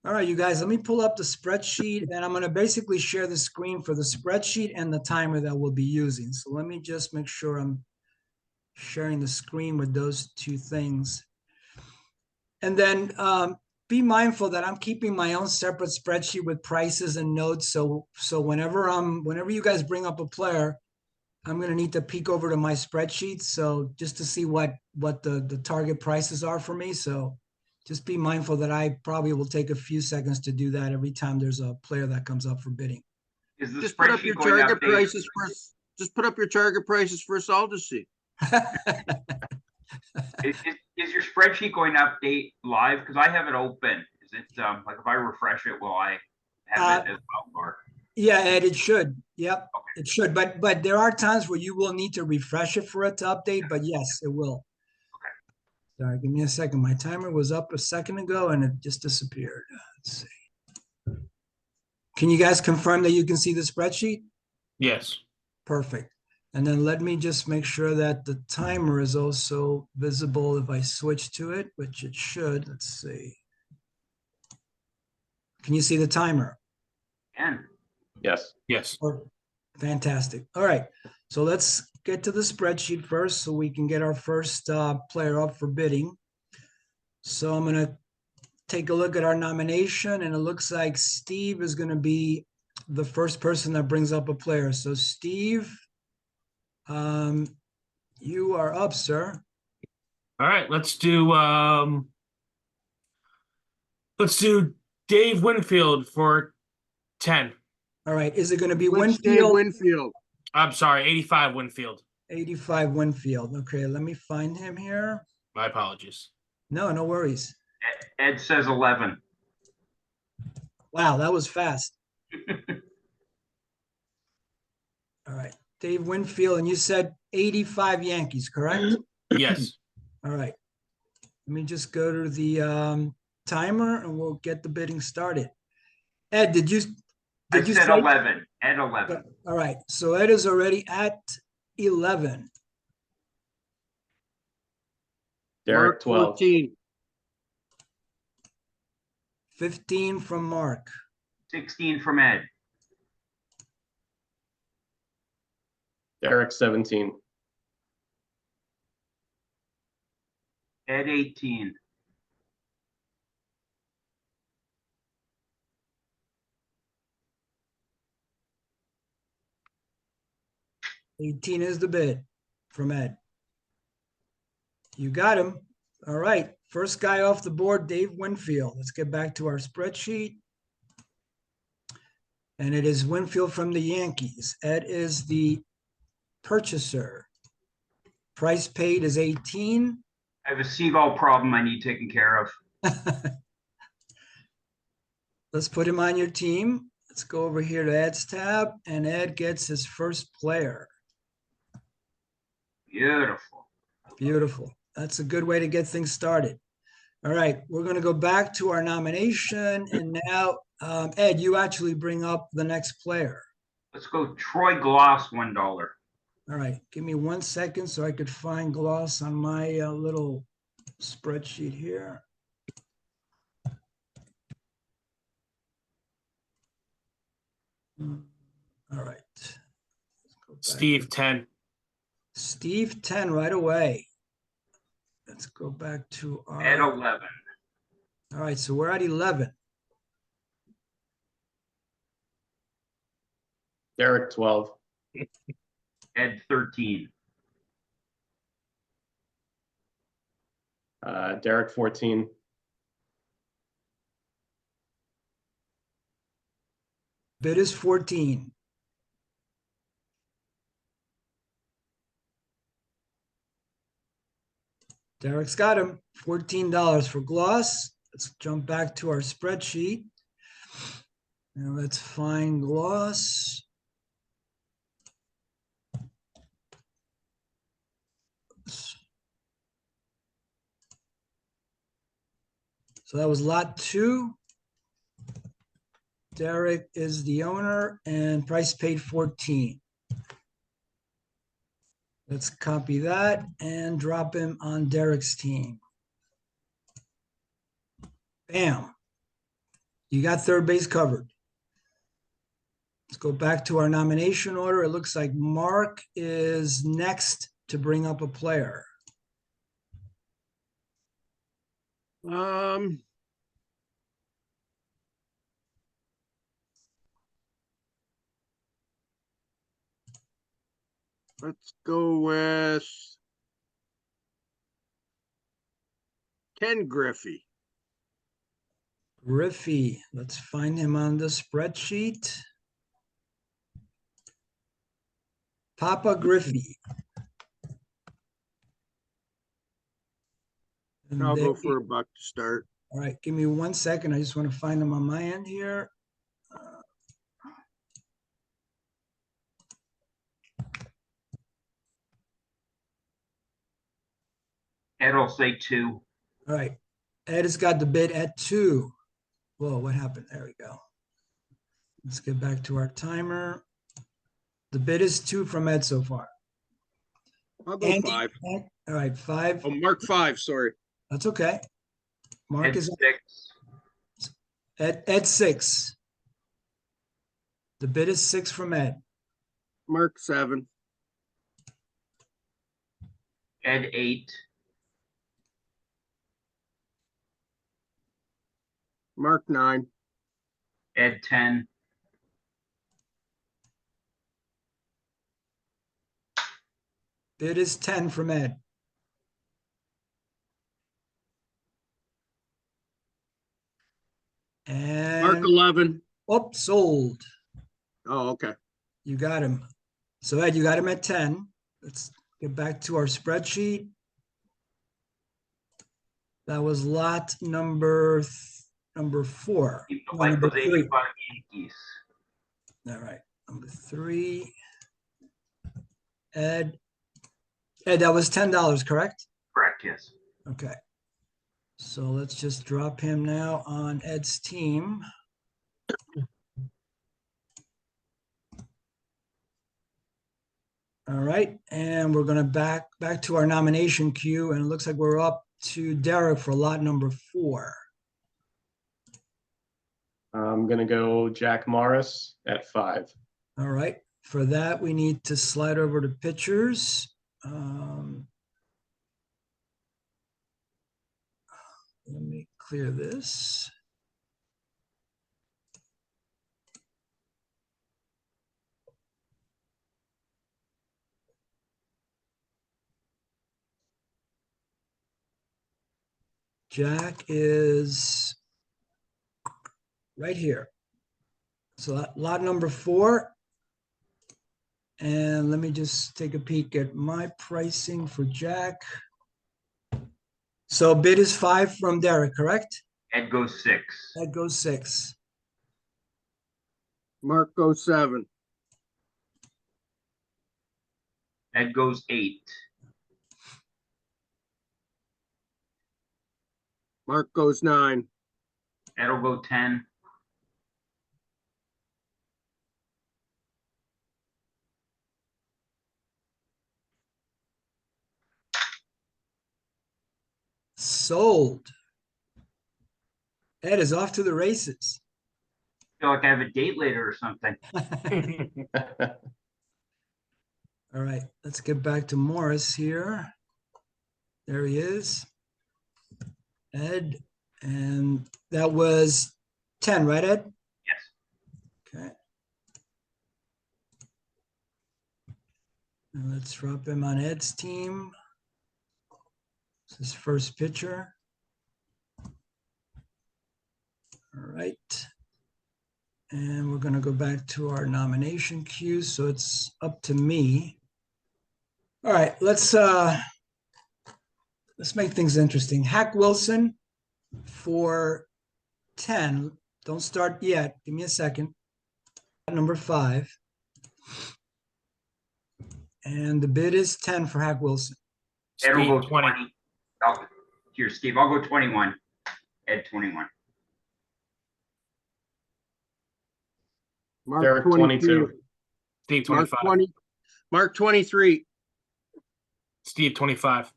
All right, you guys, let me pull up the spreadsheet and I'm going to basically share the screen for the spreadsheet and the timer that we'll be using. So let me just make sure I'm sharing the screen with those two things. And then be mindful that I'm keeping my own separate spreadsheet with prices and notes. So whenever you guys bring up a player, I'm going to need to peek over to my spreadsheet. So just to see what the target prices are for me. So just be mindful that I probably will take a few seconds to do that every time there's a player that comes up for bidding. Is the Just put up spreadsheet your going to target update? prices first. Just put up your target prices first. I'll just see. Is your spreadsheet going to update live? Because I have it open. Is it like if I refresh it, will I have it as well? Or? Yeah, Ed, it should. Yep, okay. It should. But there are times where you will need to refresh it for it to update. But yes, it will. Okay. Sorry, give me a second. My timer was up a second ago and it just disappeared. Let's see. Can you guys confirm that you can see the spreadsheet? Yes. Perfect. And then let me just make sure that the timer is also visible if I switch to it, which it should. Let's see. Can you see the timer? Can. Yes. Yes. Fantastic. All right. So let's get to the spreadsheet first so we can get our first player up for bidding. So I'm going to take a look at our nomination, and it looks like Steve is going to be the first person that brings up a player. So Steve, you are up, sir. All right, let's do Dave Winfield for 10. All right. Is it going to be Which Dave Winfield? Winfield? I'm sorry, 85 Winfield. 85 Winfield. Okay, let me find him here. My apologies. No, no worries. Ed says 11. Wow, that was fast. All right. Dave Winfield, and you said 85 Yankees, correct? Yes. All right. Let me just go to the timer and we'll get the bidding started. Ed, did you I said 11. Ed 11. All right. So Ed is already at 11. Derek 12. 14. 15 from Mark. 16 from Ed. Derek 17. Ed 18. $18 is the bid from Ed. You got him. All right. First guy off the board, Dave Winfield. Let's get back to our spreadsheet. And it is Winfield from the Yankees. Ed is the purchaser. Price paid is 18. I have a seagull problem I need taken care of. Let's put him on your team. Let's go over here to Ed's tab, and Ed gets his first player. Beautiful. Beautiful. That's a good way to get things started. All right, we're going to go back to our nomination, and now, Ed, you actually bring up the next player. Let's go Troy Gloss, $1. All right, give me 1 second so I could find Gloss on my little spreadsheet here. All right. Steve 10. Steve 10 right away. Let's go back to our Ed 11. All right, so we're at 11. Derek 12. Ed 13. Derek 14. Bid is 14. Derek's got him. $14 for Gloss. Let's jump back to our spreadsheet. Now let's find Gloss. So that was lot 2. Derek is the owner and price paid 14. Let's copy that and drop him on Derek's team. Bam. You got third base covered. Let's go back to our nomination order. It looks like Mark is next to bring up a player. Let's go with Ken Griffey. Rickey, let's find him on the spreadsheet. Papa Griffey. And I'll go there for a buck to start. All right, give me 1 second. I just want to find him on my end here. Ed will say 2. All right, Ed has got the bid at 2. Whoa, what happened? There we go. Let's get back to our timer. The bid is 2 from Ed so far. I'll go Andy, 5. all right, 5. Oh, Mark 5, sorry. That's okay. Mark Ed is 6. at 6. The bid is 6 from Ed. Mark 7. Ed 8. Mark 9. Ed 10. Bid is 10 from Ed. Mark And 11. oh, sold. Oh, okay. You got him. So Ed, you got him at 10. Let's get back to our spreadsheet. That was lot number 4. People No, like number those 3. 85 Yankees. All right, number 3. Ed, that was $10, correct? Correct, yes. Okay. So let's just drop him now on Ed's team. All right, and we're gonna back to our nomination queue, and it looks like we're up to Derek for lot number 4. I'm gonna go Jack Morris at 5. All right, for that, we need to slide over to pitchers. Let me clear this. Jack is right here. So lot number 4. And let me just take a peek at my pricing for Jack. So bid is 5 from Derek, correct? Ed goes 6. That goes 6. Mark goes 7. Ed goes 8. Mark goes 9. Ed will go 10. Sold. Ed is off to the races. Feel like I have a date later or something. All right, let's get back to Morris here. There he is. Ed, and that was 10, right, Ed? Yes. Okay. And let's drop him on Ed's team. This is first pitcher. All right. And we're gonna go back to our nomination queue, so it's up to me. All right, let's make things interesting. Hack Wilson for 10. Don't start yet. Give me a second. Number 5. And the bid is 10 for Hack Wilson. Ed will go Steve, 20. 20. Oh, here, Steve, I'll go 21. Ed 21. Mark Derek 22. 22. Steve, Mark 25. 20. Mark 23. Steve, 25.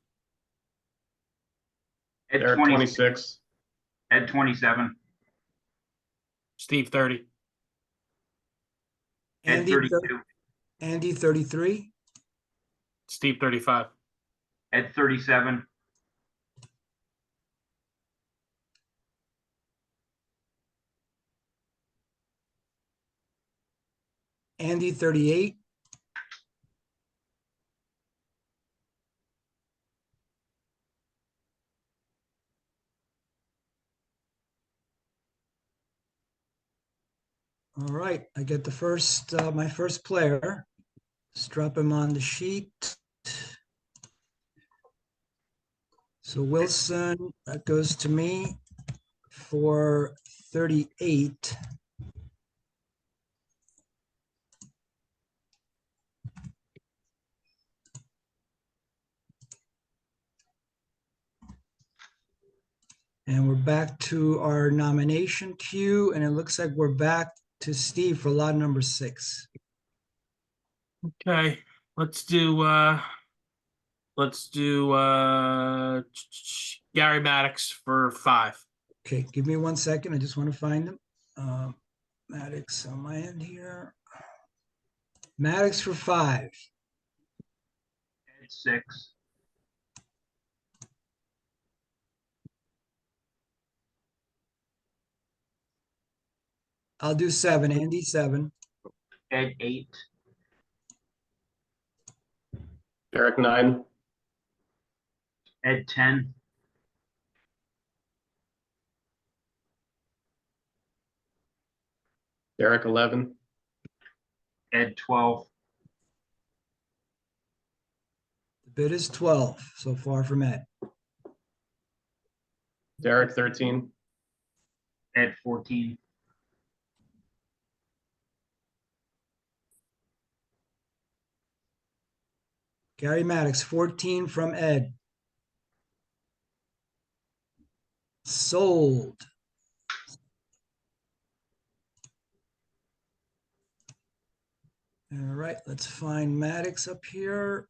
Ed Derek 20. 26. Ed 27. Steve 30. Ed Andy, 32. Andy 33, Steve 35. Ed 37. Andy 38, all right, I get the first, my first player. Let's drop him on the sheet. So Wilson, that goes to me for 38. And we're back to our nomination queue, and it looks like we're back to Steve for lot number 6. Okay, let's do Gary Maddox for 5. Okay, give me 1 second. I just want to find him. Maddox on my end here. Maddox for 5. Ed 6. I'll do 7. Andy 7. Ed 8. Derek 9, Ed 10. Derek 11, Ed 12. The bid is 12 so far from Ed. Derek 13, Ed 14. Gary Maddox 14 from Ed. Sold. All right, let's find Maddox up here.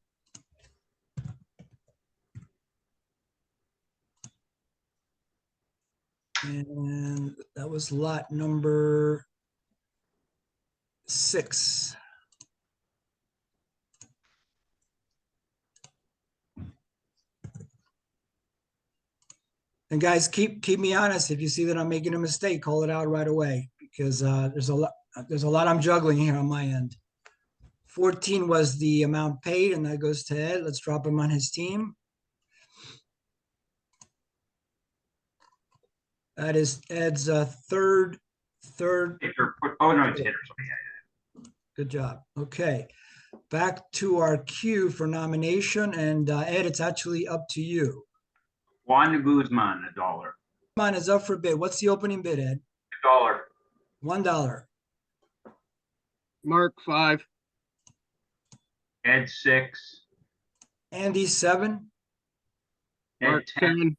And that was lot number 6. And guys, keep me honest. If you see that I'm making a mistake, call it out right away, because there's a lot I'm juggling here on my end. 14 was the amount paid, and that goes to Ed. Let's drop him on his team. That is Ed's third. Hitter. Oh, no, it's hitter. Sorry. Yeah. Good job. Okay, back to our queue for nomination, and Ed, it's actually up to you. Juan Guzman, $1. Come on, is up for bid. What's the opening bid, Ed? $1. $1. Mark 5, Ed 6. Andy 7. Ed Mark 10. 10,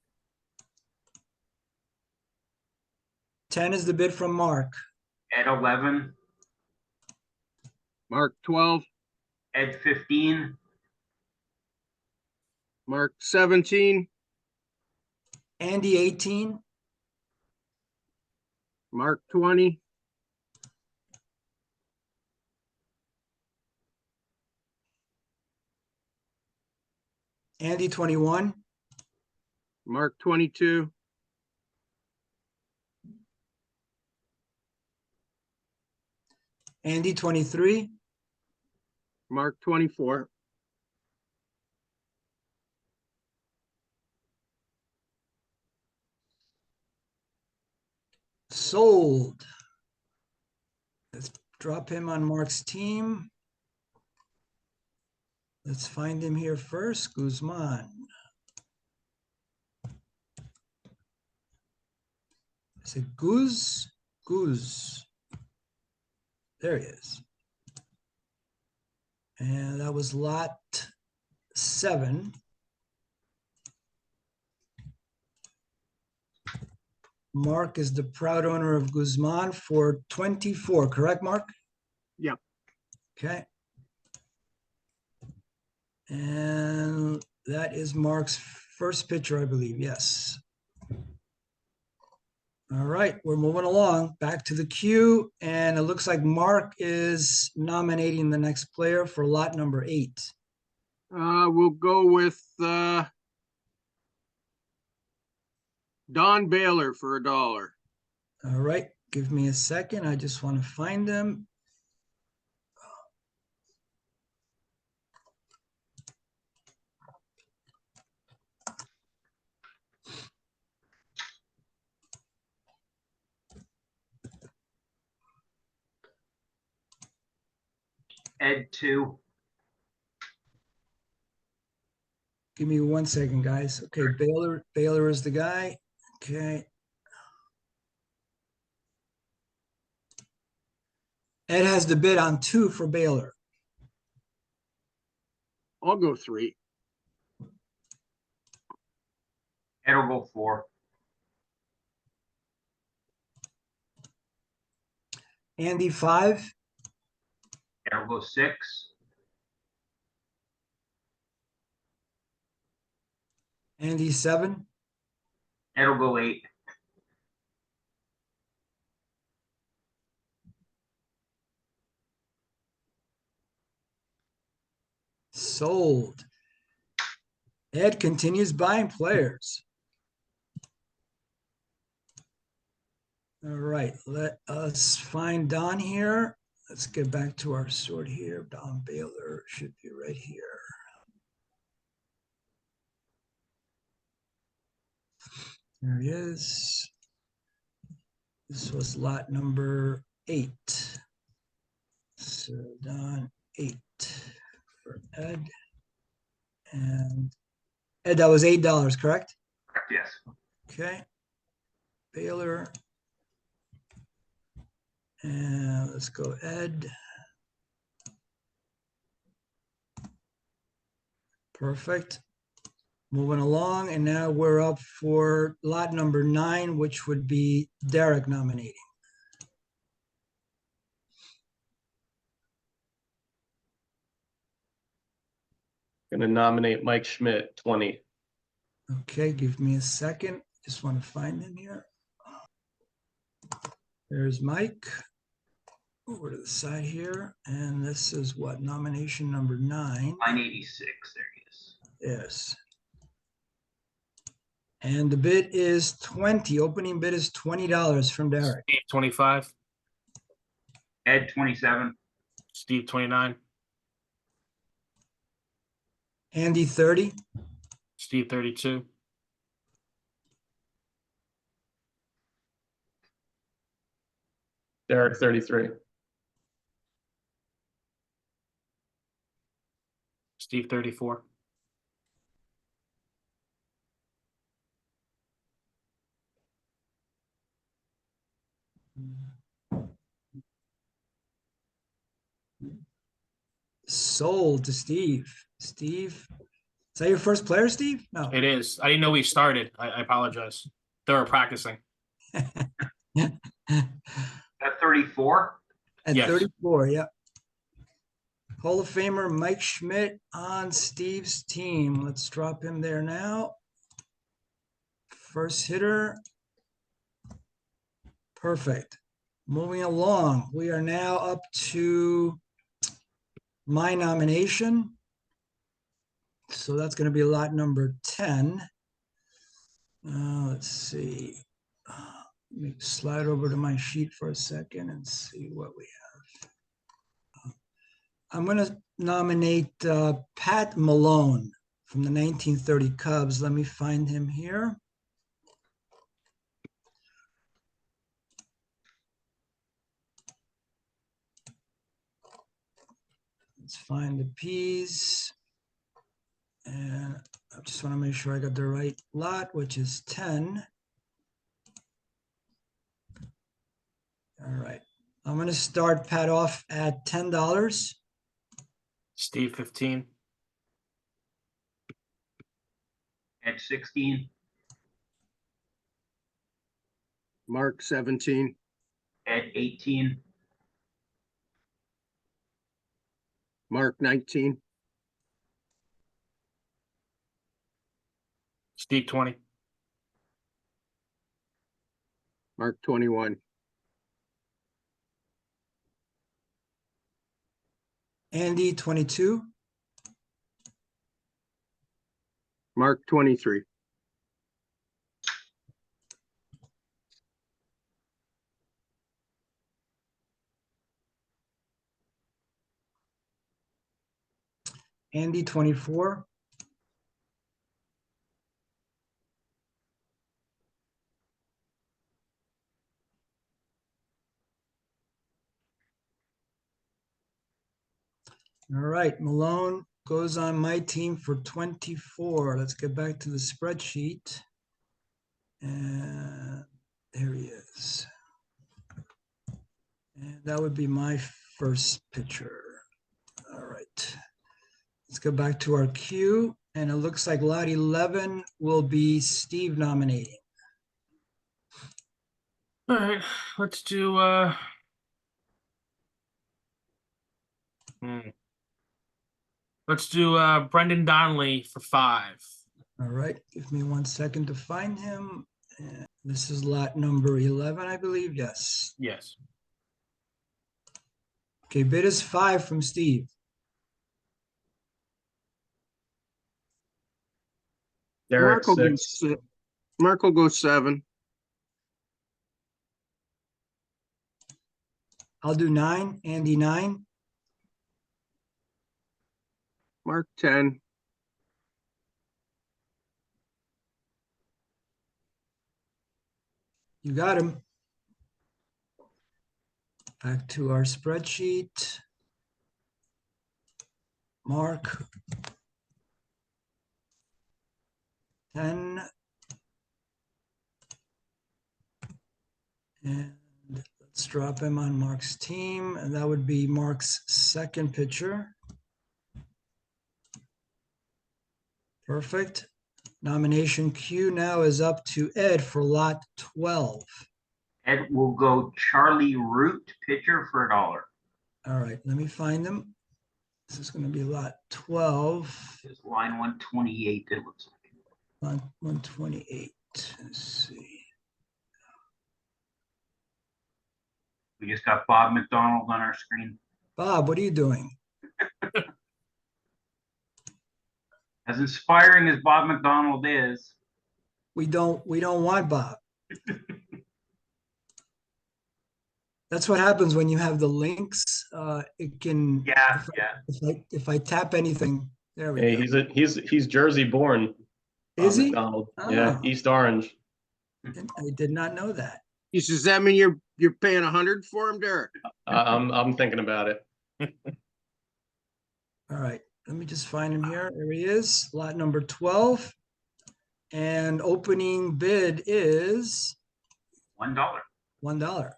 10 is the bid from Mark. Ed 11. Mark 12, Ed 15. Mark 17, Andy 18. Mark 20, Andy 21. Mark 22, Andy 23. Mark 24, Sold. Let's drop him on Mark's team. Let's find him here first. Guzman. Is it Guz? Guz. There he is. And that was lot 7. Mark is the proud owner of Guzman for 24, correct, Mark? Yep. Okay. And that is Mark's first pitcher, I believe, yes. All right, we're moving along back to the queue, and it looks like Mark is nominating the next player for lot number 8. We'll go with, Don Baylor for $1. All right, give me a second. I just want to find him. Ed 2. Give me 1 second, guys. Okay, Baylor is the guy. Okay. Ed has the bid on 2 for Baylor. I'll go 3. Ed will go 4. Andy 5. Ed will go 6. Andy 7. Ed will go 8. Sold. Ed continues buying players. All right, let us find Don here. Let's get back to our sort here. Don Baylor should be right here. There he is. This was lot number 8. So Don 8 for Ed. And Ed, that was $8, correct? Correct, yes. Okay. Baylor. And let's go Ed. Perfect. Moving along, and now we're up for lot number 9, which would be Derek nominating. Gonna nominate Mike Schmidt, 20. Okay, give me a second. Just want to find him here. There's Mike. Over to the side here, and this is what, nomination number 9. Line 86, there he is. Yes. And the bid is 20. Opening bid is $20 from Derek. Steve 25. Ed 27. Steve 29. Andy 30. Steve 32. Derek, 33. Steve 34. Sold to Steve. Steve, is that your first player, Steve? No. It is. I didn't know we started. I apologize. They were practicing. At 34. At Yes. 34, yeah. Hall of Famer Mike Schmidt on Steve's team. Let's drop him there now. First hitter. Perfect. Moving along, we are now up to my nomination. So that's going to be lot number 10. Let's see. Let me slide over to my sheet for a second and see what we have. I'm going to nominate Pat Malone from the 1930 Cubs. Let me find him here. Let's find the P's. And I just want to make sure I got the right lot, which is 10. All right. I'm going to start Pat off at $10. Steve 15. Ed 16. Mark 17. Ed 18. Mark 19. Steve 20. Mark 21. Andy, 22. Mark 23. Andy, 24. All right, Malone goes on my team for 24. Let's get back to the spreadsheet. And there he is. And that would be my first pitcher. All right. Let's go back to our queue. And it looks like lot 11 will be Steve nominating. All right, let's do let's do Brendan Donnelly for 5. All right, give me 1 second to find him. And this is lot number 11, I believe. Yes. Yes. Okay, bid is 5 from Steve. Derek, Mark will 6. go Mark will go 7. I'll do 9. Andy, 9. Mark 10. You got him. Back to our spreadsheet. Mark. 10. And let's drop him on Mark's team. And that would be Mark's second pitcher. Perfect. Nomination queue now is up to Ed for lot 12. Ed will go Charlie Root, pitcher for $1. All right, let me find them. This is going to be lot 12, It's line 128, it looks like. lot 128. Let's see. We just got Bob McDonald on our screen. Bob, what are you doing? As inspiring as Bob McDonald is, We don't want Bob. That's what happens when you have the links. It can. yeah. If I tap anything, there we Hey, go. he's Jersey born. Is he? McDonald. Yeah, Oh. East Orange. I did not know that. Does that mean you're paying 100 for him, Derek? I'm thinking about it. All right, let me just find him here. There he is, lot number 12. And opening bid is $1. $1.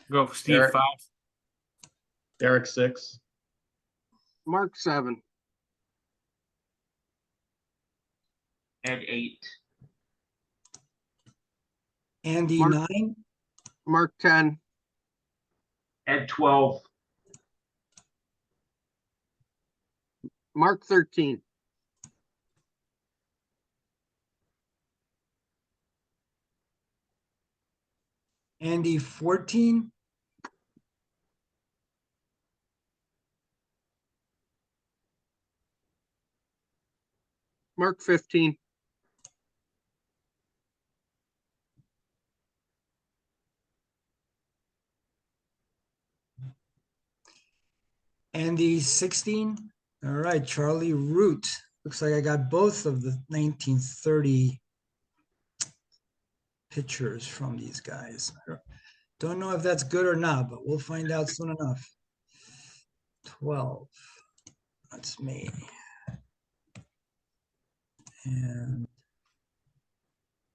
Go for Steve Derek. 5. Derek, 6. Mark 7. Ed 8. Andy, Mark. 9. Mark 10. Ed 12. Mark 13. Andy, 14. Mark 15. Andy, 16. All right, Charlie Root. Looks like I got both of the 1930 pictures from these guys. Don't know if that's good or not, but we'll find out soon enough. 12. That's me. And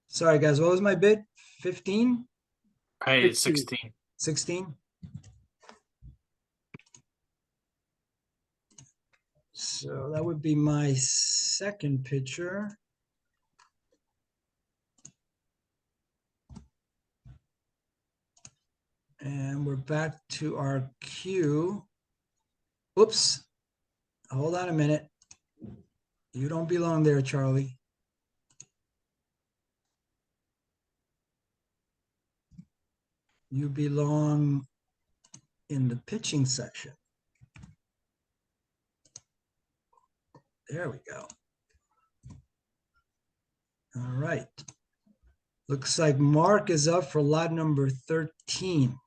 sorry, guys, what was my bid? 15? I did 16. 16? So that would be my second pitcher. And we're back to our queue. Oops. Hold on a minute. You don't belong there, Charlie. You belong in the pitching section. There we go. All right. Looks like Mark is up for lot number 13.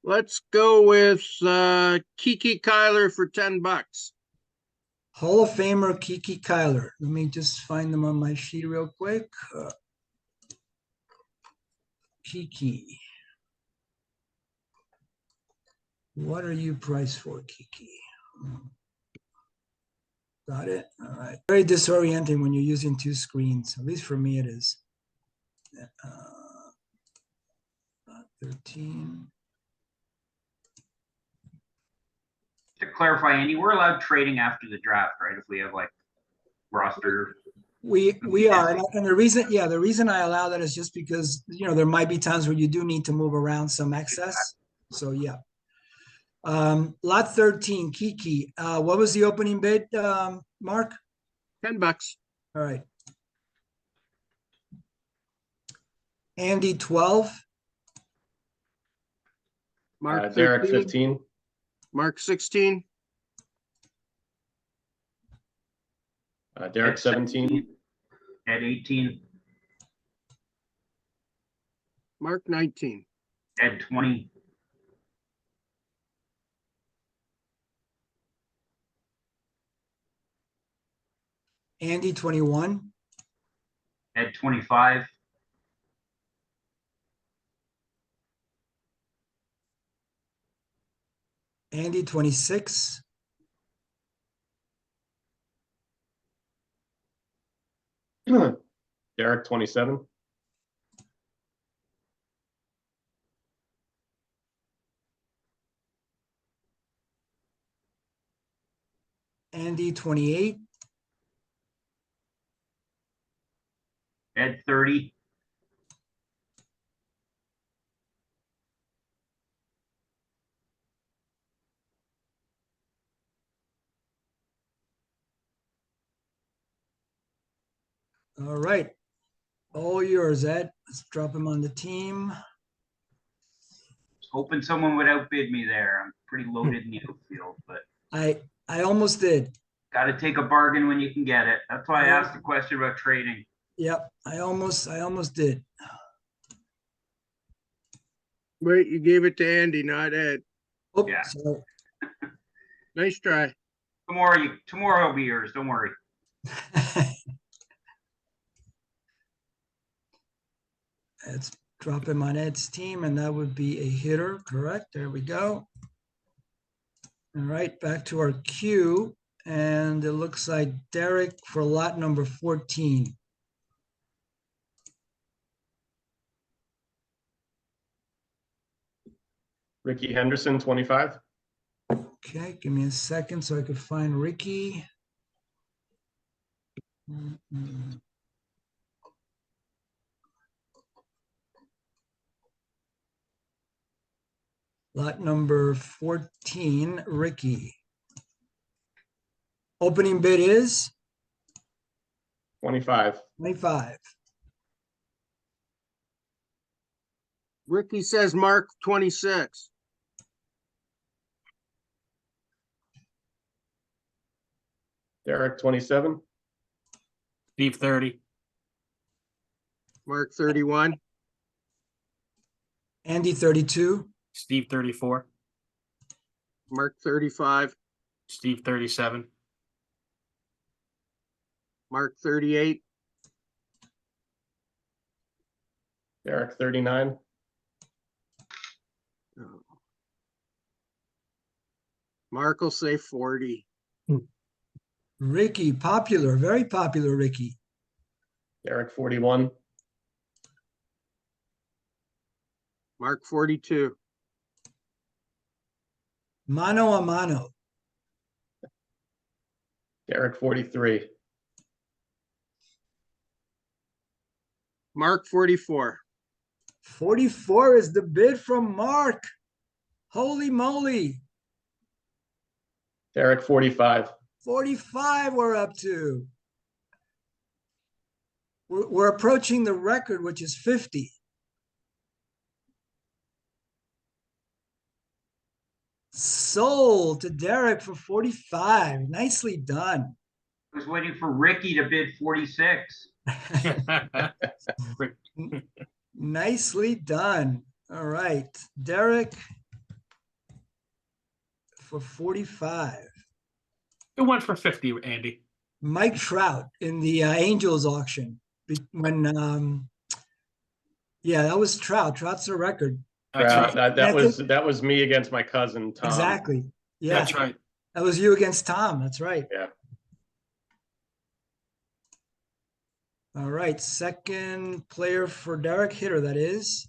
Let's go with Kiki Cuyler for $10. Hall of Famer Kiki Cuyler. Let me just find them on my sheet real quick. Kiki. What are you priced for, Kiki? Got it. All right. Very disorienting when you're using two screens. At least for me, it is. 13. To clarify, Andy, we're allowed trading after the draft, right? If we have like roster. We are, and the reason I allow that is just because there might be times where you do need to move around some excess. So yeah. Lot 13, Kiki. What was the opening bid, Mark? $10. All right. Andy, 12. Mark Derek 13. 15. Mark 16. Derek 17. Ed 18. Mark 19. Ed 20. Andy, 21. Ed 25. Andy, 26. Derek 27. Andy, 28. Ed 30. All right. All yours, Ed. Let's drop him on the team. Hoping someone would outbid me there. I'm pretty loaded in the outfield, but I almost did. got to take a bargain when you can get it. That's why I asked the question about trading. Yep. I almost did. Wait, you gave it to Andy, not Ed. Oh, Yeah. sorry. Nice try. Tomorrow will be yours. Don't worry. Let's drop him on Ed's team, and that would be a hitter, correct? There we go. All right, back to our queue, and it looks like Derek for lot number 14. Rickey Henderson 25. Okay, give me a second so I could find Rickey. Lot number 14, Rickey. Opening bid is 25. 25. Rickey says Mark 26. Derek 27. Steve 30. Mark 31. Andy, 32. Steve 34. Mark 35. Steve 37. Mark 38. Derek 39. Mark will say 40. Rickey, popular, very popular, Rickey. Derek 41. Mark 42. Mano a mano. Derek 43. Mark 44. 44 is the bid from Mark. Holy moly. Derek, 45. 45 we're up to. We're approaching the record, which is 50. Sold to Derek for 45. Nicely done. I was waiting for Rickey to bid 46. Nicely done. All right. Derek for 45. It went for 50, Andy. Mike Trout in the Angels auction. When yeah, that was Trout. Trout's the record. That's Crap, right. that was me against my cousin Tom. Exactly. Yeah. That's right. That was you against Tom. That's right. Yeah. All right. Second player for Derek, hitter, that is.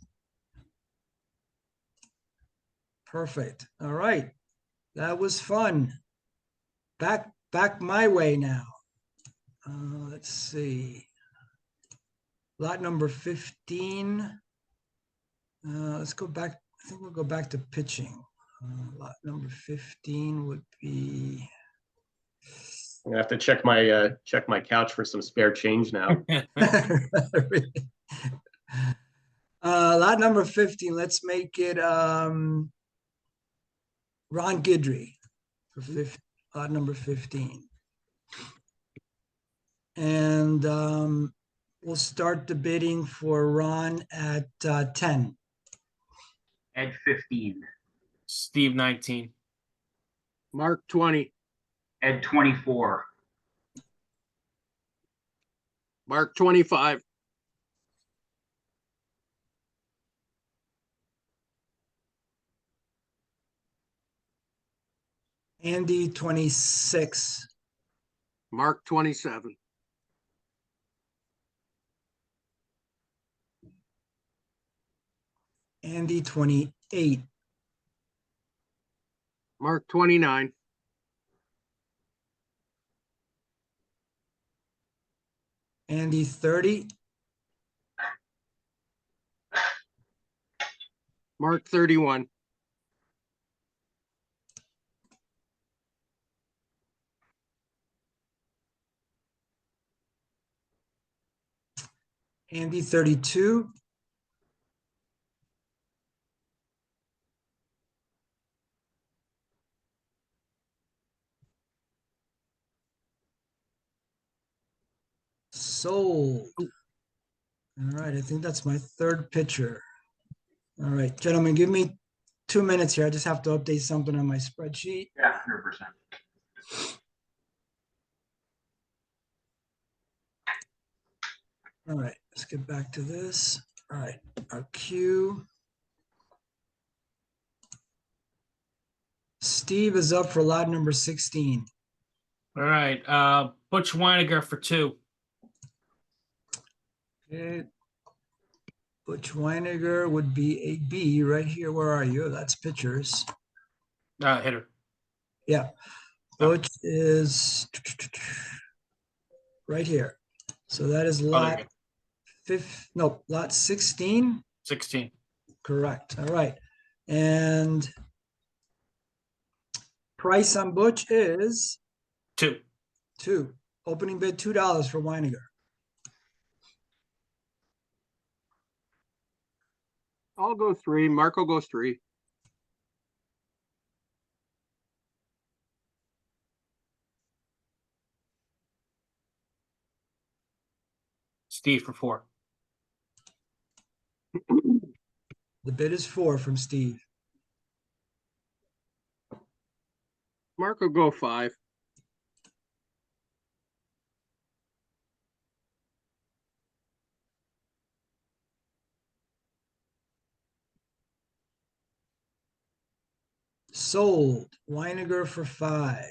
Perfect. All right. That was fun. Back my way now. Let's see. Lot number 15. Let's go back. I think we'll go back to pitching. Lot number 15 would be. I'm gonna have to check my couch for some spare change now. Lot number 15. Let's make it Ron Guidry for lot number 15. And we'll start the bidding for Ron at 10. Ed 15. Steve 19. Mark 20. Ed 24. Mark 25. Andy 26. Mark 27. Andy 28. Mark 29. Andy 30. Mark 31. Andy 32. Sold. All right, I think that's my third pitcher. All right, gentlemen, give me 2 minutes here. I just have to update something on my spreadsheet. Yeah, 100%. All right, let's get back to this. All right, our queue. Steve is up for lot number 16. All right. Butch Weiniger for 2. Okay. Butch Weiniger would be a B right here. Where are you? That's pitchers. Hitter. Yeah. Butch is right here. So that is lot lot 16. 16. Correct. All right. And price on Butch is 2. 2. Opening bid $2 for Weiniger. I'll go 3. Marco goes 3. Steve for 4. The bid is 4 from Steve. Marco go 5. Sold. Weiniger for 5.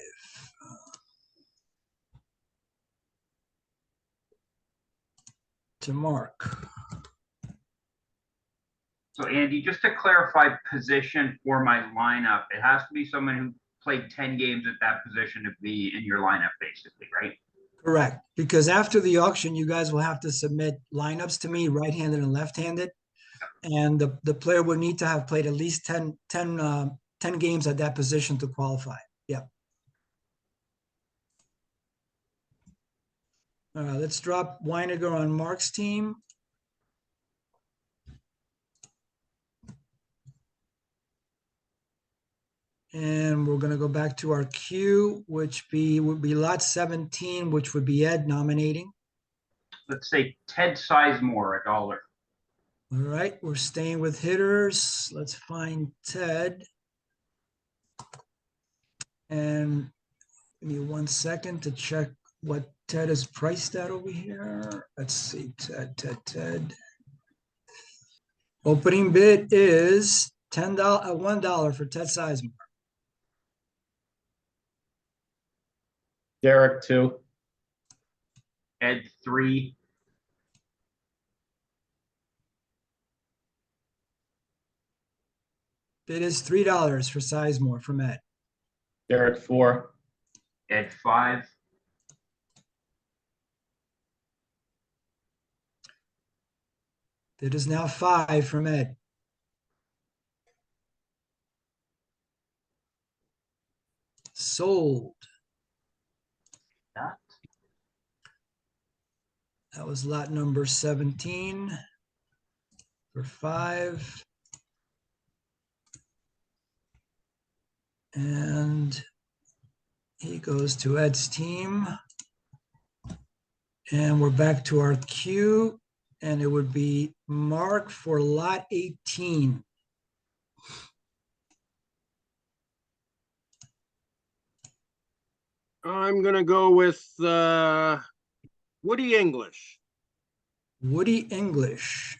To Mark. So Andy, just to clarify position for my lineup, it has to be someone who played 10 games at that position to be in your lineup, basically, right? Correct. Because after the auction, you guys will have to submit lineups to me, right-handed and left-handed. And the player would need to have played at least 10 games at that position to qualify. Yep. All right, let's drop Weiniger on Mark's team. And we're going to go back to our queue, which would be lot 17, which would be Ed nominating. Let's say Ted Sizemore, $1. All right, we're staying with hitters. Let's find Ted. And give me 1 second to check what Ted is priced at over here. Let's see, Ted. Opening bid is $1 for Ted Sizemore. Derek, 2. Ed, 3. Bid is $3 for Sizemore from Ed. Derek, 4. Ed, 5. Bid is now 5 from Ed. Sold. That. That was lot number 17 for 5. And he goes to Ed's team. And we're back to our queue. And it would be Mark for lot 18. I'm gonna go with Woody English Woody English.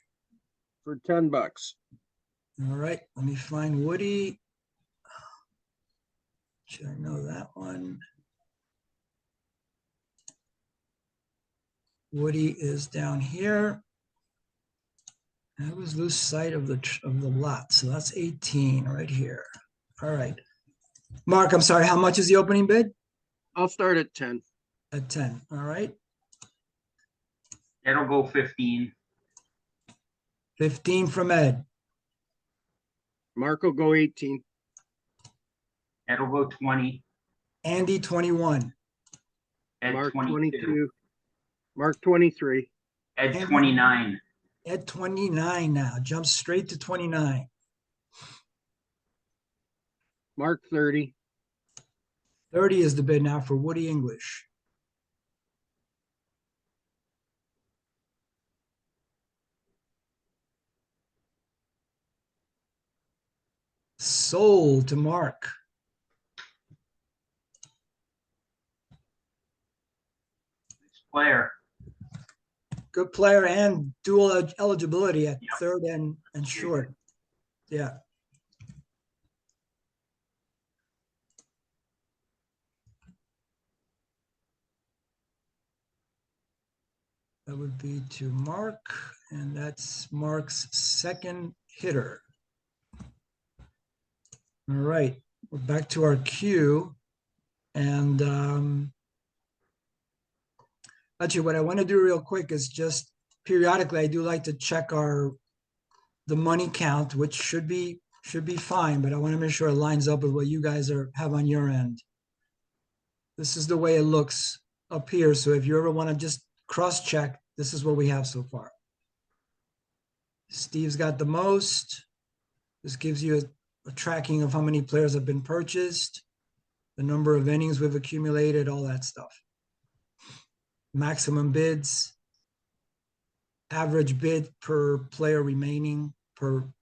for $10. All right, let me find Woody. Should I know that one? Woody is down here. I always lose sight of the lot, so that's 18 right here. All right, Mark, I'm sorry, how much is the opening bid? I'll start at 10. At 10, all right. Ed'll go 15. 15 from Ed. Mark will go 18. Ed'll go 20. Andy, 21. Ed, Mark 22. Mark 23. Ed, And- 29. Ed, 29 now, jumps straight to 29. Mark 30. 30 is the bid now for Woody English. Sold to Mark. Player. Good player and dual eligibility at Yep. third and short. Yeah. That would be to Mark, and that's Mark's second hitter. All right, we're back to our queue. And actually, what I want to do real quick is just periodically, I do like to check the money count, which should be fine, but I want to make sure it lines up with what you guys have on your end. This is the way it looks up here. So if you ever want to just cross-check, this is what we have so far. Steve's got the most. This gives you a tracking of how many players have been purchased, the number of innings we've accumulated, all that stuff. Maximum bids, average bid per player remaining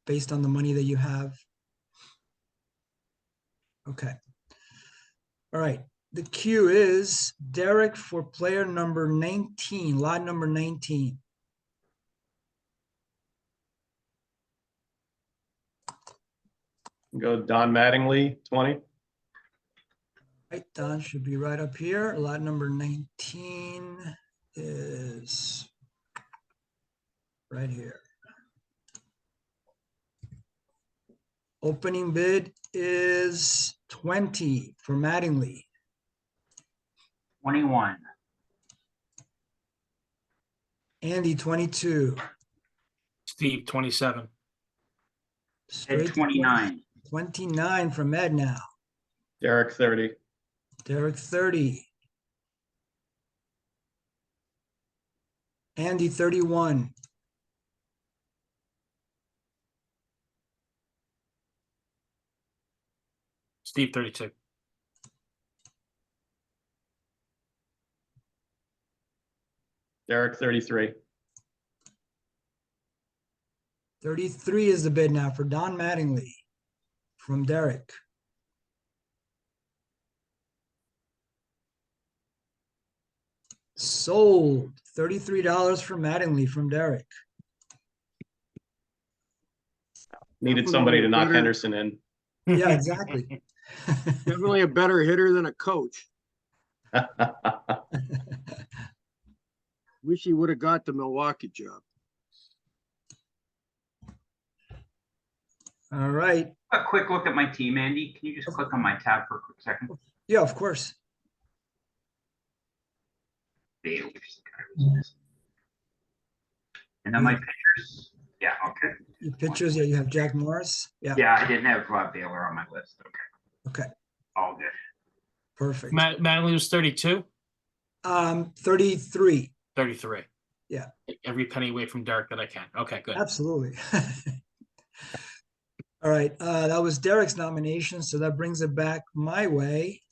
based on the money that you have. Okay. All right. The queue is Derek for player number 19, lot number 19. Go Don Mattingly, 20. Right, Don should be right up here. Lot number 19 is right here. Opening bid is 20 for Mattingly. 21. Andy, 22. Steve, 27. Straight to 29. 29 from Ed now. Derek, 30. Derek, 30. Andy, 31. Steve, 32. Derek, 33. 33 is the bid now for Don Mattingly from Derek. Sold. $33 for Mattingly from Derek. Needed somebody to knock Better- Henderson in. Yeah, exactly. Definitely a better hitter than a coach. Wish he would have got the Milwaukee job. All right. A quick look at my team, Andy. Can you just click on my tab for a quick second? Yeah, of course. And then my pictures. Yeah, okay. Your pictures, yeah, you have Jack Morris. Yeah, Yeah, I didn't have Baylor on my list. Okay, okay, all good. perfect. Mattingly was 32. 33. 33. Yeah. Every penny away from Derek that I can. Okay, good. Absolutely. All right, that was Derek's nomination, so that brings it back my way.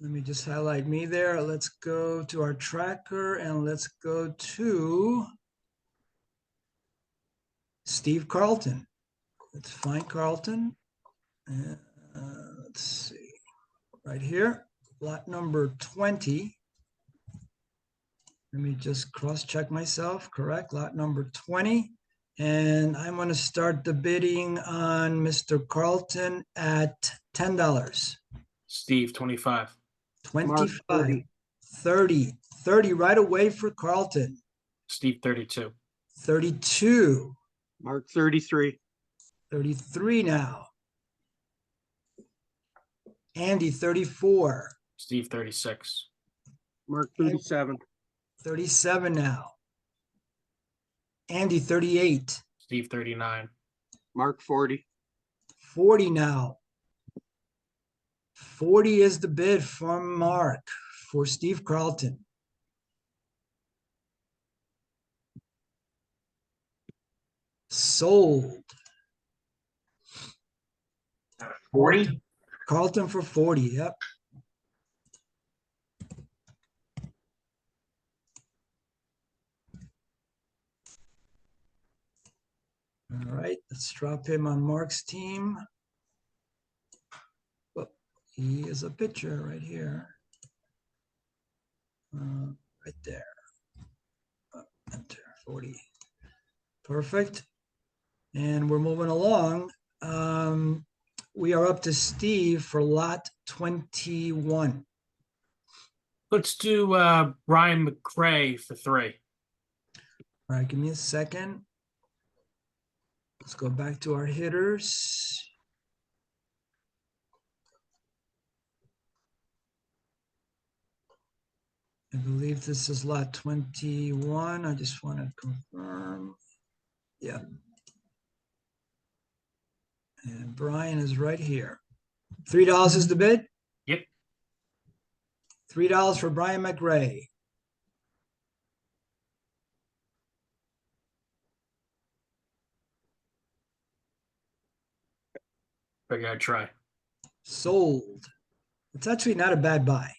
Let me just highlight me there. Let's go to our tracker and let's go to Steve Carlton. Let's find Carlton. Let's see, right here, lot number 20. Let me just cross-check myself, correct, lot number 20. And I'm going to start the bidding on Mr. Carlton at $10. Steve, 25. 25, 30. 30 right away for Carlton. Steve, 32. 32, Mark, 33. 33 now. Andy, 34, Steve, 36. Mark, 37. 37 now. Andy, 38, Steve, 39. Mark, 40. 40 now. 40 is the bid from Mark for Steve Carlton. Sold. 40. Carlton for 40, yep. All right, let's drop him on Mark's team. Oh, he is a pitcher right here. Right there. Enter 40. Perfect. And we're moving along. We are up to Steve for lot 21. Let's do Brian McRae for 3. All right, give me a second. Let's go back to our hitters. I believe this is lot 21. I just want to confirm. Yeah. And Brian is right here. $3 is the bid? Yep. $3 for Brian McRae. Figure I'd try. Sold. It's actually not a bad buy.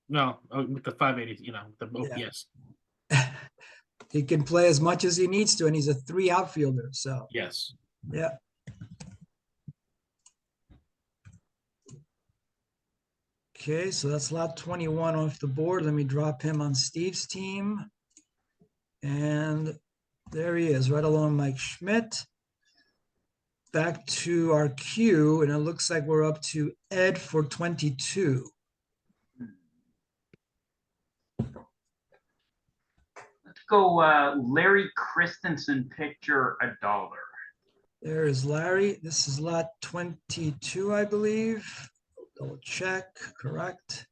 No, with the 580, the Yeah. OPS. He can play as much as he needs to, and he's a 3 outfielder. So, Yes. yeah. Okay, so that's lot 21 off the board. Let me drop him on Steve's team. And there he is, right along Mike Schmidt. Back to our queue, and it looks like we're up to Ed for 22. Let's go Larry Christensen picture $1. There is Larry. This is lot 22, I believe. Double check, correct.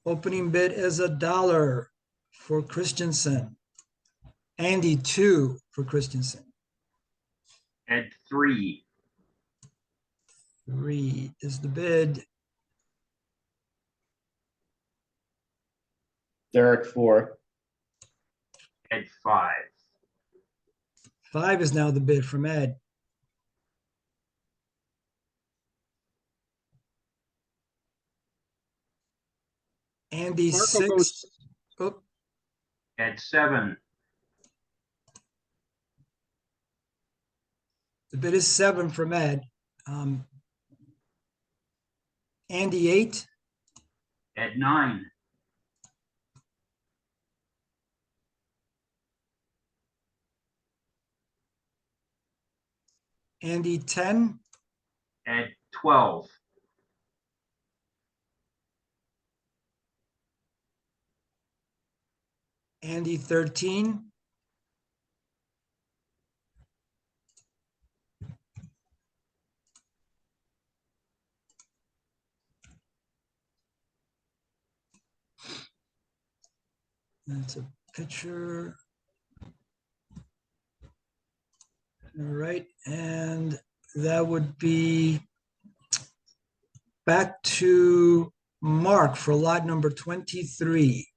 Opening bid is $1 for Christensen. Andy, 2 for Christensen. Ed, 3. 3 is the bid. Derek, 4. Ed, 5. 5 is now the bid from Ed. Andy, Marco 6. goes, Oh, Ed, 7. the bid is 7 from Ed. Andy, 8. Ed, 9. Andy, 10. Ed, 12. Andy, 13. That's a picture. All right, and that would be back to Mark for lot number 23.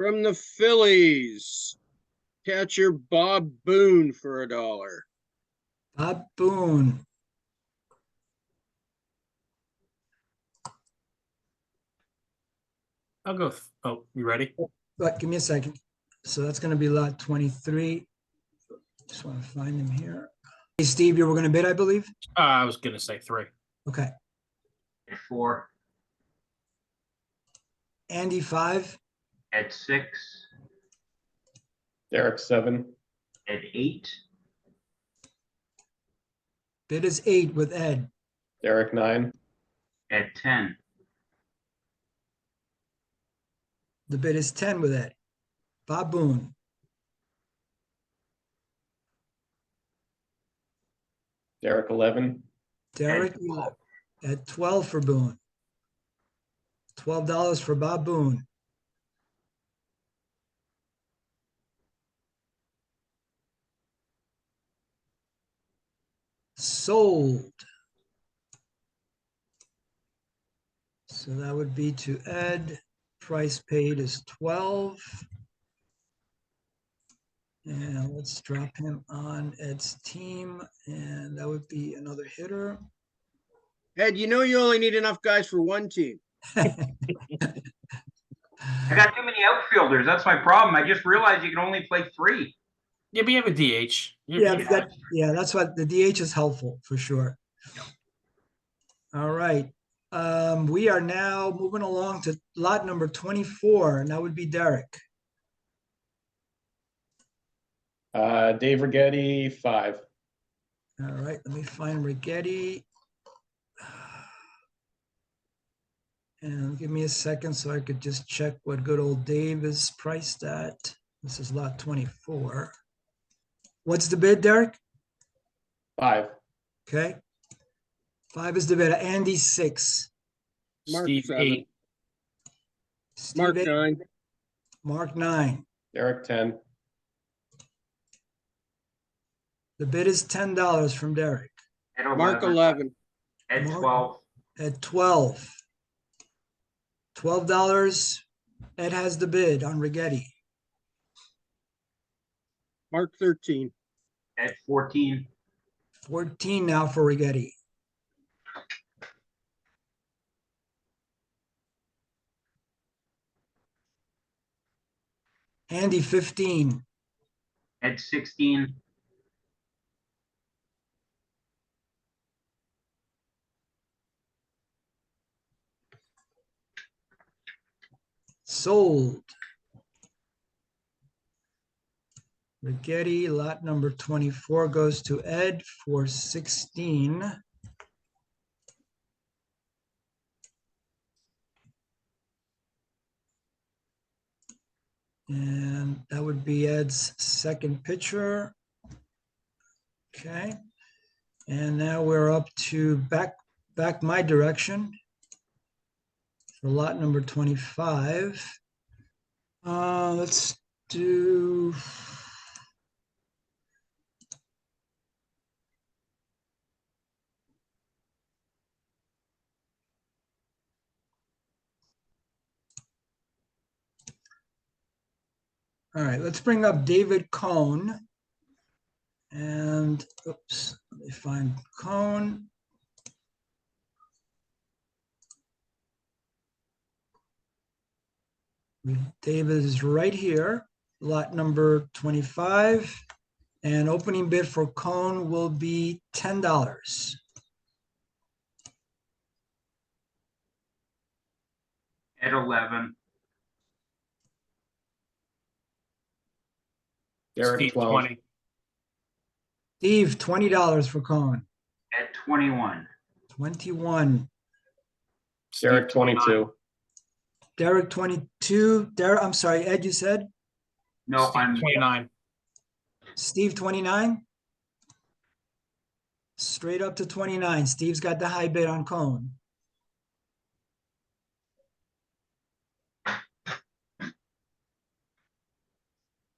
from the Phillies, catcher Bob Boone for $1. Bob Boone. I'll go. Oh, you ready? But give me a second. So that's going to be lot 23. Just want to find him here. Hey, Steve, you were going to bid, I believe? I was gonna say 3. Okay. Ed, 4. Andy, 5. Ed, 6. Derek, 7. Ed, 8. Bid is 8 with Ed. Derek, 9. Ed, 10. The bid is 10 with Ed. Bob Boone. Derek, 11. Derek, at 12 for Boone. $12 for Bob Boone. Sold. So that would be to Ed. Price paid is 12. And let's drop him on Ed's team. And that would be another hitter. Ed, you know you only need enough guys for one team. I got too many outfielders. That's my problem. I just realized you can only play 3. Yeah, but you have a DH. Yeah, that's what the DH is helpful for sure. All right. We are now moving along to lot number 24, and that would be Derek. Dave Rigetti, 5. All right, let me find Rigetti. And give me a second so I could just check what good old Dave is priced at. This is lot 24. What's the bid, Derek? 5. Okay. 5 is the bid. Andy, 6. Mark, Steve, 7. 8. Steve, Mark, 8. 9. Mark, 9. Derek, 10. The bid is $10 from Derek. Ed, 11. Mark, 11. Ed, Mark. 12. At 12. $12. Ed has the bid on Rigetti. Mark, 13. Ed, 14. 14 now for Rigetti. Andy, 15. Ed, 16. Sold. Rigetti, lot number 24 goes to Ed for 16. And that would be Ed's second pitcher. Okay. And now we're up to back my direction for lot number 25. Let's do. All right, let's bring up David Cohn. And oops, let me find Cohn. David is right here, lot number 25. And opening bid for Cohn will be $10. At 11. Derek, Steve, 12. 20. Steve, $20 for Cohn. At 21. 21. Derek, 22. Derek, 22. Derek, I'm sorry, Ed, you said? No, Steve, I'm 29. Steve, 29? Straight up to 29. Steve's got the high bid on Cohn.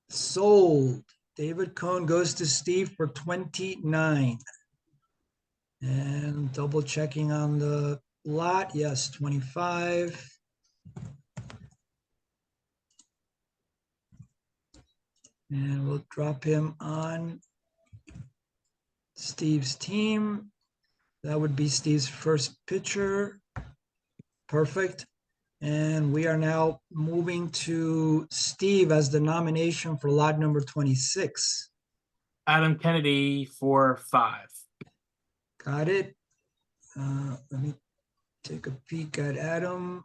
Sold. David Cohn goes to Steve for 29. And double checking on the lot. Yes, 25. And we'll drop him on Steve's team. That would be Steve's first pitcher. Perfect. And we are now moving to Steve as the nomination for lot number 26. Adam Kennedy for 5. Got it. Let me take a peek at Adam.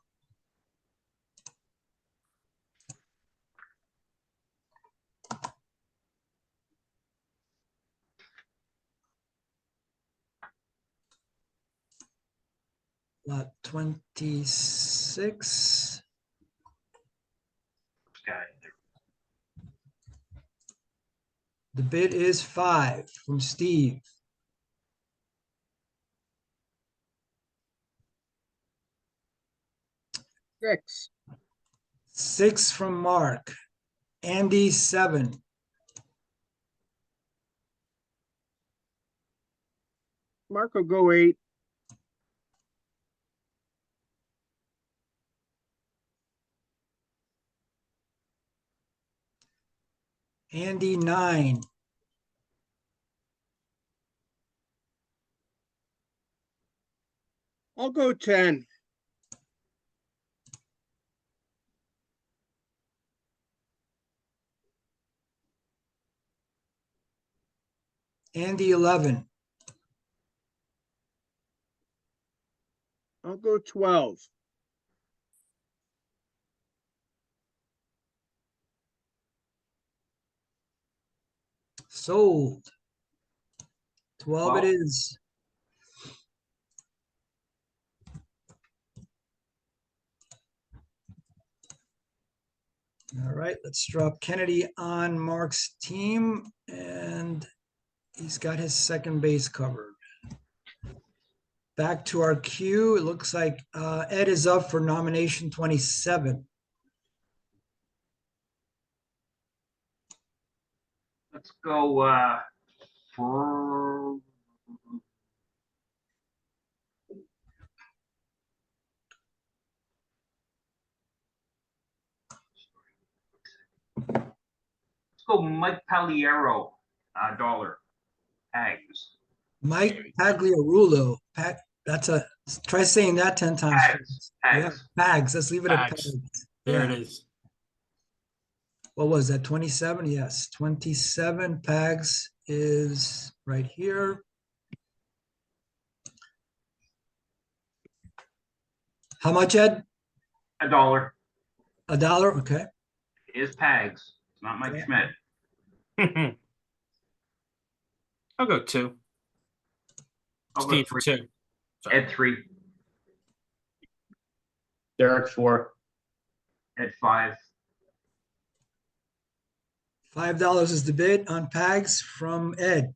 Lot 26. guy. The bid is 5 from Steve. Six. 6 from Mark. Andy, 7. Mark will go 8. Andy, 9. I'll go 10. Andy, 11. I'll go 12. Sold. 12 it Well- is. All right, let's drop Kennedy on Mark's team, and he's got his second base covered. Back to our queue. It looks like Ed is up for nomination 27. Let's go for Mike Pagliaro, $1. Tags. Mike Pagliarulo. Try saying that 10 times. Tags. Yeah, Tags. Pags. Let's leave it at Pags. Pags. There Yeah. it is. What was that? 27? Yes, 27. Pags is right here. How much, Ed? $1. $1? Okay. It is Pags. It's not Mike Yeah. Schmidt. I'll go 2. I'll go Steve for 3. 2. At 3. Derek, 4. At 5. $5 is the bid on Pags from Ed.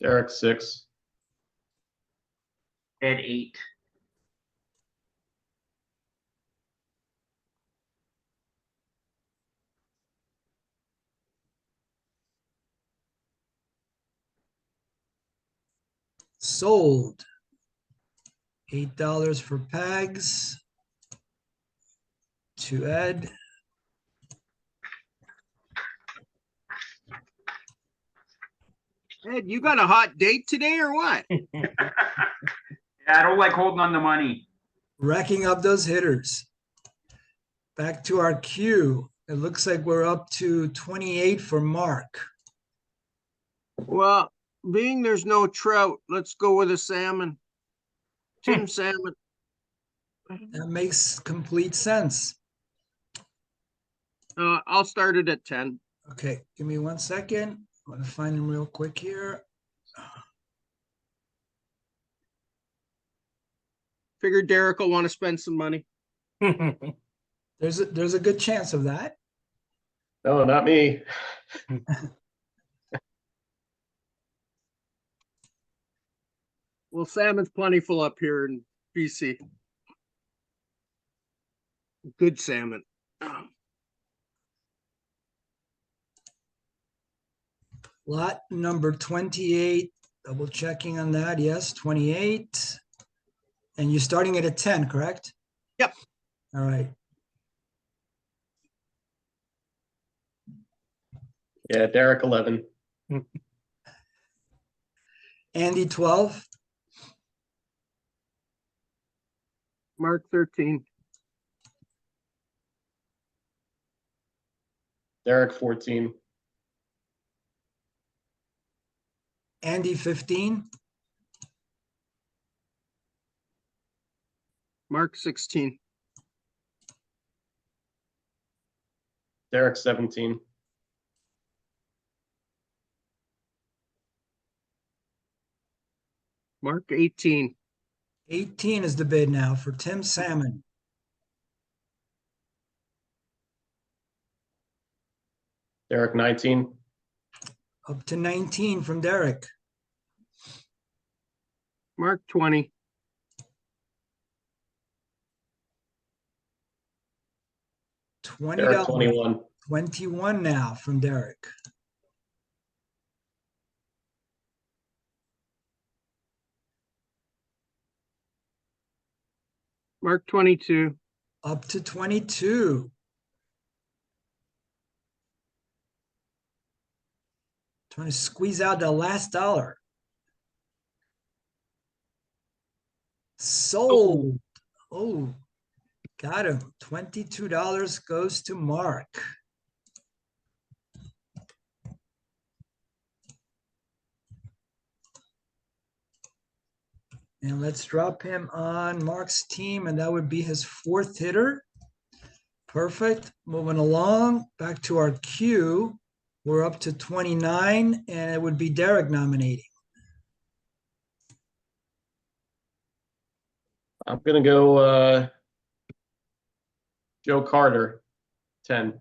Derek 6. Ed 8. Sold. $8 for Pags. To Ed. Ed, you got a hot date today or what? Yeah, I don't like holding on the money. Racking up those hitters. Back to our queue. It looks like we're up to 28 for Mark. Well, being there's no trout, let's go with a salmon. Tim Salmon. That makes complete sense. I'll start it at 10. Okay, give me 1 second. I'm gonna find him real quick here. Figured Derek will want to spend some money. There's a good chance of that. No, not me. Well, salmon's plentiful up here in BC. Good salmon. Lot number 28, double checking on that. Yes, 28. And you're starting it at 10, correct? Yep. All right. Yeah, Derek 11. Andy, 12. Mark 13. Derek 14. Andy, 15. Mark 16. Derek 17. Mark 18. 18 is the bid now for Tim Salmon. Derek 19. Up to 19 from Derek. Mark 20. Derek $20. 21. 21 now from Derek. Mark 22. Up to 22. Trying to squeeze out the last dollar. Sold. Oh, got him. $22 goes to Mark. And let's drop him on Mark's team, and that would be his 4th hitter. Perfect. Moving along, back to our queue. We're up to 29, and it would be Derek nominating. I'm going to go Joe Carter, 10.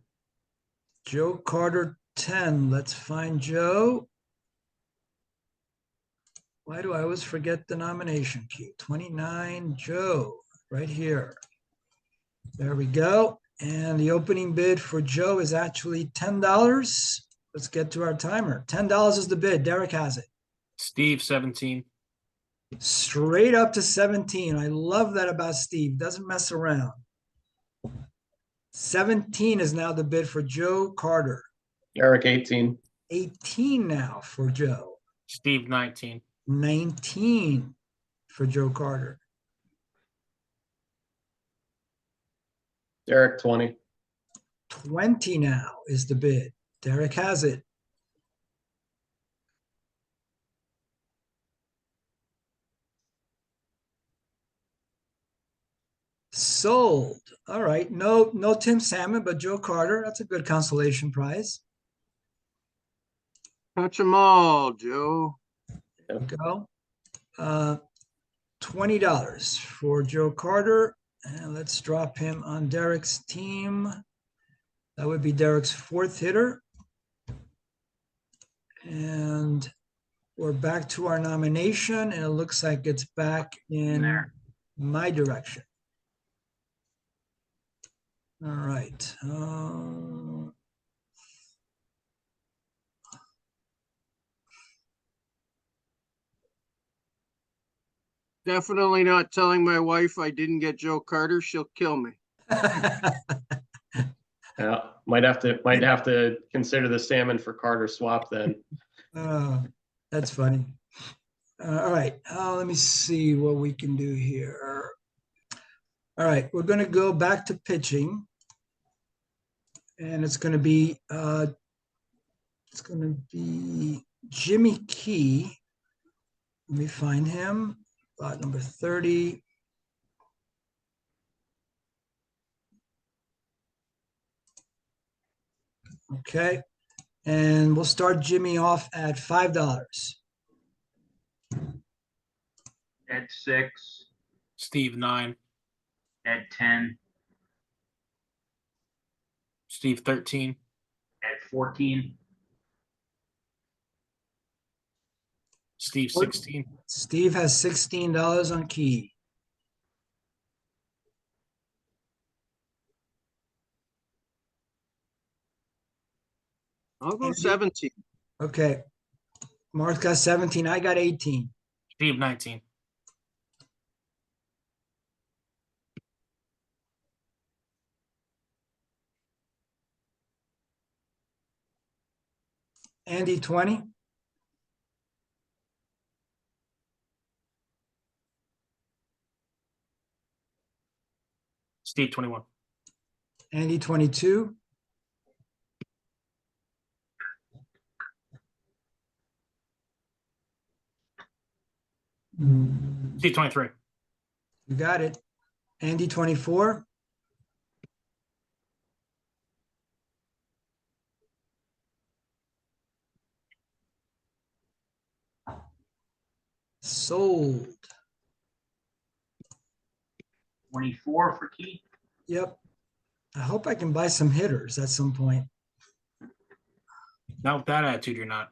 Joe Carter, 10. Let's find Joe. Why do I always forget the nomination queue? 29, Joe, right here. There we go. And the opening bid for Joe is actually $10. Let's get to our timer. $10 is the bid. Derek has it. Steve, 17. Straight up to 17. I love that about Steve. Doesn't mess around. 17 is now the bid for Joe Carter. Derek 18. 18 now for Joe. Steve, 19. 19 for Joe Carter. Derek 20. 20 now is the bid. Derek has it. Sold. All right. No Tim Salmon, but Joe Carter. That's a good consolation prize. Touch them all, Joe. There we go. $20 for Joe Carter. And let's drop him on Derek's team. That would be Derek's 4th hitter. And we're back to our nomination, and it looks like it's back in There. my direction. All right. Definitely not telling my wife I didn't get Joe Carter. She'll kill me. Might have to consider the Salmon for Carter swap then. That's funny. All right, let me see what we can do here. All right, we're going to go back to pitching, and it's going to be Jimmy Key. Let me find him. Lot number 30. Okay, and we'll start Jimmy off at $5. At 6, Steve 9, at 10, Steve 13, at 14, Steve 16, Steve has $16 on Key. I'll go 17. Okay, Mark got 17. I got 18. Steve 19, Andy 20. Steve 21, Andy 22. Steve 23, You got it. Andy 24. Sold. 24 for Key. Yep. I hope I can buy some hitters at some point. not with that attitude, you're not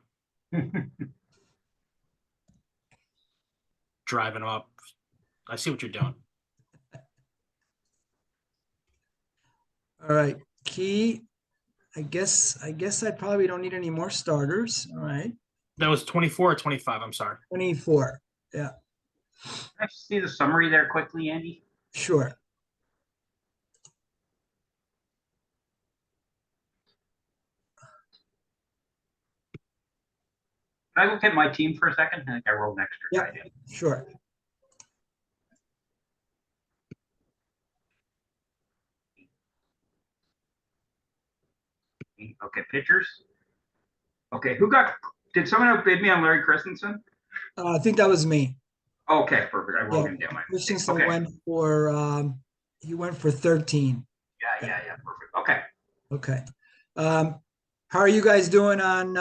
driving up. I see what you're doing. All right, Key. I guess I probably don't need any more starters. All right, That was 24 or 25, I'm sorry. 24. Yeah, Can I see the summary there quickly, Andy? sure. Can I look at my team for a second? I think I rolled an extra Yeah, guy in. sure. Okay, pitchers. Okay, did someone outbid me on Larry Christensen? I think that was me. Okay, perfect. I wrote Yeah, him down. My mistake. Christensen Okay. went for he went for 13. Yeah, perfect. Okay. Okay. How are you guys doing on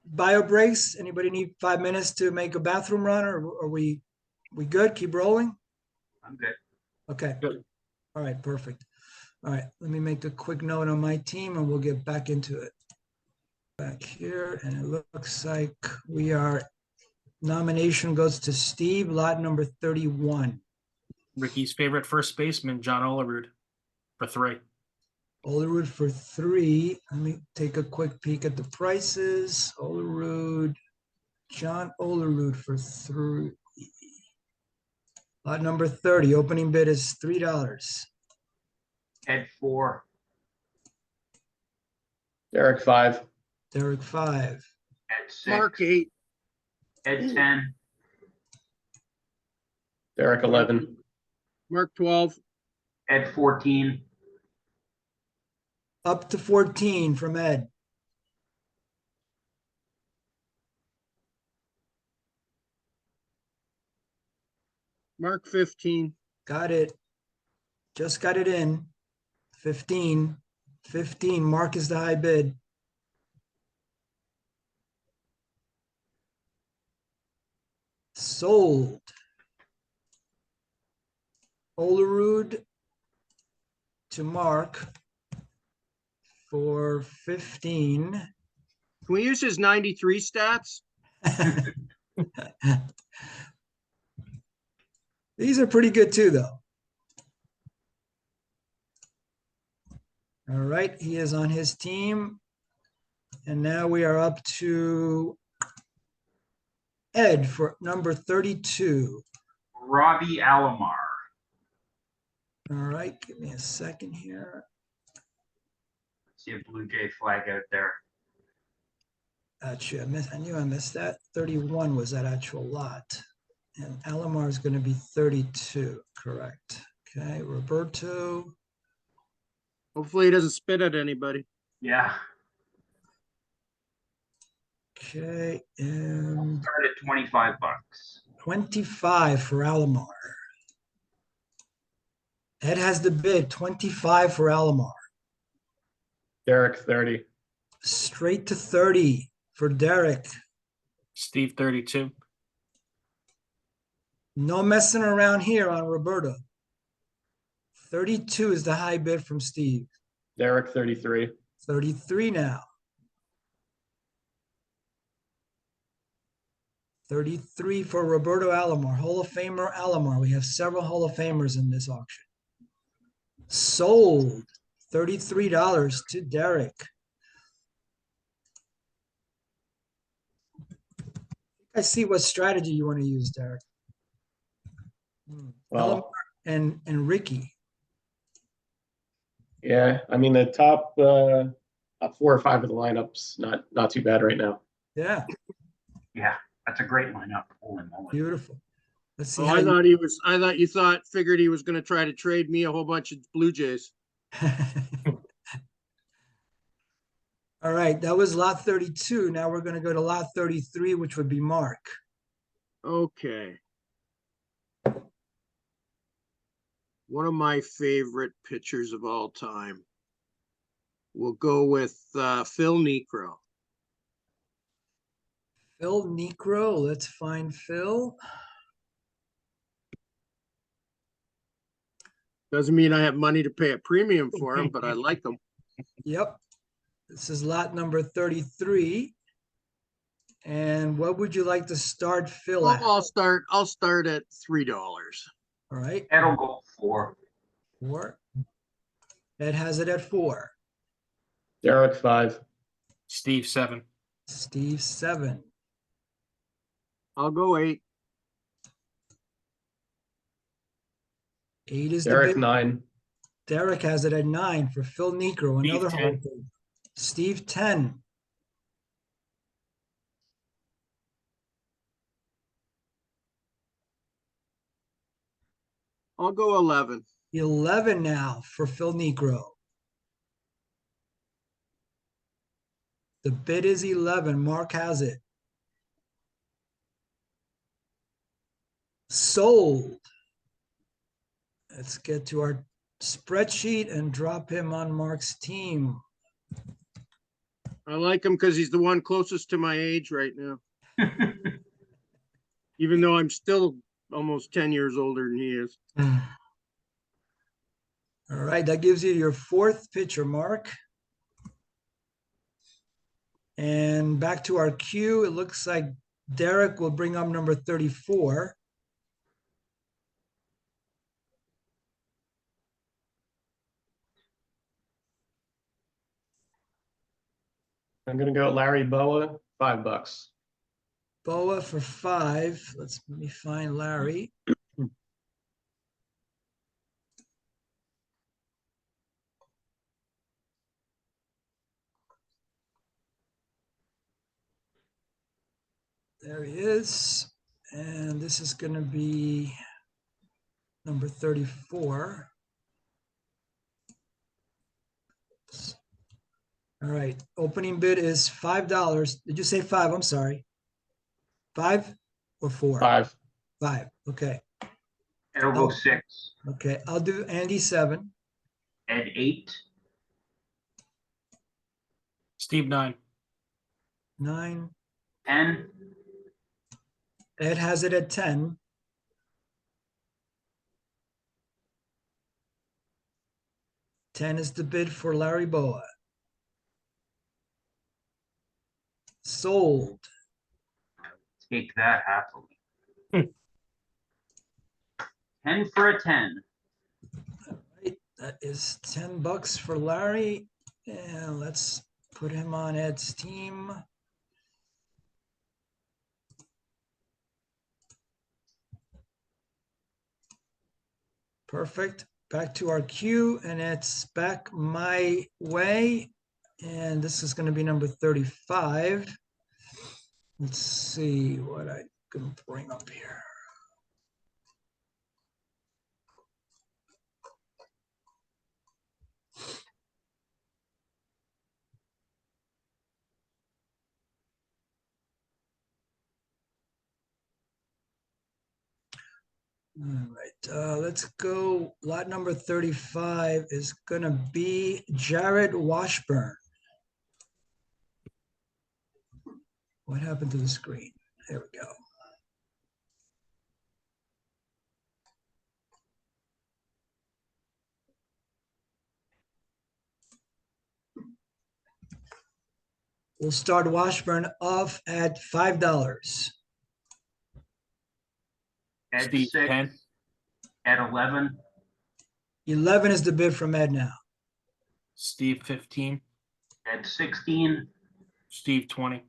bio breaks? Anybody need 5 minutes to make a bathroom run, or are we good? Keep rolling? I'm good. Okay. Good. All right, perfect. All right, let me make a quick note on my team and we'll get back into it. Back here, and it looks like nomination goes to Steve, lot number 31. Ricky's favorite first baseman, John Olerud, for 3. Olerud for 3. Let me take a quick peek at the prices. John Olerud for 3. Lot number 30, opening bid is $3. Ed 4, Derek 5. Derek 5. Ed 6, Mark 8. Ed 10, Derek 11. Mark 12. Ed 14, Up to 14 from Ed. Mark 15. Got it. Just got it in. 15. 15. Mark is the high bid. Sold. Olerud to Mark for 15. Can we use his 93 stats? These are pretty good too, though. All right, he is on his team. And now we are up to Ed for number 32. Robbie Alomar. All right, give me a second here. See a Blue Jay flag out there. Actually, I knew I missed that. 31 was that actual lot. And Alomar is going to be 32, correct. Okay, Roberto. Hopefully he doesn't spit at anybody. Yeah. Okay, and Start at $25. 25 for Alomar. Ed has the bid, 25 for Alomar. Derek, 30. Straight to 30 for Derek. Steve 32. No messing around here on Roberto. 32 is the high bid from Steve. Derek, 33. 33 now. 33 for Roberto Alomar, Hall of Famer Alomar. We have several Hall of Famers in this auction. Sold $33 to Derek. I see what strategy you want to use, Derek. Well, Alomar and Rickey. yeah, I mean, the top 4 or 5 of the lineups, not too bad right now. Yeah, Yeah, that's a great lineup. Holy moly. beautiful. Let's see Oh, how I you. thought you figured he was gonna try to trade me a whole bunch of Blue Jays. All right, that was lot 32. Now we're going to go to lot 33, which would be Mark. Okay. One of my favorite pitchers of all time. We'll go with Phil Niekro. Phil Niekro. Let's find Phil. Doesn't mean I have money to pay a premium for him, but I like him. Yep. This is lot number 33. And what would you like to start Phil at? I'll start at $3. All right, Ed'll go 4. 4. Ed has it at 4. Derek, 5. Steve 7. Steve 7. I'll go 8. 8 is the Derek, bid. 9. Derek has it at 9 for Phil Niekro, Steve, another 10. Hall of Famer. Steve 10. I'll go 11. 11 now for Phil Niekro. The bid is 11. Mark has it. Sold. Let's get to our spreadsheet and drop him on Mark's team. I like him because he's the one closest to my age right now, even though I'm still almost 10 years older than he is. All right, that gives you your 4th pitcher, Mark. And back to our queue, it looks like Derek will bring up number 34. I'm gonna go Larry Boa, $5. Boa for 5. Let me find Larry. There he is. And this is going to be number 34. All right. Opening bid is $5. Did you say 5? I'm sorry. 5 or 4? 5. 5. Okay. Ed'll go 6. Okay. I'll do Andy 7. Ed 8. Steve 9. 9. 10. Ed has it at 10. $10 is the bid for Larry Boa. Sold. take that happily. Hmm. 10 for a 10. Right, that is $10 for Larry. And let's put him on Ed's team. Perfect. Back to our queue, and it's back my way. And this is going to be number 35. Let's see what I can bring up here. All right, let's go. Lot number 35 is gonna be Jared Washburn. What happened to the screen? There we go. We'll start Washburn off at $5. Ed Steve, 6. 10. Ed 11. 11 is the bid from Ed now. Steve, 15. Ed 16. Steve, 20.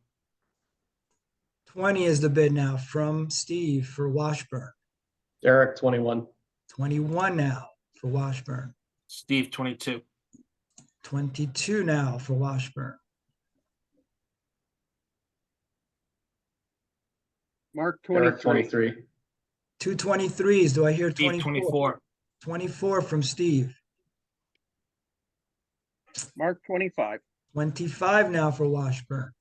20 is the bid now from Steve for Washburn. Derek, 21. 21 now for Washburn. Steve, 22. 22 now for Washburn. Mark Derek, 23. 23. Two 23s. Do I hear Steve, 24? 24. 24 from Steve. Mark 25. 25 now for Washburn.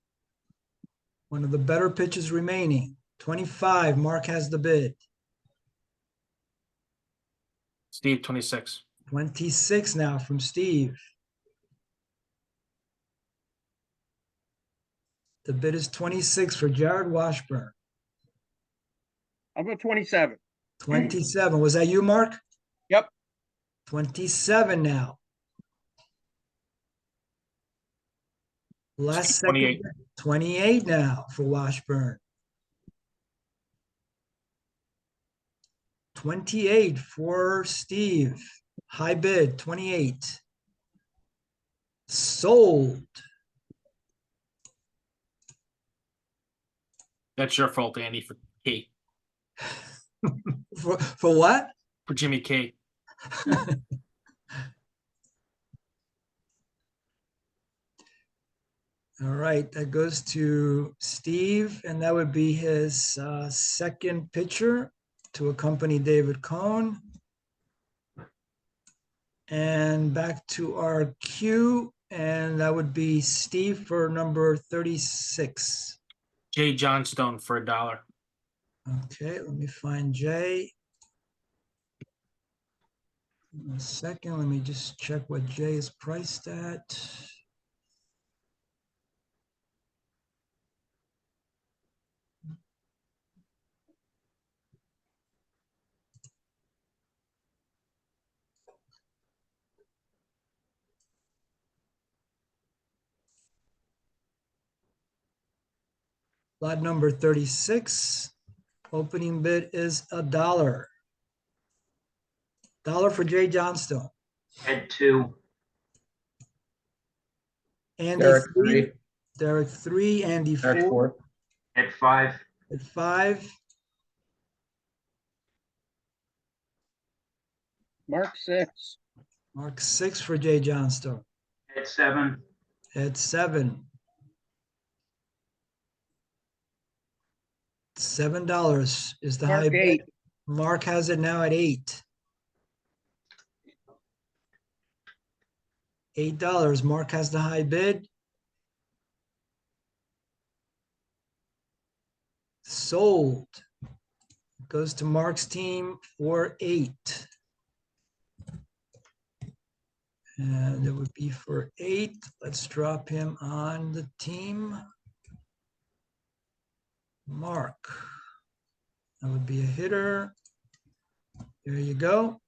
One of the better pitches remaining. 25, Mark has the bid. Steve, 26. 26 now from Steve. The bid is 26 for Jared Washburn. I'll go 27. 27. Was that you, Mark? Yep. 27 now. Last second. 28. 28 now for Washburn. 28 for Steve. High bid, 28. Sold. That's your fault, Andy, for K. For what? For Jimmy K. All right, that goes to Steve, and that would be his second pitcher to accompany David Cohn. And back to our queue, and that would be Steve for number 36. Jay Johnstone for $1. Okay, let me find Jay. In a second, let me just check what Jay is priced at. Lot number 36. Opening bid is $1. $1 for Jay Johnstone. Ed 2. Andy Derek, 3. 3. Derek 3. Andy Derek, 4. 4. Ed 5. At 5. Mark 6. Mark 6 for Jay Johnstone. Ed 7. At 7. $7 is the high Mark bid. 8. Mark has it now at 8. $8. Mark has the high bid. Sold. Goes to Mark's team for 8. And it would be for 8. Let's drop him on the team. Mark. That would be a hitter. There you go.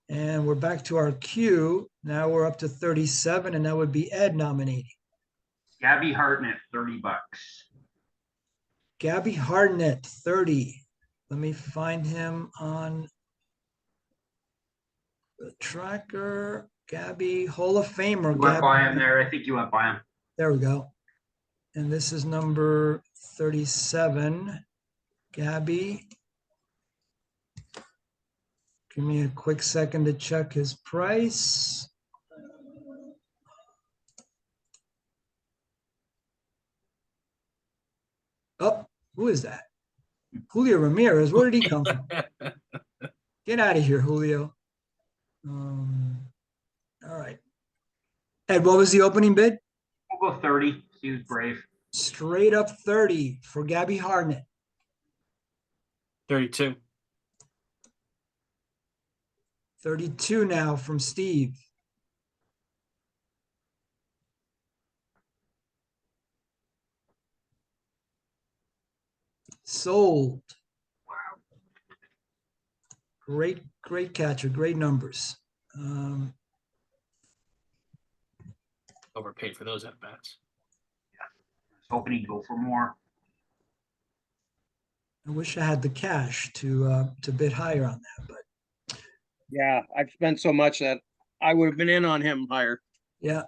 And we're back to our queue. Now we're up to 37, and that would be Ed nominating. Gabby Harnett, $30. Gabby Harnett, 30. Let me find him on the tracker. Gabby, Hall of Famer. You went by him Gabby. there. I think you went by him. There we go. And this is number 37. Gabby. Give me a quick second to check his price. Oh, who is that? Julio Ramirez. Where did he come from? Get out of here, Julio. All right. Ed, what was the opening bid? We'll go 30. He was brave. Straight up 30 for Gabby Harnett. 32. 32 now from Steve. Sold. Great catcher, great numbers. Overpaid for those at bats. I was hoping he'd go for more. I wish I had the cash to bid higher on that, but Yeah, I've spent so much that I would have been in on him higher. yeah.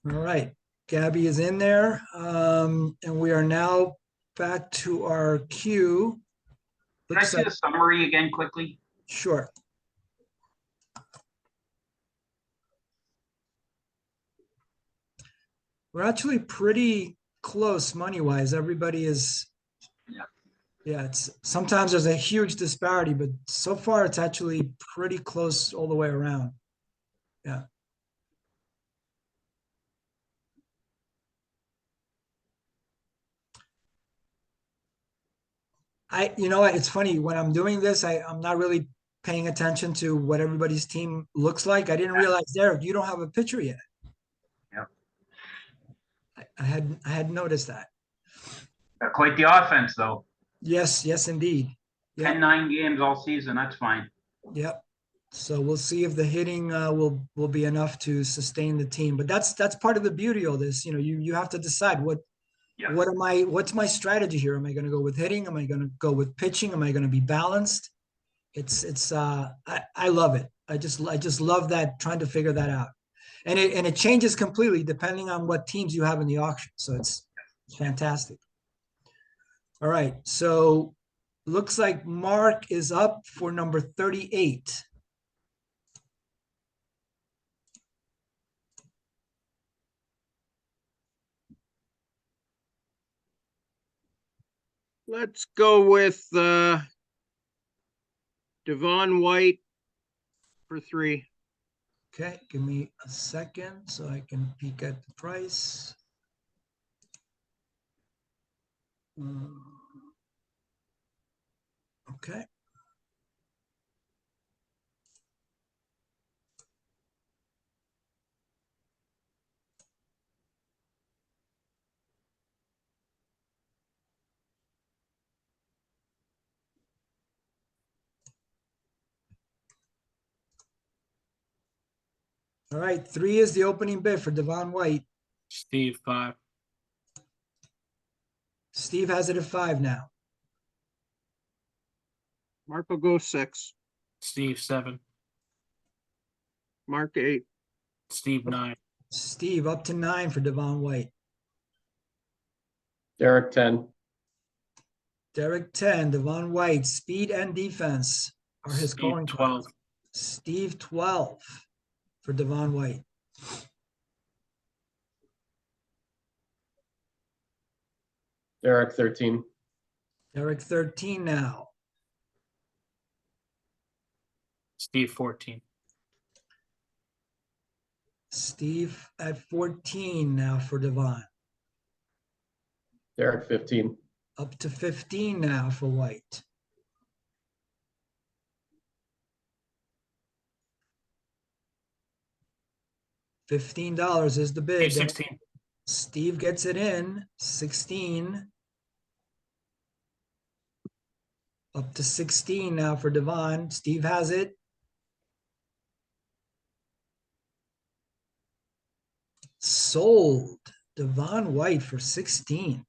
All right, Gabby is in there, and we are now back to our queue. Can I Looks see like- the summary again quickly? Sure. We're actually pretty close money-wise. Everybody is. Yeah. Yeah, it's sometimes there's a huge disparity, but so far it's actually pretty close all the way around. Yeah. You know what? It's funny when I'm doing this, I'm not really paying attention to what everybody's team looks like. I didn't realize, Derek, you don't have a picture yet. Yep. I had noticed that. Quite the offense, though. Yes, indeed. Yep. 10-9 games all season. That's fine. Yep. So we'll see if the hitting will be enough to sustain the team. But that's part of the beauty of this. You know, you have to decide Yeah. what's my strategy here? Am I going to go with hitting? Am I going to go with pitching? Am I going to be balanced? I love it. I just love that, trying to figure that out. And it changes completely depending on what teams you have in the auction. So it's fantastic. All right. So looks like Mark is up for number 38. Let's go with Devon White for 3. Okay, give me a second so I can peek at the price. Okay. All right, 3 is the opening bid for Devon White. Steve, 5. Steve has it at 5 now. Mark will go 6. Steve, 7. Mark 8. Steve, 9. Steve up to 9 for Devon White. Derek, 10. Derek 10, Devon White, speed and defense are his Steve, calling 12. cards. Steve 12 for Devon White. Derek, 13. Derek 13 now. Steve, 14. Steve at 14 now for Devon. Derek, 15. Up to 15 now for White. $15 is the bid. Steve, 16. Steve gets it in, 16. Up to 16 now for Devon. Steve has it. Sold. Devon White for 16.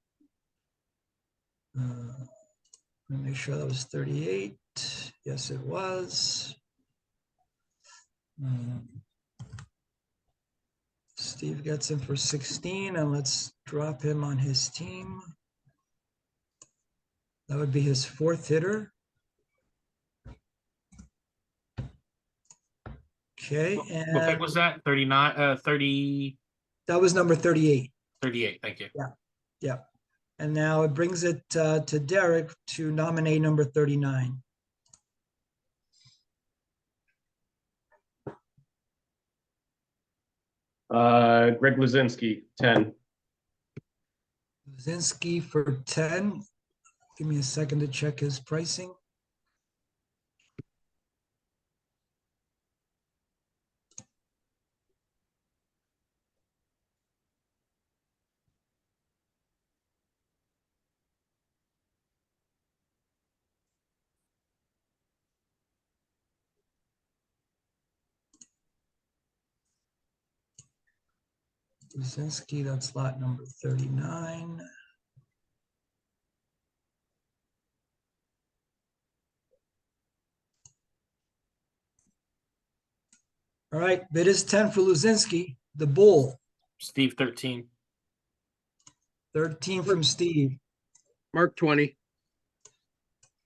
Let me make sure that was 38. Yes, it was. Steve gets him for 16, and let's drop him on his team. That would be his fourth hitter. Okay, What pick and was that? 39, 30, that was number 38. 38. Thank you. Yeah. And now it brings it to Derek to nominate number 39. Greg Luzinski, 10. Luzinski for 10. Give me a second to check his pricing. Luzinski, that's lot number 39. All right, bid is 10 for Luzinski, the bull. Steve 13. 13 from Steve, Mark 20.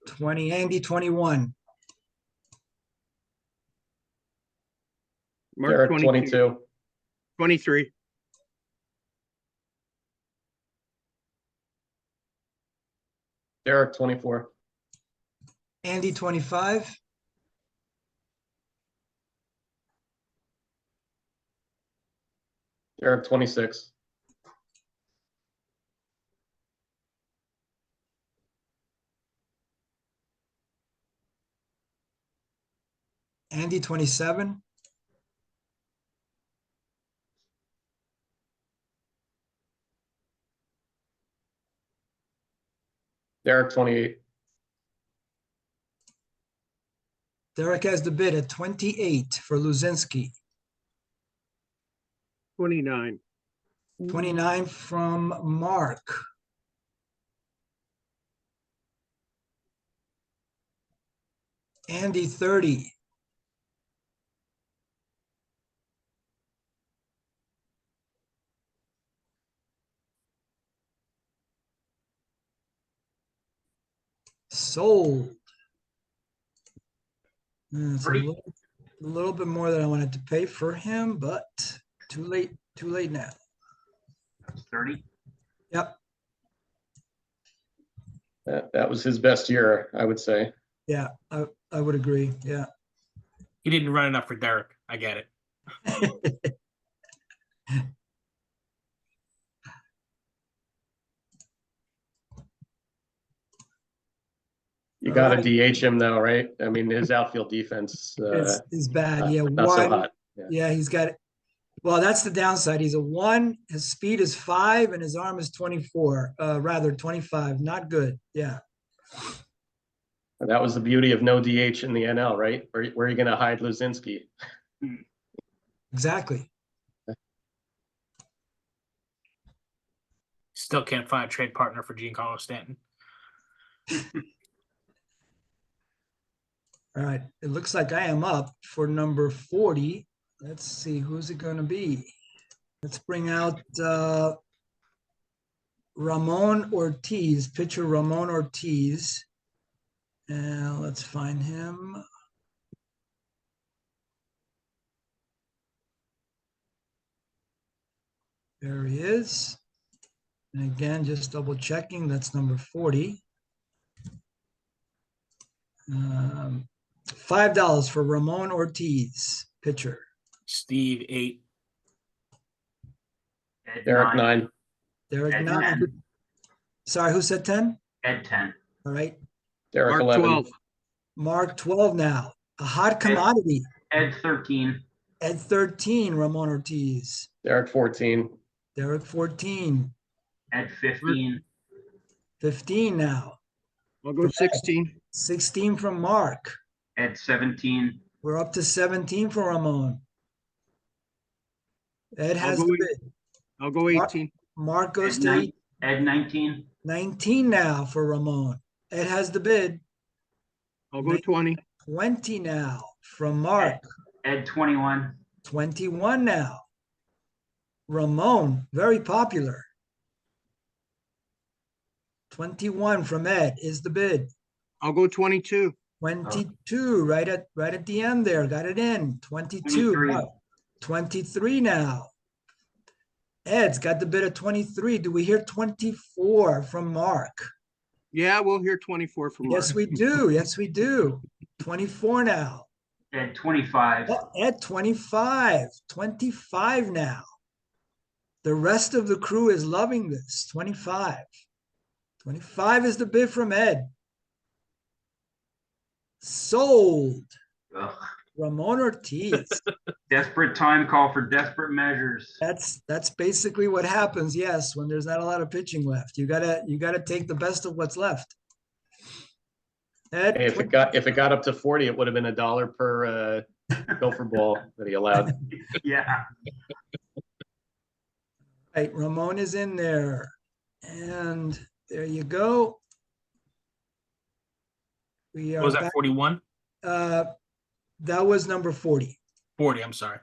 20, Andy 21, Mark Derek, 22. 22. 23. Derek, 24. Andy 25, Derek, 26. Andy 27, Derek, 28. Derek has the bid at 28 for Luzinski, 29. 29 from Mark. Andy 30, sold. It's a 30. little bit more than I wanted to pay for him, but too late now. That's 30. Yep, That was his best year, I would say. yeah, I would agree, yeah. He didn't run enough for Derek. I get it. You got to Alright. DH him though, right? I mean, his outfield defense, It's bad, yeah, not so one, hot. yeah, he's got it. Well, that's the downside. He's a 1, his speed is 5, and his arm is 24, rather 25, not good, yeah. That was the beauty of no DH in the NL, right? Where are you going to hide Luzinski? Exactly. Still can't find a trade partner for Giancarlo Stanton. All right, it looks like I am up for number 40. Let's see, who's it gonna be? Let's bring out Ramon Ortiz, pitcher Ramon Ortiz. And let's find him. There he is. And again, just double checking, that's number 40. $5 for Ramon Ortiz, pitcher. Steve 8. Ed Derek, 9. 9. Derek Ed 9. 10. Sorry, who said 10? Ed 10. All right. Derek, Mark 11. 12. Mark 12 now. A hot commodity. Ed 13. At 13, Ramon Ortiz. Derek, 14. Derek 14. Ed 15. 15 now. I'll go 16. 16 from Mark. Ed 17. We're up to 17 for Ramon. Ed has go the with- bid. I'll go 18. Mark goes Ed to nine- Ed 19. 19 now for Ramon. Ed has the bid. I'll go 20. 20 now from Mark. Ed 21. 21 now. Ramon, very popular. 21 from Ed is the bid. I'll go 22. 22, right at the end there. Got it in. 22. 23. Mark. 23 now. Ed's got the bid at 23. Do we hear 24 from Mark? Yeah, we'll hear 24 from Mark. Yes, we do. Yes, we do. 24 now. Ed 25. Oh, Ed 25. 25 now. The rest of the crew is loving this. 25. 25 is the bid from Ed. Sold. Ugh. Ramon Ortiz. Desperate time call for desperate measures. That's basically what happens. Yes, when there's not a lot of pitching left, you gotta take the best of what's left. Ed, Hey, if it got up to 40, it would have been $1 per gopher ball that he allowed. Yeah. right, Ramon is in there, and there you go. We What was are that, back. 41? That was number 40. 40, I'm sorry.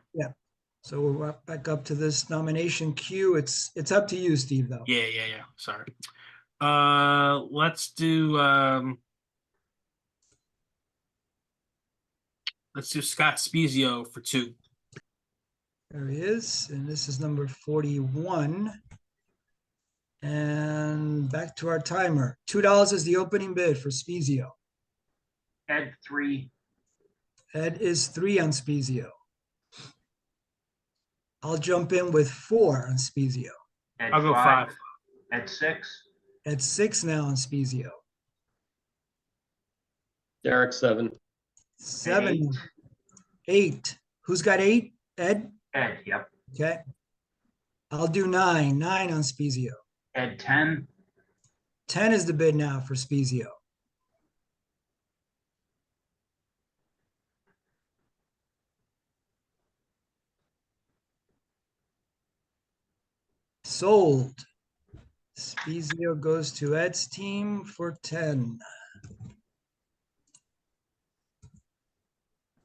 So we're back up to this nomination queue. It's up to you, Steve, though. Yeah. Sorry. Let's do Scott Spezio for 2. There he is, and this is number 41. And back to our timer. $2 is the opening bid for Spezio. Ed 3. Ed is 3 on Spezio. I'll jump in with 4 on Spezio. Ed I'll go 5. Ed 6. Ed 6 now on Spezio. Derek 7. 7. 8. Who's got 8? Ed? Ed, yep. Okay. I'll do 9. 9 on Spezio. Ed 10. 10 is the bid now for Spezio. Sold. Spezio goes to Ed's team for 10.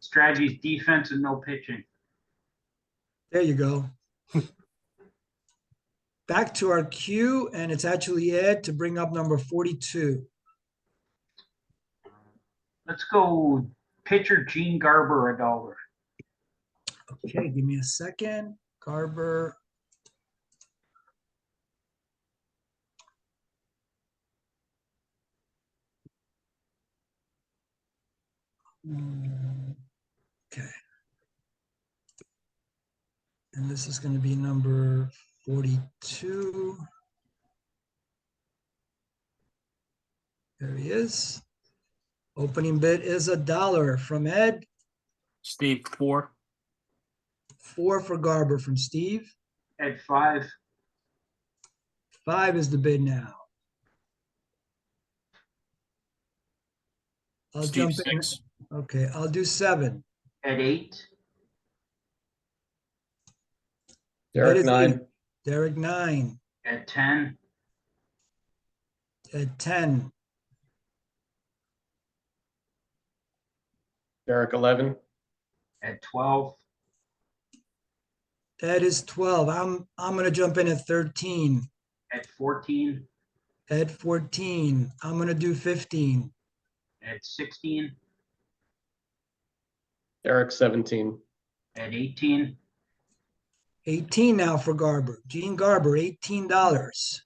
Strategy's defense and no pitching. There you go. Back to our queue, and it's actually Ed to bring up number 42. Let's go pitcher Gene Garber, $1. Okay, give me a second. Garber. Okay. And this is going to be number 42. There he is. Opening bid is $1 from Ed. Steve, 4. 4 for Garber from Steve. Ed 5. 5 is the bid now. I'll Steve, jump in. 6. Okay, I'll do 7. Ed 8. Derek is 9. 8. Derek 9. Ed 10. Ed 10. Derek 11. Ed 12. Ed is 12. I'm gonna jump in at 13. Ed 14. Ed 14. I'm gonna do 15. Ed 16. Derek 17. Ed 18. 18 now for Garber. Gene Garber, $18.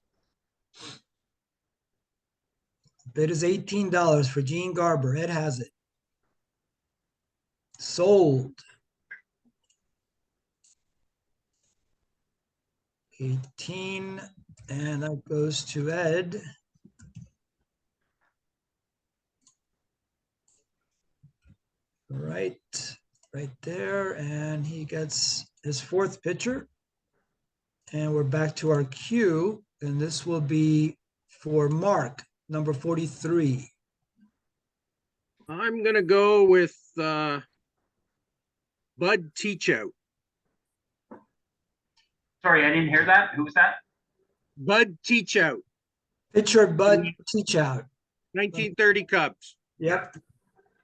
Bid is $18 for Gene Garber. Ed has it. Sold. 18, and that goes to Ed. Right there, and he gets his 4th pitcher. And we're back to our queue, and this will be for Mark, number 43. I'm going to go with Bud Teachout. Sorry, I didn't hear that. Who was that? Bud Teachout, Pitcher Bud Teachout. 1930 Cubs. Yep.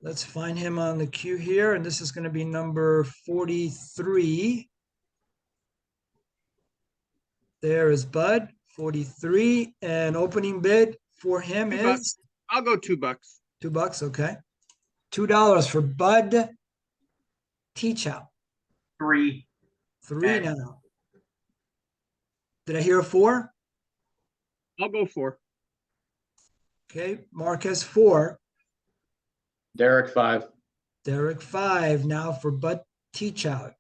Let's find him on the queue here, and this is going to be number 43. There is Bud, 43, and opening bid for him $2. is I'll go $2. $2, okay. $2 for Bud Teachout. 3. 3 Okay. now. Did I hear a 4? I'll go 4. Okay, Mark has 4. Derek 5. Derek 5 now for Bud Teachout.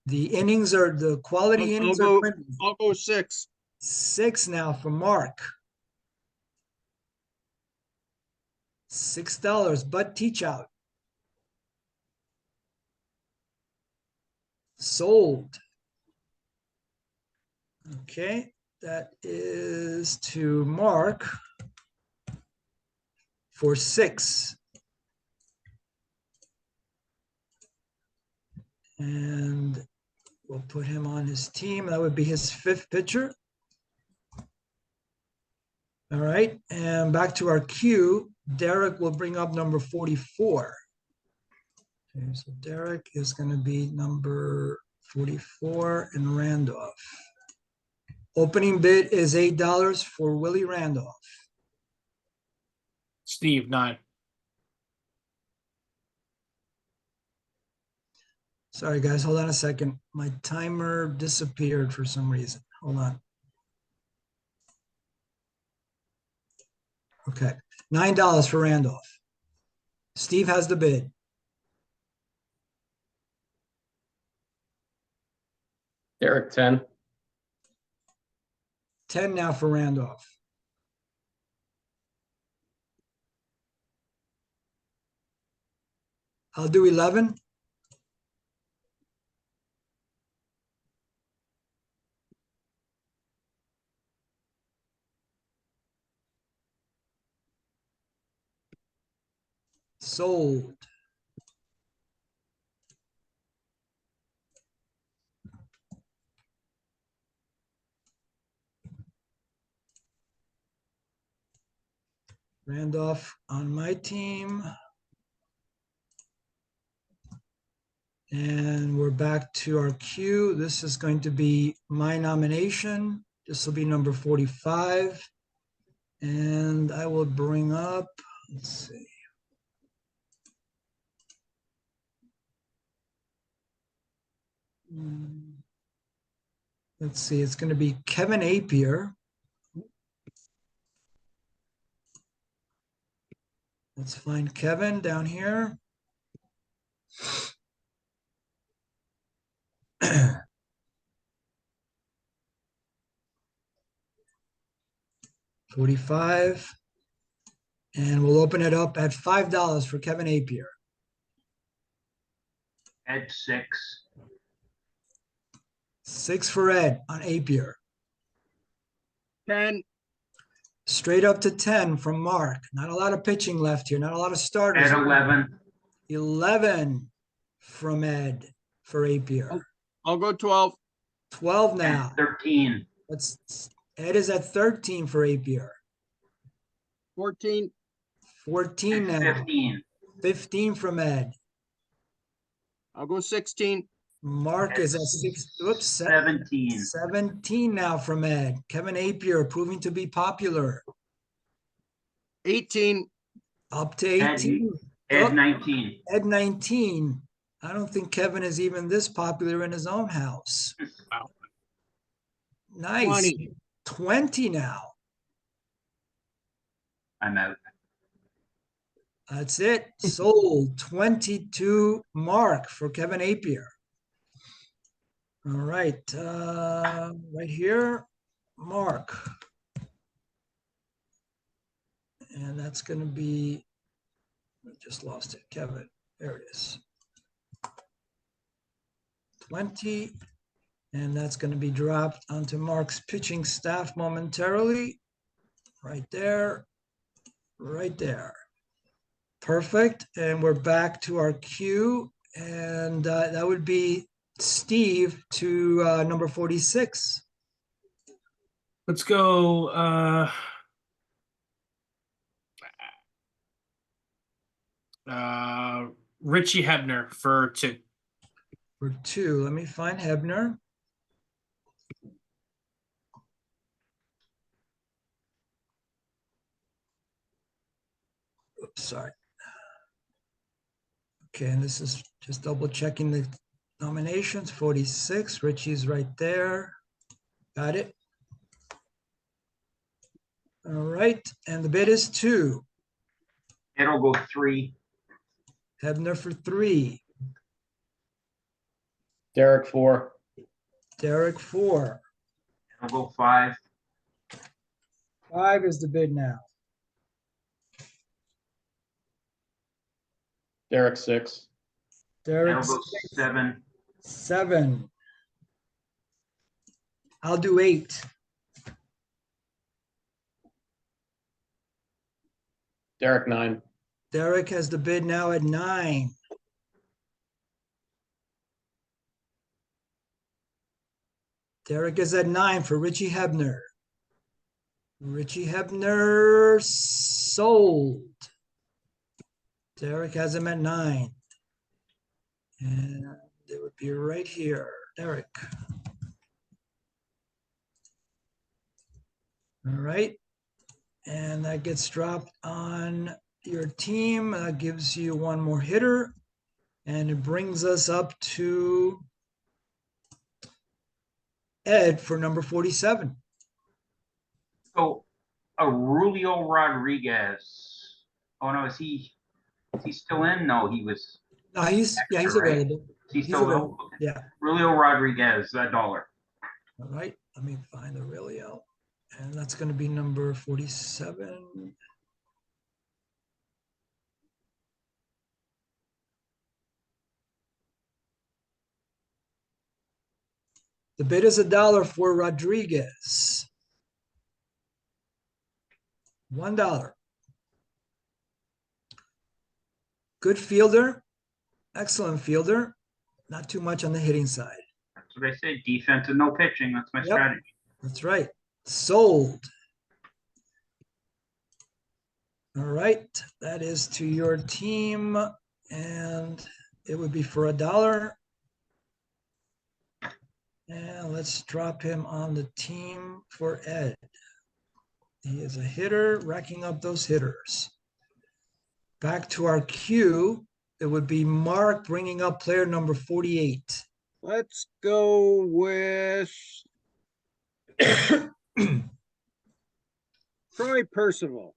The innings are, the quality innings are printed. I'll go 6. 6 now for Mark. $6, Bud Teachout. Sold. Okay, that is to Mark for 6. And we'll put him on his team. That would be his 5th pitcher. All right, and back to our queue. Derek will bring up number 44. Okay, so Derek is going to be number 44 in Randolph. Opening bid is $8 for Willie Randolph. Steve, 9. Sorry, guys, hold on a second. My timer disappeared for some reason. Hold on. Okay, $9 for Randolph. Steve has the bid. Derek 10. 10 now for Randolph. I'll do 11. Sold. Randolph on my team. And we're back to our queue. This is going to be my nomination. This will be number 45. And I will bring up, let's see. Let's see, it's going to be Kevin Apier. Let's find Kevin down here. $45. And we'll open it up at $5 for Kevin Apier. Ed 6. 6 for Ed on Apier. 10. Straight up to 10 from Mark. Not a lot of pitching left here. Not a lot of starters. Ed 11. 11 from Ed for Apier. I'll go 12. 12 Ed now. 13. Ed is at 13 for Apier. 14. 14 Ed now. 15. 15 from Ed. I'll go 16. Mark is at 17. 17 now from Ed. Kevin Apier proving to be popular. 18. Up to 18. Ed 19. Ed 19. I don't think Kevin is even this popular in his own house. Wow. Nice. 20. 20 now. I'm out. That's it. Sold. 22 Mark for Kevin Apier. All right. Right here, Mark. And that's going to be, I just lost it, Kevin. There it is. 20. And that's going to be dropped onto Mark's pitching staff momentarily. Right there. Right there. Perfect. And we're back to our queue. And that would be Steve to number 46. Let's go. Richie Hebner for 2. For 2, let me find Hebner. Oops, sorry. Okay, and this is just double checking the nominations. 46, Richie's right there. Got it. All right, and the bid is 2. It'll go 3. Hebner for 3. Derek 4. Derek 4. It'll go 5. 5 is the bid now. Derek 6. Derek It'll go 7. 7. I'll do 8. Derek 9. Derek has the bid now at 9. Derek is at 9 for Richie Hebner. Richie Hebner sold. Derek has him at 9. And it would be right here, Derek. All right. And that gets dropped on your team. That gives you one more hitter. And it brings us up to Ed for number 47. So Aurelio Rodriguez. Oh no, is he still in? No, he was. No, he's Extra, right? available. Is he He's still available. available? Yeah. Aurelio Rodriguez, $1. All right. Let me find Aurelio. And that's going to be number 47. The bid is $1 for Rodriguez. $1. Good fielder, excellent fielder, not too much on the hitting side. That's what I said. Defense and no pitching. That's my Yep. strategy. That's right. Sold. All right, that is to your team, and it would be for $1. And let's drop him on the team for Ed. He is a hitter, racking up those hitters. Back to our queue, it would be Mark bringing up player number 48. Let's go with Troy Percival.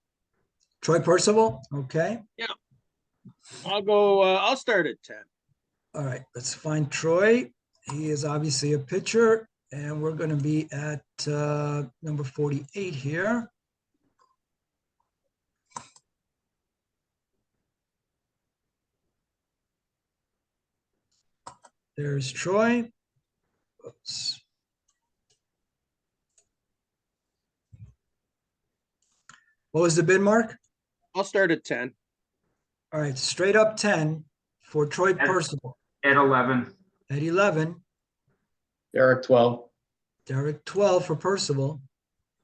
Troy Percival, okay. I'll start at 10. All right, let's find Troy. He is obviously a pitcher, and we're going to be at number 48 here. There's Troy. Oops. What was the bid, Mark? I'll start at 10. All right, straight up 10 for Troy Percival. At 11. At 11, Derek 12. Derek 12 for Percival.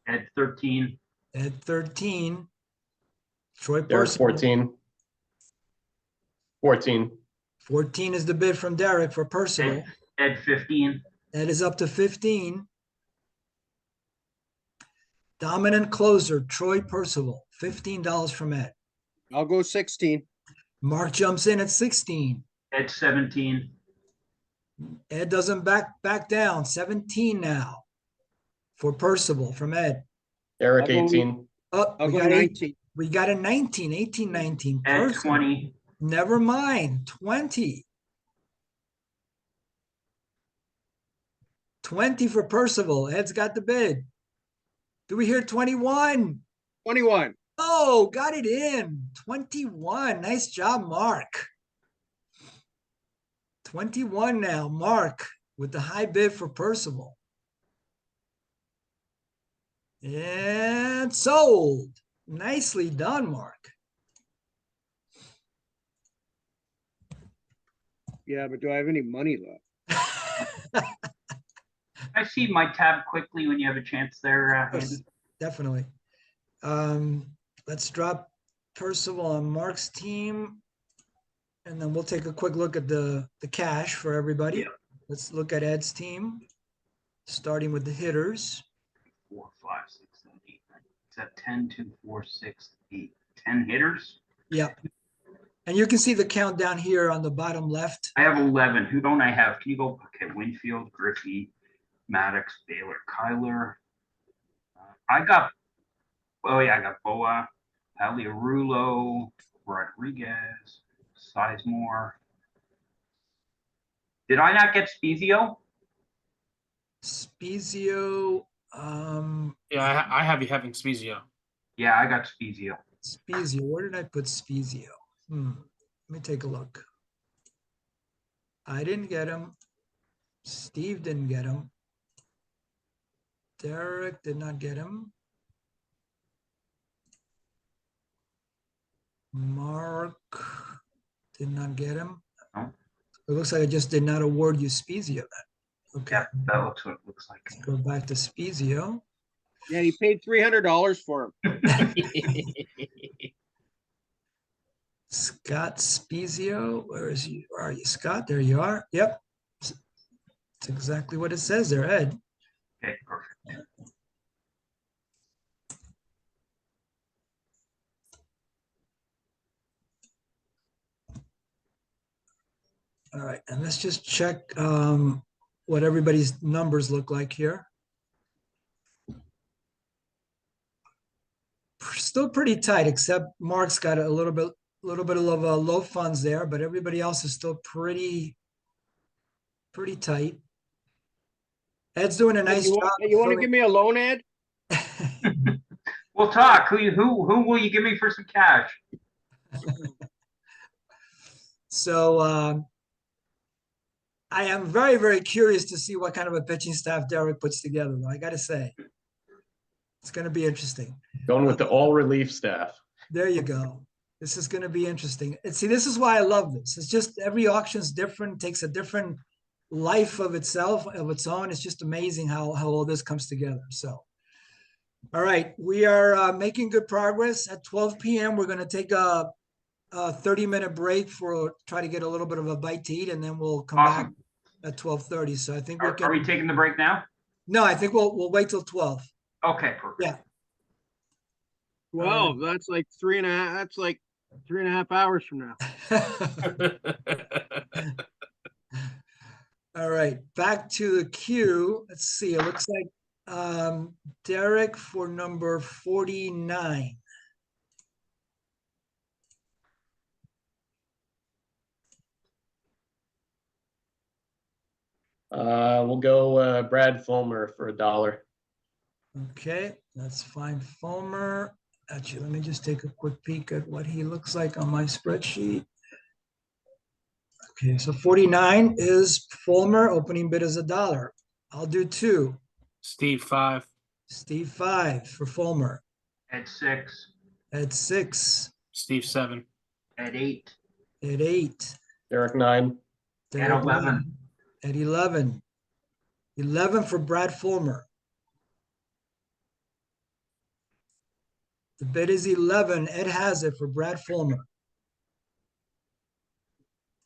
At 13. At 13, Troy Derek Percival. 14. 14. 14 is the bid from Derek for Percival. At 15. That is up to 15. Dominant closer, Troy Percival, $15 from Ed. I'll go 16. Mark jumps in at 16. At 17. Ed doesn't back down. 17 now for Percival from Ed. Derek I'll go- 18. Oh, I'll we go got 19. we got a 19, 18, 19. At Percival. 20. Never mind. 20. 20 for Percival. Ed's got the bid. Do we hear 21? 21. Oh, got it in. 21. Nice job, Mark. 21 now, Mark, with the high bid for Percival. And sold. Nicely done, Mark. Yeah, but do I have any money left? I see my tab quickly when you have a chance there, Yes, Andy. definitely. Let's drop Percival on Mark's team. And then we'll take a quick look at the cash for everybody. Yeah. Let's look at Ed's team, starting with the hitters. 4, 5, 6, 7, 8, 9. Is that 10, 2, 4, 6, 8, 10 hitters? Yeah. And you can see the count down here on the bottom left. I have 11. Who don't I have? Can you go? Okay, Winfield, Rickey, Maddox, Baylor, Cuyler. I got Boa, Paliarulo, Rodriguez, Sizemore. Did I not get Spezio? Spezio, Yeah, I have you having Spezio. Yeah, I got Spezio. where did I put Spezio? Let me take a look. I didn't get him. Steve didn't get him. Derek did not get him. Mark did not get him. No. It looks like I just did not award you Spezio then. Okay, Yeah, that looks what it looks like. let's go back to Spezio. Yeah, he paid $300 for him. Scott Spezio, where are you, Scott? There you are. Yep. It's exactly what it says there, Ed. Okay, perfect. All right, and let's just check what everybody's numbers look like here. Still pretty tight, except Mark's got a little bit of low funds there, but everybody else is still pretty tight. Ed's doing a nice You job. want to give me a loan, Ed? We'll talk. Who will you give me for some cash? So I am very, very curious to see what kind of a pitching staff Derek puts together, though. I got to say, it's going to be interesting. Going with the all relief staff. There you go. This is going to be interesting. And see, this is why I love this. It's just every auction's different, takes a different life of itself, of its own. It's just amazing how all this comes together. So, all right, we are making good progress. At 12 p.m., we're going to take a 30-minute break for try to get a little bit of a bite to eat, and then we'll come back Awesome. at 12:30. So I think we Are we taking the break now? No, I think we'll wait till 12. Okay, perfect. Yeah. Well, that's like 3.5. That's like 3.5 hours from now. All right, back to the queue. Let's see. It looks like Derek for number 49. We'll go Brad Fulmer for $1. Okay, that's fine. Fulmer. Actually, let me just take a quick peek at what he looks like on my spreadsheet. Okay, so 49 is Fulmer. Opening bid is $1. I'll do 2. Steve 5. Steve 5 for Fulmer. At 6. At 6. Steve 7. At 8. At 8. Derek 9. At 11. At 11. 11 for Brad Fulmer. The bid is 11. Ed has it for Brad Fulmer.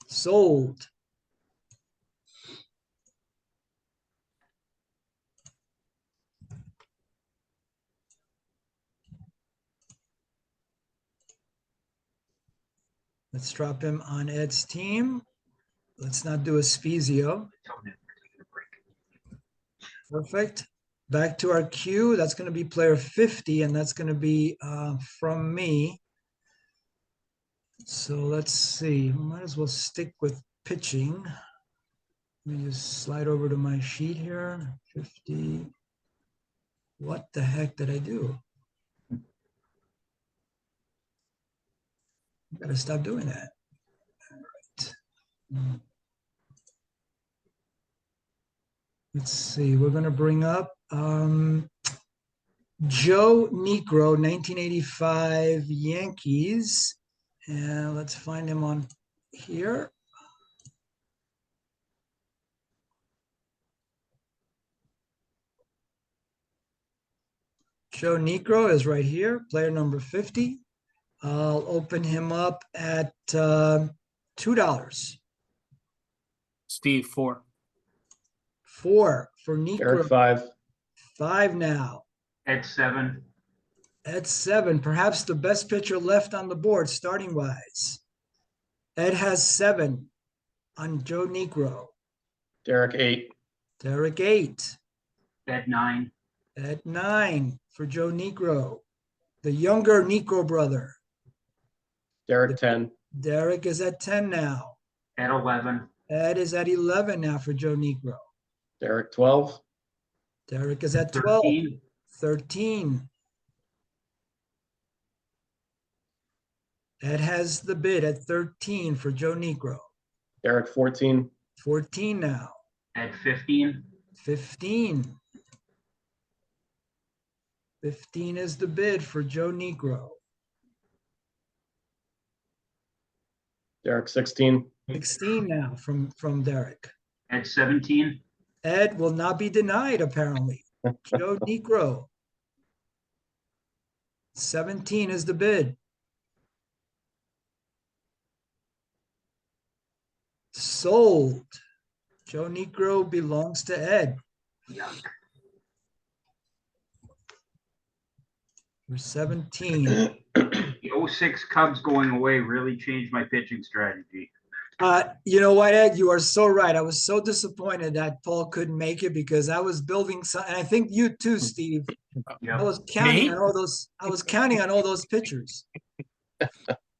Sold. Let's drop him on Ed's team. Let's not do a Spezio. Perfect. Back to our queue. That's going to be player 50, and that's going to be from me. So let's see. Might as well stick with pitching. Let me just slide over to my sheet here. 50. What the heck did I do? Got to stop doing that. All right. Let's see. We're going to bring up Joe Negro, 1985 Yankees. And let's find him on here. Joe Negro is right here, player number 50. I'll open him up at $2. Steve, 4. 4 for Derek, Negro. 5. 5 now. Ed 7. Ed 7, perhaps the best pitcher left on the board starting wise. Ed has 7 on Joe Negro. Derek, 8. Derek 8. Ed 9. Ed 9 for Joe Negro, the younger Negro brother. Derek, 10. Derek is at 10 now. Ed 11. Ed is at 11 now for Joe Negro. Derek, 12. Derek is at 12. 13. 13. Ed has the bid at 13 for Joe Negro. Derek, 14. 14 now. Ed 15. 15. 15 is the bid for Joe Negro. Derek, 16. 16 now from Derek. Ed 17. Ed will not be denied, apparently. Joe Negro. 17 is the bid. Sold. Joe Negro belongs to Ed Yuck. for 17. The 06 Cubs going away really changed my pitching strategy. You know what, Ed? You are so right. I was so disappointed that Paul couldn't make it because I was building some, and I think you too, Steve. I Yeah. was counting Me? on all those. I was counting on all those pitchers.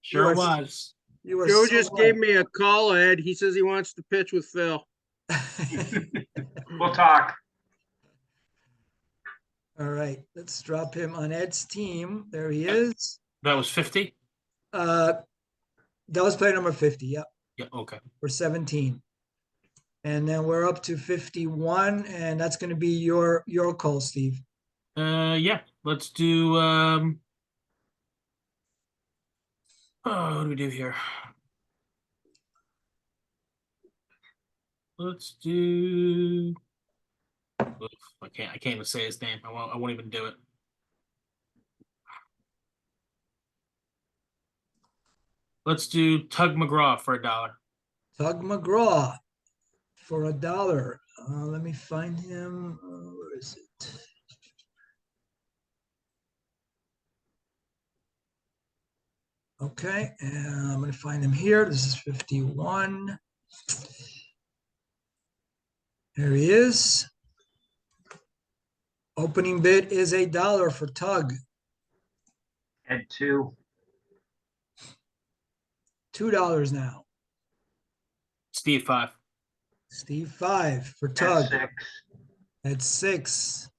Sure are- was. You were Joe so just right. gave me a call, Ed. He says he wants to pitch with Phil. We'll talk. All right, let's drop him on Ed's team. There he is. That was 50? That was player number 50. Yep, Yeah, okay. for 17. And then we're up to 51, and that's going to be your call, Steve. Yeah, let's do what do we do here? Let's do Oof, I can't even say his name. I won't even do it. Let's do Tug McGraw for $1. Tug McGraw for $1. Let me find him. Where is it? Okay, and I'm going to find him here. This is 51. There he is. Opening bid is $1 for Tug. Ed 2. $2 now. Steve, 5. Steve 5 for Ed Tug. 6. At 6.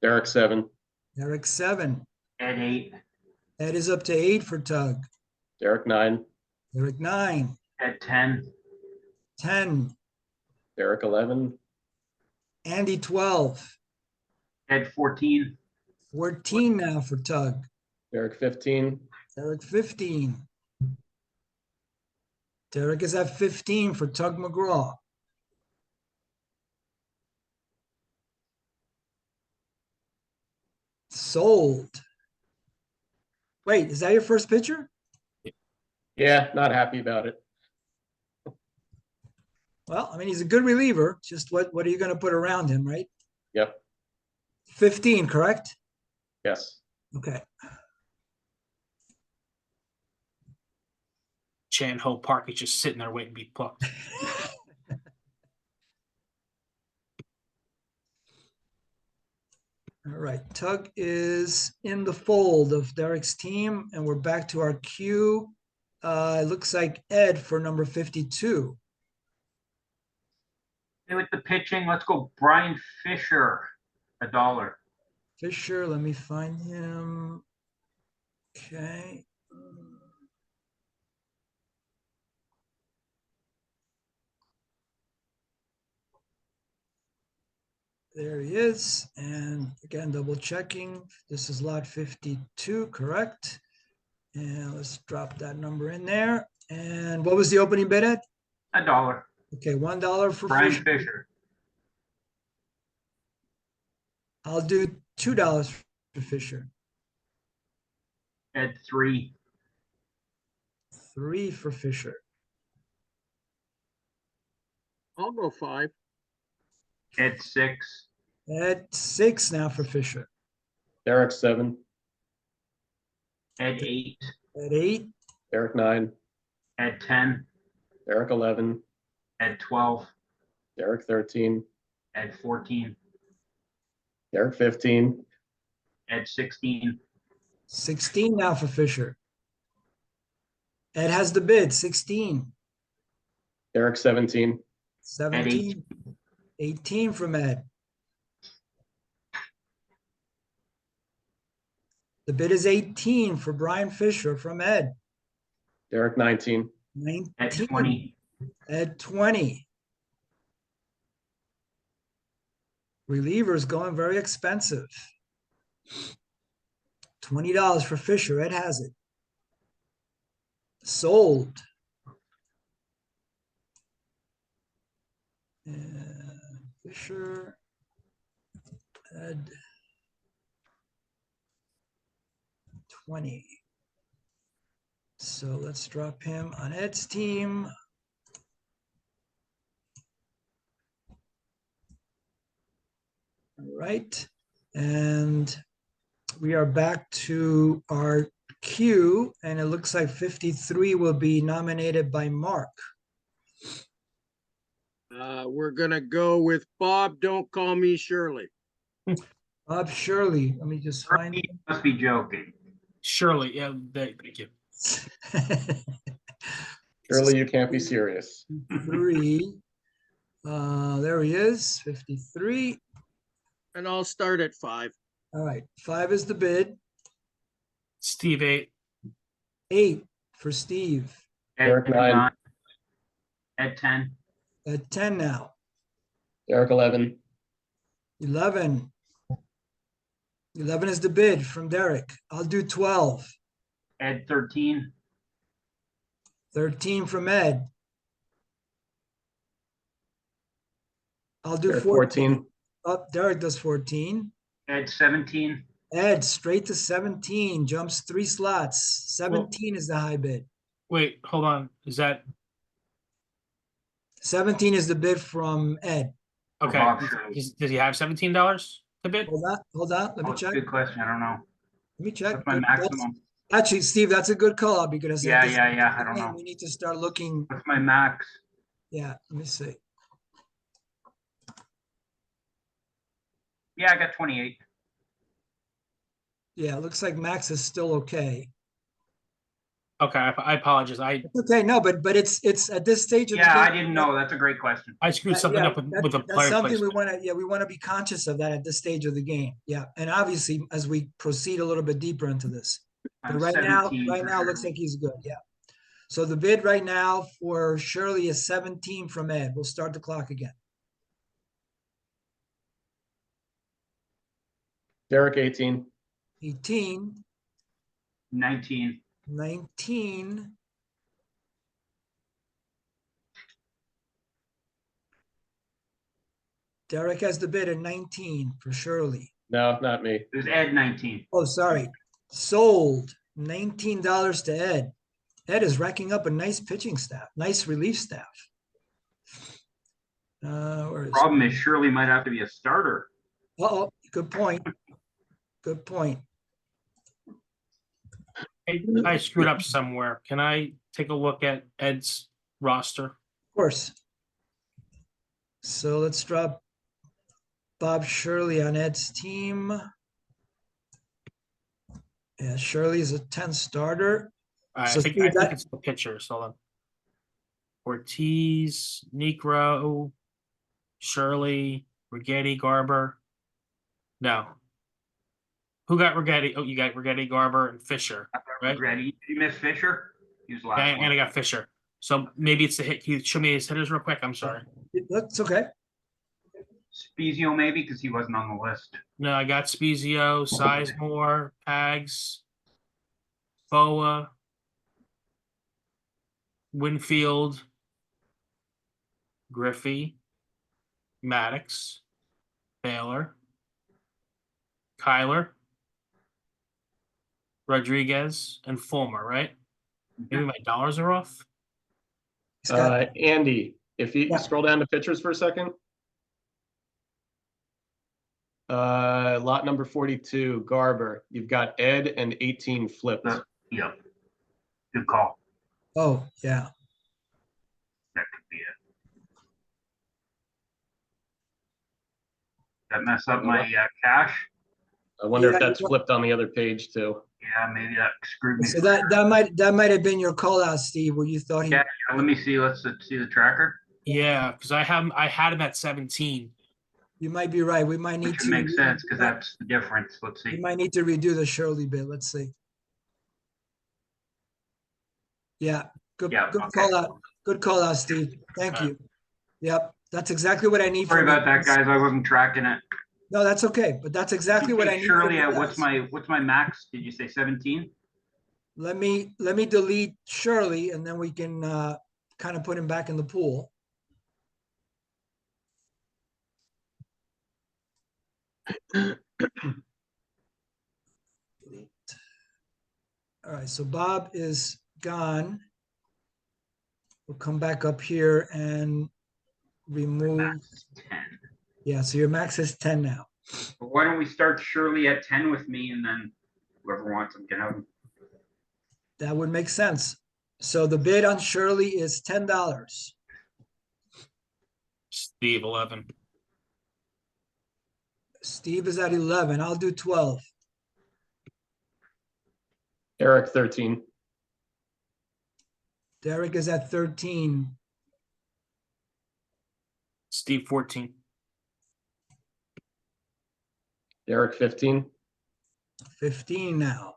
Derek, 7. Eric 7. Ed 8. Ed is up to 8 for Tug. Derek, 9. Eric 9. Ed 10. 10. Derek, 11. Andy 12. Ed 14. 14 now for Tug. Derek, 15. Derek 15. Derek is at 15 for Tug McGraw. Sold. Wait, is that your first pitcher? Yeah, not happy about it. Well, I mean, he's a good reliever. Just what are you going to put around him, right? Yep. 15, correct? Yes. Okay. Chan Ho Park is just sitting there waiting to be plucked. All right, Tug is in the fold of Derek's team, and we're back to our queue. It looks like Ed for number 52. Hey, with the pitching, let's go Brian Fisher, $1. Fisher, let me find him. Okay. There he is. And again, double checking. This is lot 52, correct? And let's drop that number in there. And what was the opening bid at? $1. Okay, $1 for Brian Fisher. Fisher. I'll do $2 for Fisher. Ed 3. 3 for Fisher. I'll go 5. Ed 6. Ed 6 now for Fisher. Derek 7. Ed 8. Ed 8. Derek 9. Ed 10. Derek 11. Ed 12. Derek 13. Ed 14. Derek 15. Ed 16. 16 now for Fisher. Ed has the bid, 16. Derek 17. 17. 18 from Ed. The bid is 18 for Brian Fisher from Ed. Derek 19. 19. Ed 20. Ed 20. Relievers going very expensive. $20 for Fisher. Ed has it. Sold. Fisher. Ed. 20. So let's drop him on Ed's team. All right. And we are back to our queue, and it looks like 53 will be nominated by Mark. We're gonna go with Bob. Don't call me Shirley. Bob Shirley, let me just find You must be joking. Surely, yeah, thank you. Surely you can't be serious. 3. There he is, 53. And I'll start at 5. All right, 5 is the bid. Steve 8. 8 for Steve. Ed Derek 9. 9. Ed 10. At 10 now. Derek 11. 11. 11 is the bid from Derek. I'll do 12. Ed 13. 13 from Ed. I'll do Derek 14. 14. Oh, Derek does 14. Ed 17. Ed straight to 17, jumps 3 slots. 17 is the high bid. Wait, hold on. Is that 17 is the bid from Ed. okay? Bob Shirley. Does he have $17 to bid? Hold on. Let me Oh, check. good question. I don't know. Let me check. What's my maximum? Actually, Steve, that's a good call because Yeah, at this yeah. I don't point, know. we need to start looking. What's my max? Yeah, let me see. Yeah, I got 28. Yeah, it looks like Max is still okay. Okay, I apologize. Okay, no, but it's at this stage of the Yeah, I game, didn't know. That's a great question. I screwed something yeah, up with a that's player something we placement. want to, we want to be conscious of that at this stage of the game. Yeah, and obviously as we proceed a little bit deeper into this. But I'm right now, 17 for it looks Shirley. like he's good. Yeah. So the bid right now for Shirley is 17 from Ed. We'll start the clock again. Derek 18. 18, 19. 19. Derek has the bid at 19 for Shirley. No, not me. It was Ed 19. Oh, sorry. Sold $19 to Ed. Ed is racking up a nice pitching staff, nice relief staff. Where is Problem is Shirley might have to be a starter. Uh-oh, good point. Good point. I screwed up somewhere. Can I take a look at Ed's roster? Of course. So let's drop Bob Shirley on Ed's team. Yeah, Shirley's a 10 starter. I So think Steve, I think it's the pitchers. Hold on. Ortiz, Negro, Shirley, Rickey, Garber. No. Who got Rickey? Oh, you got Rickey, Garber, and Fisher. Right? Ready? Did you miss Fisher? He was last And one. I got Fisher. So maybe it's the hit. Can you show me his hitters real quick? I'm sorry. That's okay. Spezio maybe because he wasn't on the list. No, I got Spezio, Sizemore, Pags, Boa, Winfield, Griffey, Maddox, Baylor, Cuyler, Rodriguez, and Fulmer, right? Maybe my dollars are off. He's got- Andy, if you Yeah. scroll down to pitchers for a second. Lot number 42, Garber. You've got Ed and 18 flipped. Yep. Good call. Oh, yeah. That could be it. That mess up my cash? I wonder Yeah, if that's you- flipped on the other page too. Yeah, maybe that screwed me. So that might have been your call out, Steve, where you thought he, Yeah, let me see. Let's see the tracker. Yeah, because I had him at 17. you might be right. We might need Which to. makes sense because that's the difference. Let's We see. might need to redo the Shirley bit. Let's see. Yeah, good Yeah, good okay. call out. Good call out, Steve. Thank All you. Yep, that's exactly what I need. Sorry from you. about that, guys. I wasn't tracking it. No, that's okay, but that's exactly what I need. from Shirley, you what's guys. my max? Did you say 17? Let me delete Shirley and then we can kind of put him back in the pool. Delete. All right, so Bob is gone. We'll come back up here and remove. Max is 10. Yeah, so your max is 10 now. But why don't we start Shirley at 10 with me and then whoever wants them can have them. That would make sense. So the bid on Shirley is $10. Steve 11. Steve is at 11. I'll do 12. Eric 13. Derek is at 13. Steve 14. Derek 15. 15 now.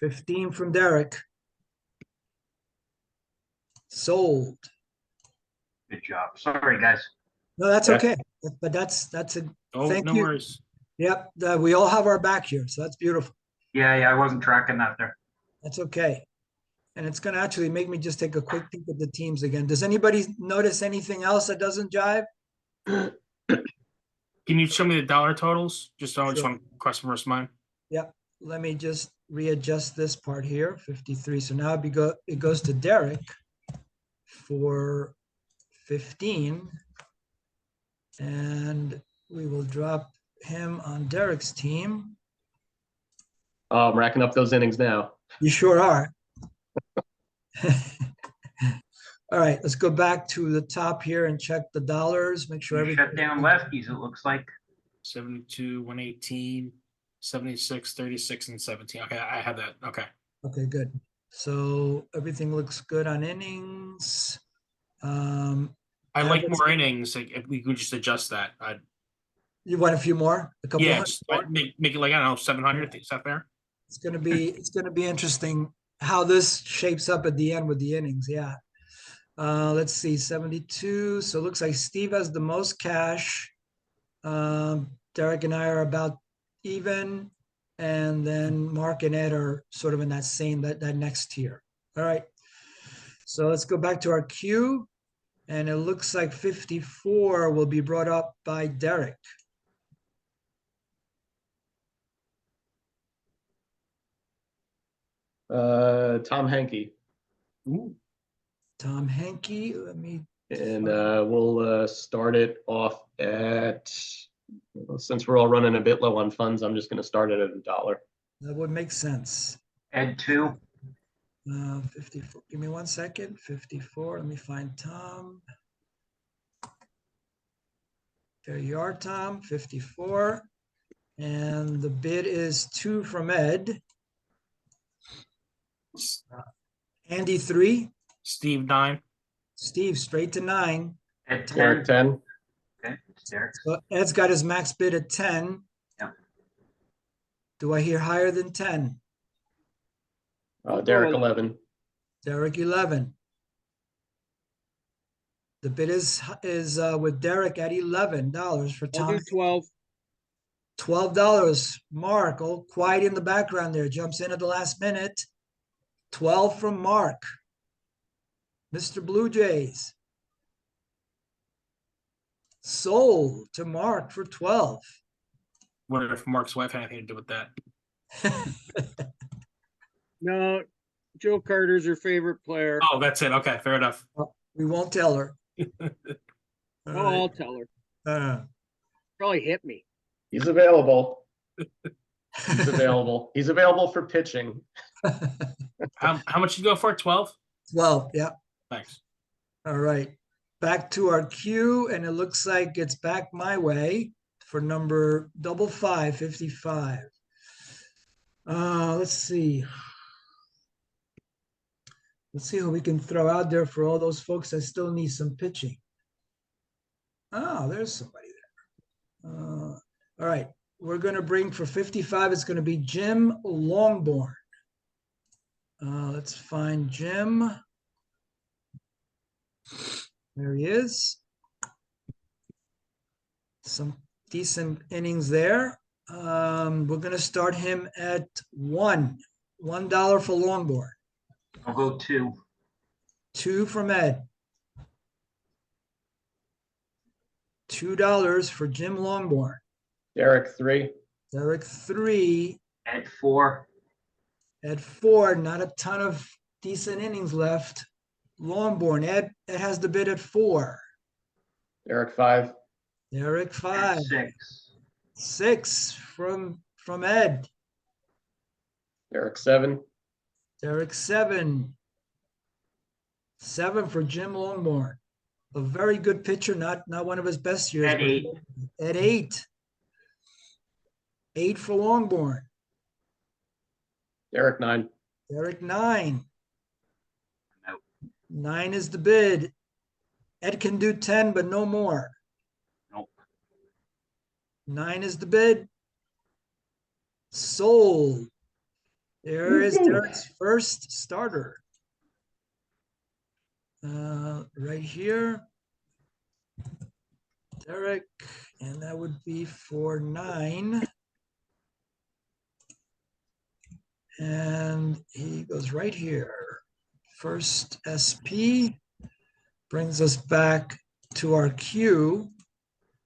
$15 from Derek. Sold. Good job. Sorry, guys. No, that's Yeah. okay. But that's a, Oh, Thank no you. worries. yep, we all have our back here, so that's beautiful. Yeah, I wasn't tracking that there. That's okay. And it's gonna actually make me just take a quick peek at the teams again. Does anybody notice anything else that doesn't jive? Can you show me the dollar totals? Just so I just Sure. want to cross reverse mine. Let me just readjust this part here, 53. So now it goes to Derek for 15. And we will drop him on Derek's team. Oh, I'm racking up those innings now. You sure are. All right, let's go back to the top here and check the dollars, make sure You everything. shut down lefties, it looks like. 72, 118, 76, 36, and 17. Okay, I had that. Okay. Okay, good. So everything looks good on innings. I like Average- more innings. Like, if we could just adjust that. You want a few more? A couple Yeah, hundred just more? make it like, I don't know, 700. Is that fair? It's gonna be interesting how this shapes up at the end with the innings, yeah. Let's see, 72. So it looks like Steve has the most cash. Derek and I are about even. And then Mark and Ed are sort of in that same, that next tier. All right. So let's go back to our queue. And it looks like 54 will be brought up by Derek. Tom Henke. Ooh. Tom Henke, let me, And we'll start it off at, since we're all running a bit low on funds, I'm just going to start it at $1. that would make sense. Ed 2. 54, give me 1 second, 54, let me find Tom. There you are, Tom, 54. And the bid is 2 from Ed. Andy 3, Steve 9. Steve straight to 9. Ed 10. Derek 10. Okay, it's Derek. So Ed's got his max bid at 10. Yeah. Do I hear higher than 10? Derek 11. Derek 11. The bid is with Derek at $11 for I'll Tom. do 12. $12. Mark, all quiet in the background there, jumps in at the last minute. 12 from Mark. Mr. Blue Jays. Sold to Mark for 12. Wonder if Mark's wife had anything to do with that. No, Joe Carter's her favorite player. Oh, that's it. Okay, fair enough. We won't tell her. All Oh, I'll right. tell her. Uh, Probably hit me. He's available. He's available. He's available for pitching. How much you go for? 12? 12, yeah. Thanks. All right. Back to our queue, and it looks like it's back my way for number 5555. Let's see. Let's see who we can throw out there for all those folks that still need some pitching. Oh, there's somebody there. All right. We're going to bring for 55, it's going to be Jim Longborn. Let's find Jim. There he is. Some decent innings there. We're going to start him at $1 for Longborn. I'll go 2. 2 from Ed. $2 for Jim Longborn. Derek 3. Derek 3. At 4. At 4. Not a ton of decent innings left. Longborn. Ed has the bid at 4. Derek 5. Derek At 5. 6. 6 from Ed. Derek 7. Derek 7. 7 for Jim Longborn. A very good pitcher, not one of his best years. At 8. At 8. 8 for Longborn. Derek 9. Derek 9. Nope. 9 is the bid. Ed can do 10, but no more. Nope. 9 is the bid. Sold. There is Derek's first starter. Right here. Derek, and that would be for 9. And he goes right here. First SP brings us back to our queue.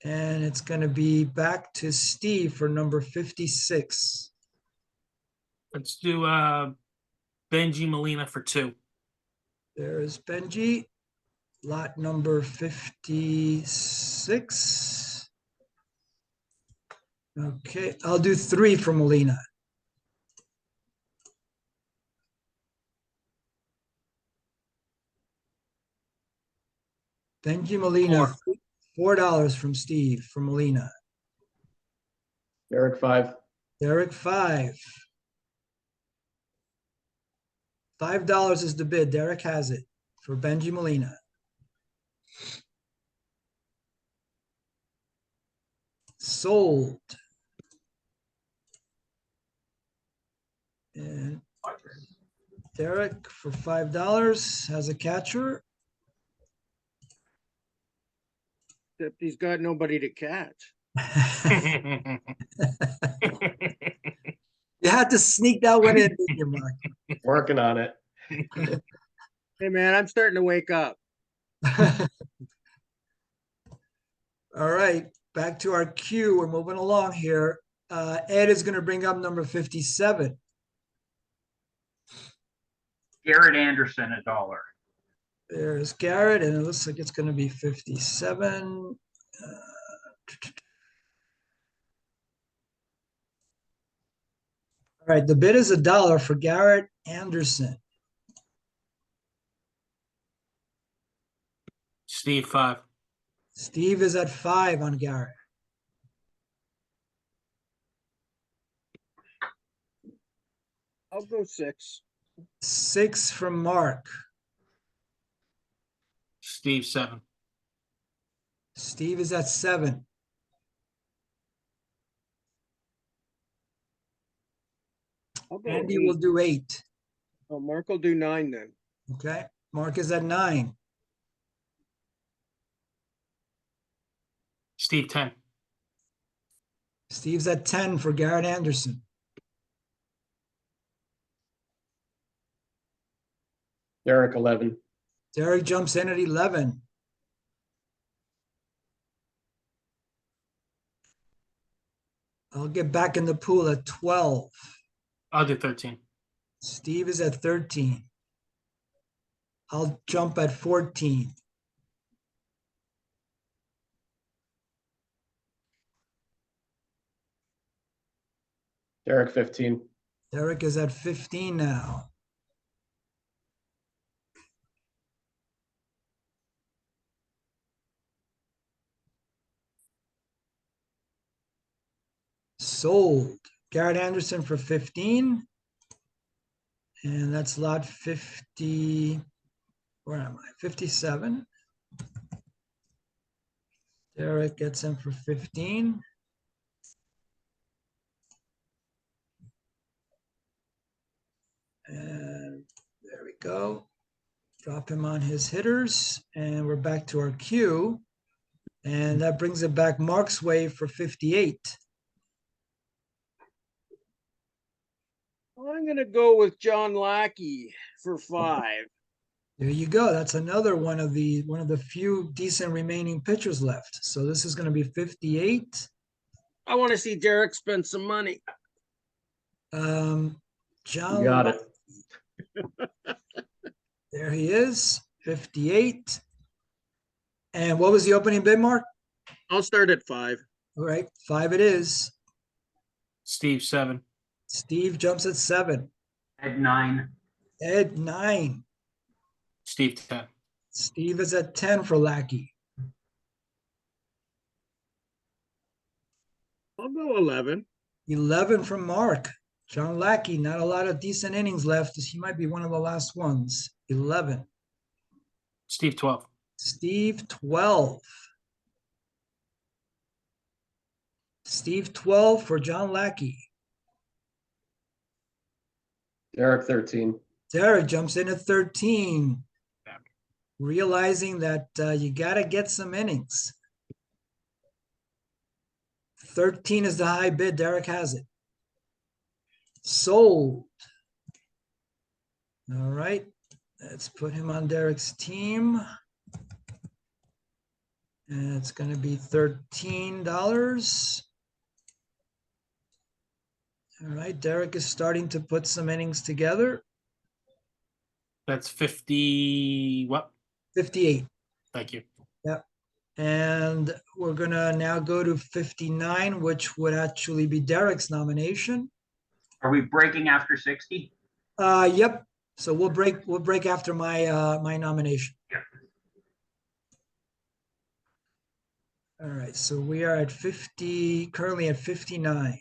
And it's going to be back to Steve for number 56. Let's do Benji Molina for 2. There's Benji, lot number 56. Okay, I'll do 3 for Molina. Benji Molina, $4 from Steve for Molina. Derek 5. Derek 5. $5 is the bid. Derek has it for Benji Molina. Sold. And Derek for $5 has a catcher. Except he's got nobody to catch. You had to sneak that one in, didn't you, Mark? Working on it. Hey, man, I'm starting to wake up. All right, back to our queue. We're moving along here. Ed is going to bring up number 57. Garrett Anderson, $1. There's Garrett, and it looks like it's going to be 57. All right, the bid is $1 for Garrett Anderson. Steve 5. Steve is at 5 on Garrett. I'll go 6. 6 from Mark. Steve 7. Steve is at 7. I'll go Andy 8. will do 8. Oh, Mark will do 9 then. Okay, Mark is at 9. Steve 10. Steve's at 10 for Garrett Anderson. Derek 11. Derek jumps in at 11. I'll get back in the pool at 12. I'll do 13. Steve is at 13. I'll jump at 14. Derek 15. Derek is at 15 now. Sold. Garrett Anderson for 15. And that's lot 50. Where am I? 57. Derek gets him for 15. And there we go. Drop him on his hitters. And we're back to our queue. And that brings it back Mark's way for 58. I'm gonna go with John Lackey for 5. There you go. That's another one of the few decent remaining pitchers left. So this is going to be 58. I want to see Derek spend some money. John, You got it. there he is, 58. And what was the opening bid, Mark? I'll start at 5. All right, 5 it is. Steve 7. Steve jumps at 7. At 9. Ed 9. Steve 10. Steve is at 10 for Lackey. I'll go 11. 11 from Mark. John Lackey, not a lot of decent innings left. He might be one of the last ones. 11. Steve 12. Steve 12. Steve 12 for John Lackey. Derek 13. Derek jumps in at 13, realizing that you got to get some innings. 13 is the high bid. Derek has it. Sold. All right. Let's put him on Derek's team. And it's going to be $13. All right. Derek is starting to put some innings together. That's 50. What? 58. Thank you. Yep. And we're going to now go to 59, which would actually be Derek's nomination. Are we breaking after 60? Yep. So we'll break after my my nomination. Yeah. All right. So we are at 50, currently at 59.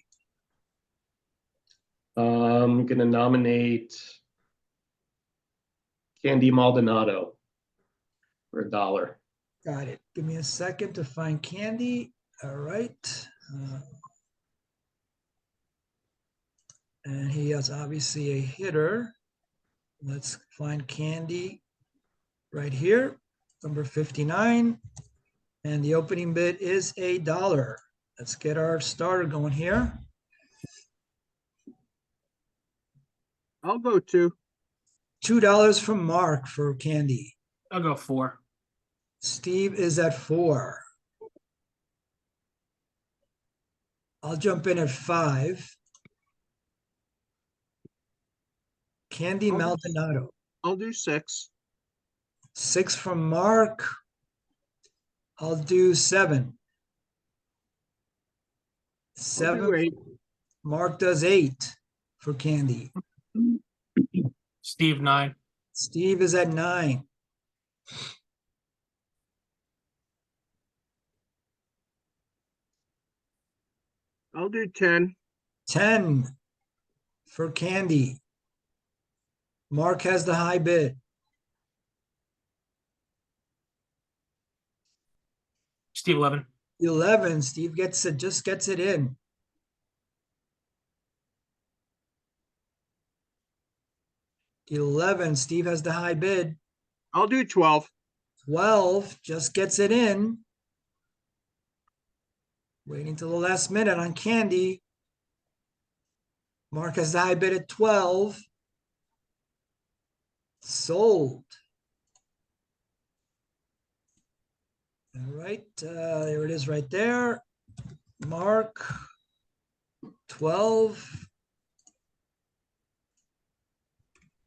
I'm gonna nominate Candy Maldonado for $1. Got it. Give me a second to find Candy. All right. And he is obviously a hitter. Let's find Candy right here, number 59. And the opening bid is $1. Let's get our starter going here. I'll go 2. $2 from Mark for Candy. I'll go 4. Steve is at 4. I'll jump in at 5. Candy Maldonado. I'll do 6. 6 from Mark. I'll do 7. I'll 7. do 8. Mark does 8 for Candy. Steve 9. Steve is at 9. I'll do 10. 10 for Candy. Mark has the high bid. Steve 11. 11. Steve just gets it in. $11. Steve has the high bid. I'll do 12. 12 just gets it in. Waiting till the last minute on Candy. Mark has the high bid at 12. Sold. All right, there it is right there. Mark 12.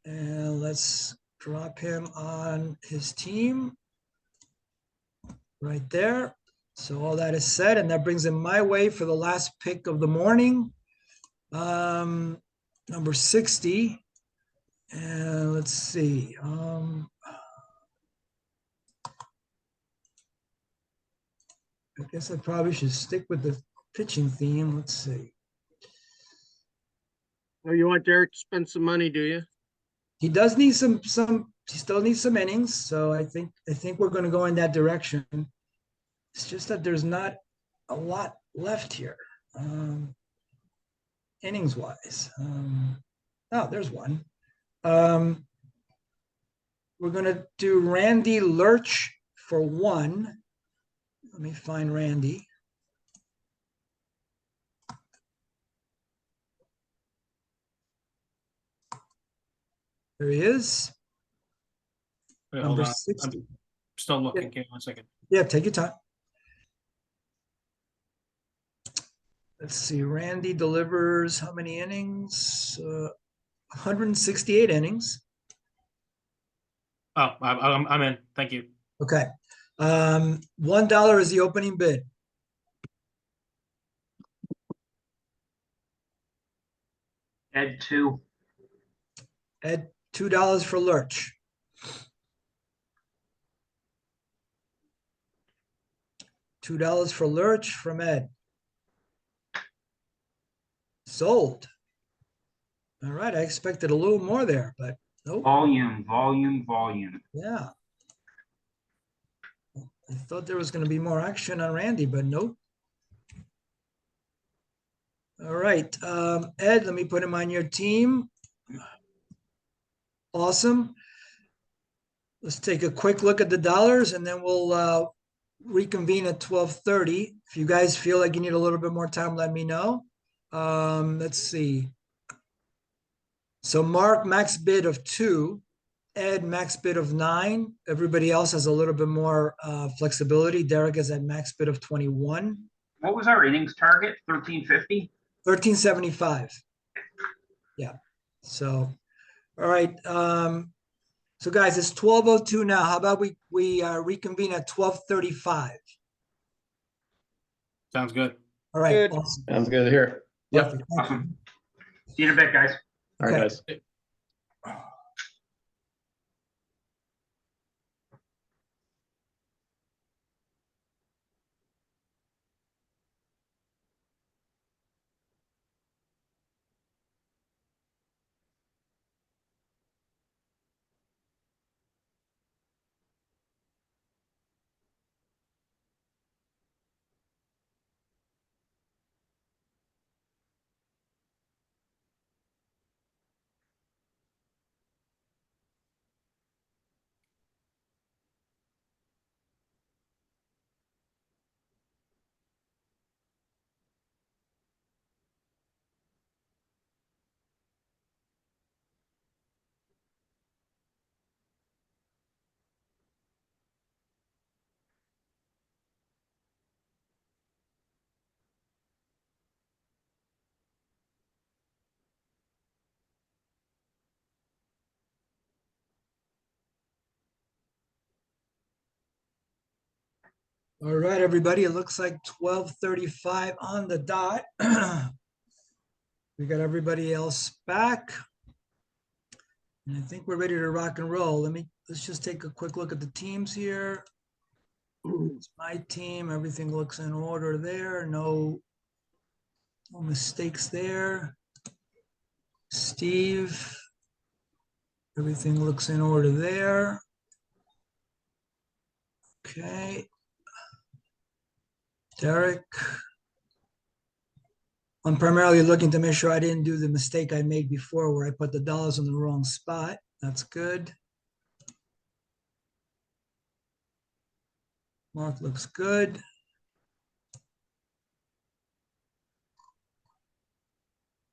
And let's drop him on his team right there. So all that is set, and that brings him my way for the last pick of the morning. Number 60. And let's see. I guess I probably should stick with the pitching theme. Let's see. Oh, you want Derek to spend some money, do you? He does need some he still needs some innings, so I think we're going to go in that direction. It's just that there's not a lot left here, innings wise. Oh, there's one. We're going to do Randy Lurch for 1. Let me find Randy. There he is. Wait, Number hold on. 60. I'm still looking. Give me 1 second. Yeah, take your time. Let's see. Randy delivers how many innings? 168 innings. Oh, I'm in. Thank you. Okay. $1 is the opening bid. Ed 2. Ed, $2 for Lurch. $2 for Lurch from Ed. Sold. All right, I expected a little more there, but nope. Volume. Yeah. I thought there was going to be more action on Randy, but nope. All right, Ed, let me put him on your team. Awesome. Let's take a quick look at the dollars, and then we'll reconvene at 12:30. If you guys feel like you need a little bit more time, let me know. Let's see. So Mark, max bid of 2. Ed, max bid of 9. Everybody else has a little bit more flexibility. Derek is at max bid of 21. What was our innings target? 1350? 1375. Yeah. So, all right. So guys, it's 12:02 now. How about we reconvene at 12:35? Sounds good. All right. Good. Awesome. Sounds good here. Yep. Perfect. Thank you. Awesome. See you in a bit, guys. All right, Okay. guys. All right, everybody. It looks like 12:35 on the dot. We got everybody else back. And I think we're ready to rock and roll. Let's just take a quick look at the teams here. It's my team. Everything looks in order there. No mistakes there. Steve, everything looks in order there. Okay. Derek. I'm primarily looking to make sure I didn't do the mistake I made before where I put the dollars in the wrong spot. That's good. Mark looks good.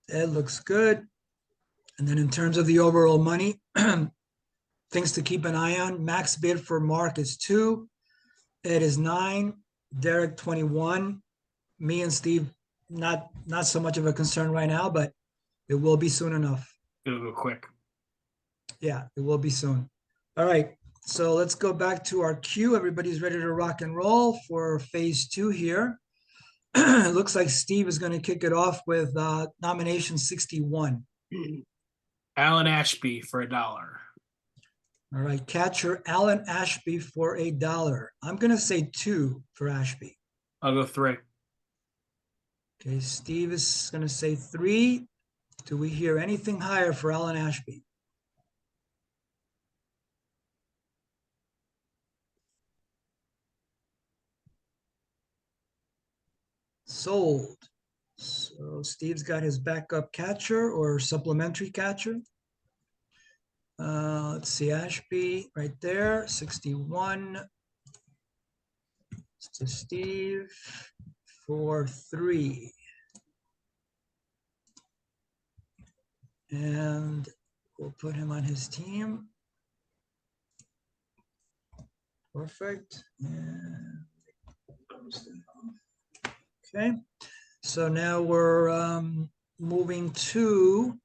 Ed looks good. And then in terms of the overall money, things to keep an eye on. Max bid for Mark is 2. Ed is 9. Derek 21. Me and Steve not so much of a concern right now, but it will be soon enough. It'll go quick. Yeah, it will be soon. All right, so let's go back to our queue. Everybody's ready to rock and roll for phase 2 here. It looks like Steve is going to kick it off with nomination 61. Alan Ashby for $1. All right, catcher Alan Ashby for $1. I'm going to say 2 for Ashby. I'll go 3. Okay, Steve is going to say 3. Do we hear anything higher for Alan Ashby? Sold. So Steve's got his backup catcher or supplementary catcher. Let's see, Ashby right there, 61. To Steve for 3. And we'll put him on his team. Perfect. And okay, so now we're moving to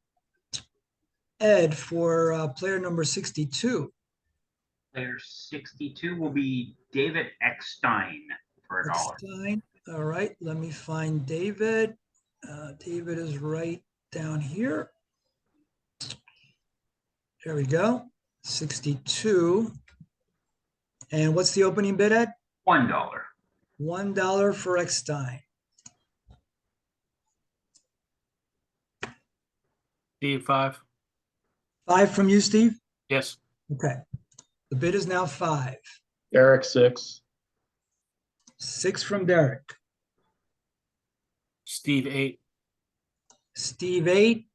Ed for player number 62. Player 62 will be David Eckstein for $1. Eckstein. All right, let me find David. David is right down here. There we go, 62. And what's the opening bid at? $1. $1 for Eckstein. Steve, 5. 5 from you, Steve? Yes. Okay. The bid is now 5. Derek, 6. 6 from Derek. Steve, 8. Steve, 8.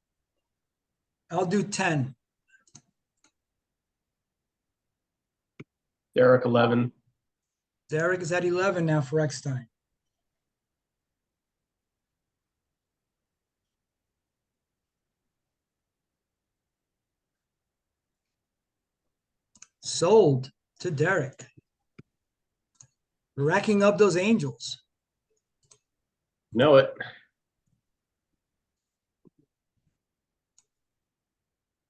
I'll do 10. Derek, 11. Derek is at 11 now for Eckstein. Sold to Derek. Racking up those angels. Know it.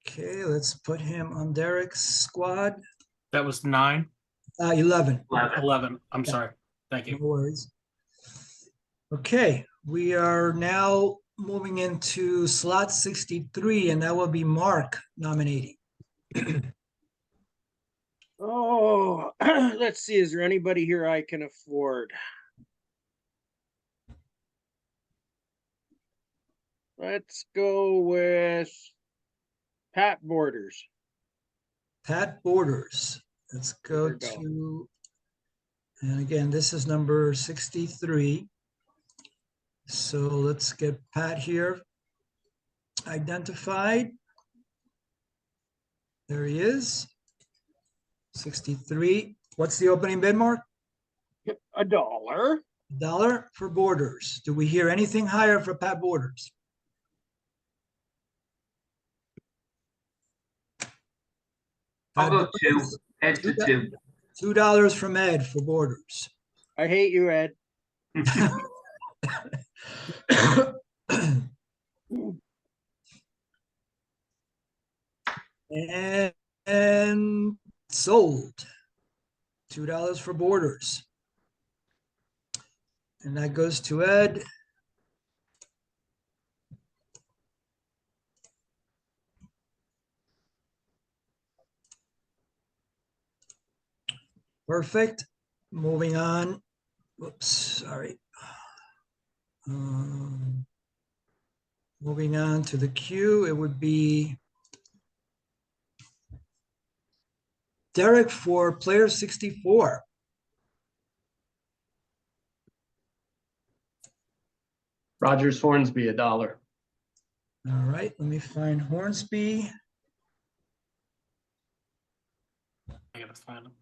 Okay, let's put him on Derek's squad. That was 9. 11. 11. I'm Yeah. sorry. Thank No you. worries. Okay, we are now moving into slot 63, and that will be Mark nominating. Oh, let's see, is there anybody here I can afford? Let's go with Pat Borders. Pat Borders. Let's go There we go. to, and again, this is number 63. So let's get Pat here identified. There he is. 63. What's the opening bid, Mark? $1. $1 for Borders. Do we hear anything higher for Pat Borders? I'll Pat go 2. Borders, Ed to 2. $2 from Ed for Borders. I hate you, Ed. And sold. $2 for Borders. And that goes to Ed. Perfect. Moving on. Whoops, sorry. Moving on to the queue, it would be Derek for player 64. Rogers Hornsby, $1. All right, let me find Hornsby. I gotta find him.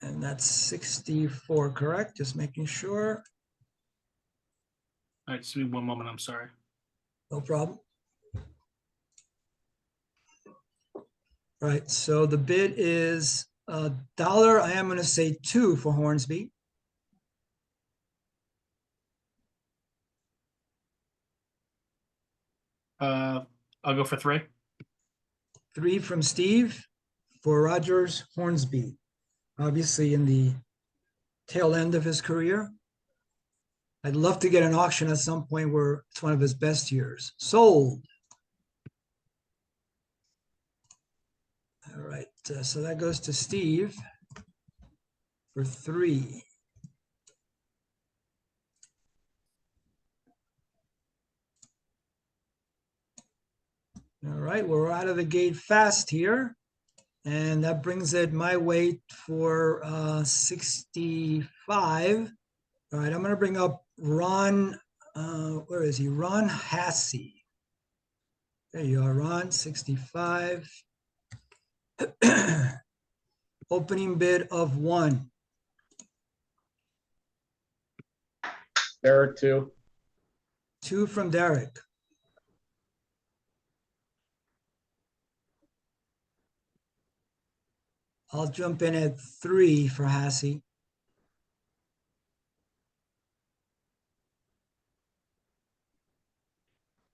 And that's 64, correct? Just making sure. All right, just give me one moment. I'm sorry. No problem. All right, so the bid is $1. I am going to say 2 for Hornsby. I'll go for 3. 3 from Steve for Rogers Hornsby. Obviously in the tail end of his career. I'd love to get an auction at some point where it's one of his best years. Sold. All right, so that goes to Steve for 3. All right, we're out of the gate fast here. And that brings it my way for 65. All right, I'm going to bring up Ron. Where is he? Ron Hassey. There you are, Ron, 65. Opening bid of 1. There are 2. 2 from Derek. I'll jump in at 3 for Hassey.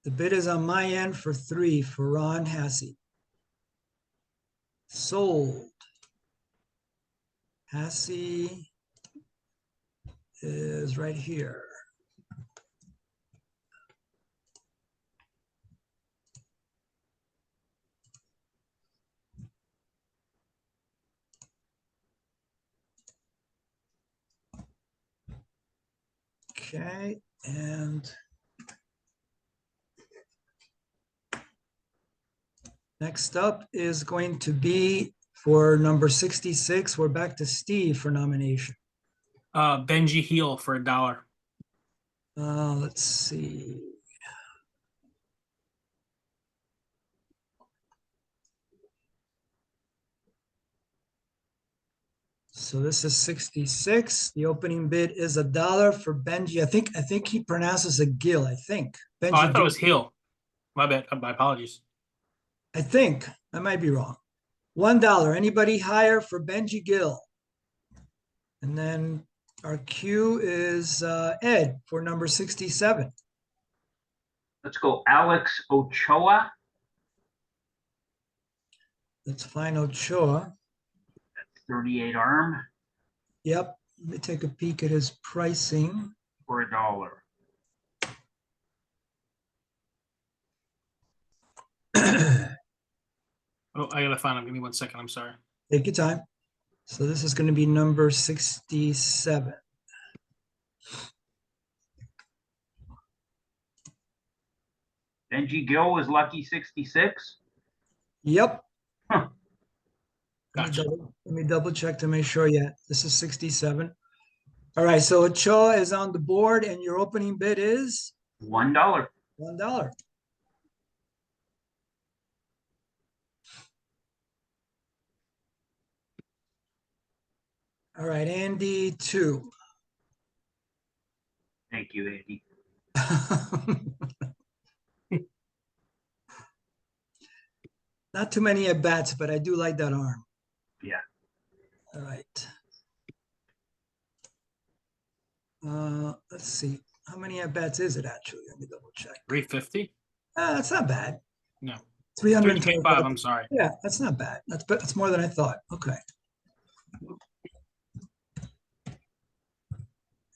The bid is on my end for 3 for Ron Hassey. Sold. Hassey is right here. Okay, and next up is going to be for number 66. We're back to Steve for nomination. Benji Heel for $1. Let's see. So this is 66. The opening bid is $1 for Benji. I think he pronounces it Gill. I think Benji. Oh, I thought Gill. it was Heel. My bad. My apologies. I think I might be wrong. $1. Anybody higher for Benji Gill? And then our cue is Ed for number 67. Let's go Alex Ochoa. Let's find Ochoa. 38 arm Yep. Let me take a peek at his pricing. for $1. Oh, I gotta find him. Give me 1 second. I'm sorry. Take your time. So this is going to be number 67. Benji Gill was lucky 66. Yep. Huh. Gotcha. Let me double check to make sure. Yeah, this is 67. All right, so Ochoa is on the board and your opening bid is $1. $1. All right, Andy, 2. Thank you, Andy. Not too many at bats, but I do like that arm. Yeah. All right. Let's see. How many at bats is it actually? Let me double check. 350? That's not bad. No. 325. 325. I'm sorry. Yeah, that's not bad. That's more than I thought. Okay.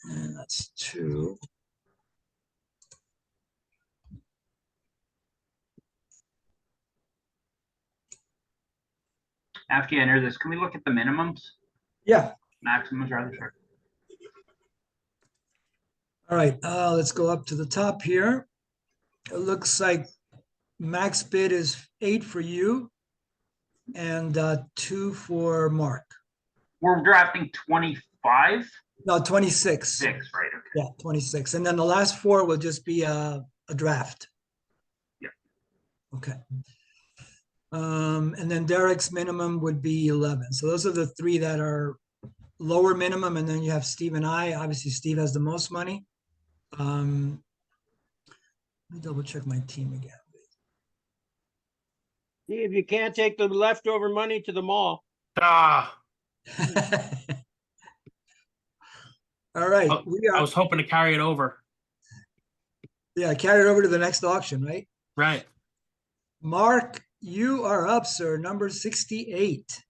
And that's 2. After you enter this, can we look at the minimums? Yeah. Maximums, rather, sorry. All right. Let's go up to the top here. It looks like max bid is 8 for you and 2 for Mark. We're drafting 25? No, 26. 6, right? Okay. Yeah, 26. And then the last 4 will just be a draft. Yeah. Okay. And then Derek's minimum would be 11. So those are the 3 that are lower minimum. And then you have Steve and I. Obviously, Steve has the most money. Let me double check my team again. Steve, you can't take the leftover money to the mall. Ah, All right. Oh, We I are, was hoping to carry it over. yeah, carry it over to the next auction, right? Right. Mark, you are up, sir. Number 68.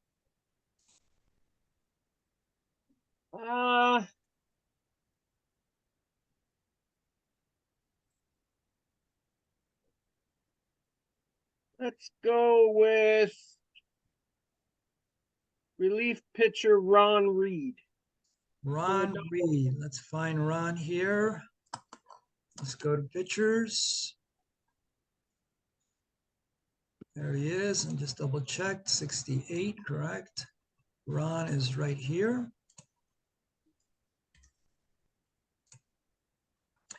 Let's go with relief pitcher Ron Reed. Ron Reed. Let's find Ron here. Let's go to pictures. There he is, and just double checked, 68, correct. Ron is right here.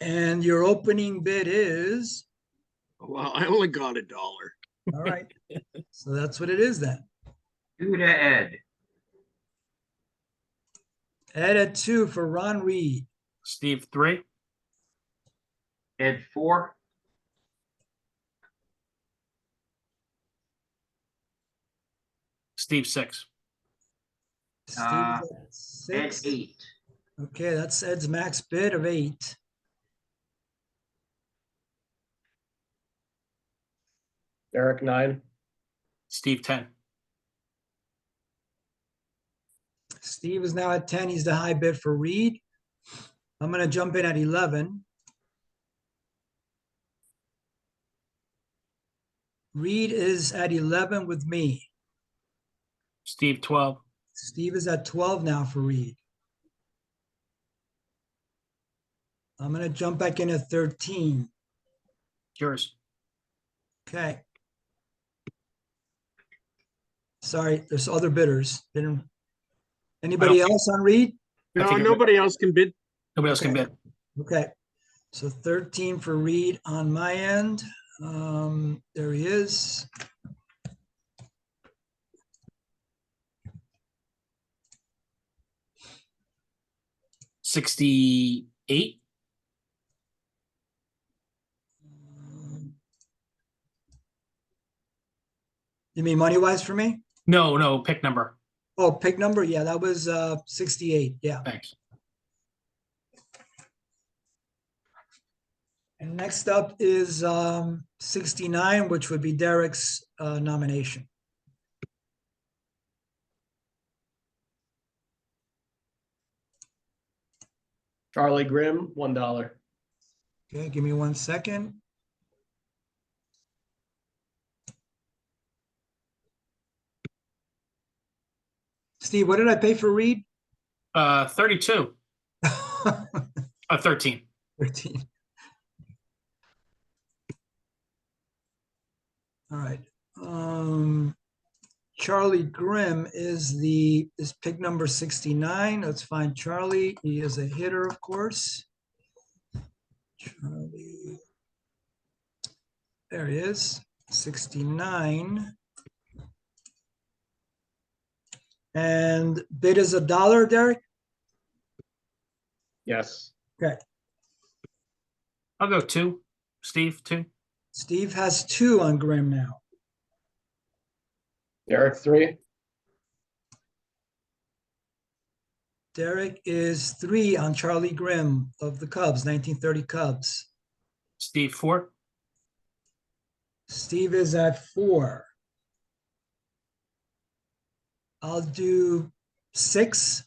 And your opening bid is, Well, I only got $1. all right. So that's what it is then. 2 to Ed. Ed at 2 for Ron Reed. Steve 3. Ed 4. Steve 6. Steve Uh, is at Ed 6. 8. Okay, that's Ed's max bid of 8. Derek 9. Steve 10. Steve is now at 10. He's the high bid for Reed. I'm going to jump in at 11. Reed is at 11 with me. Steve 12. Steve is at 12 now for Reed. I'm going to jump back in at 13. Yours. Okay. Sorry, there's other bidders. Anybody else on Reed? I No, think nobody else can bid. Nobody else can Okay. bid. Okay. So 13 for Reed on my end. There he is. $68. You mean money wise for me? No, pick number. Oh, pick number. Yeah, that was 68. Yeah. Thanks. And next up is 69, which would be Derek's nomination. Charlie Grimm, $1. Okay, give me 1 second. Steve, what did I pay for Reed? 32. 13. 13. All right. Charlie Grimm is pick number 69. Let's find Charlie. He is a hitter, of course. Charlie. There he is, 69. And bid is $1, Derek? Yes. Okay. I'll go 2. Steve 2. Steve has 2 on Grimm now. Derek 3. Derek is 3 on Charlie Grimm of the Cubs, 1930 Cubs. Steve 4. Steve is at 4. I'll do 6.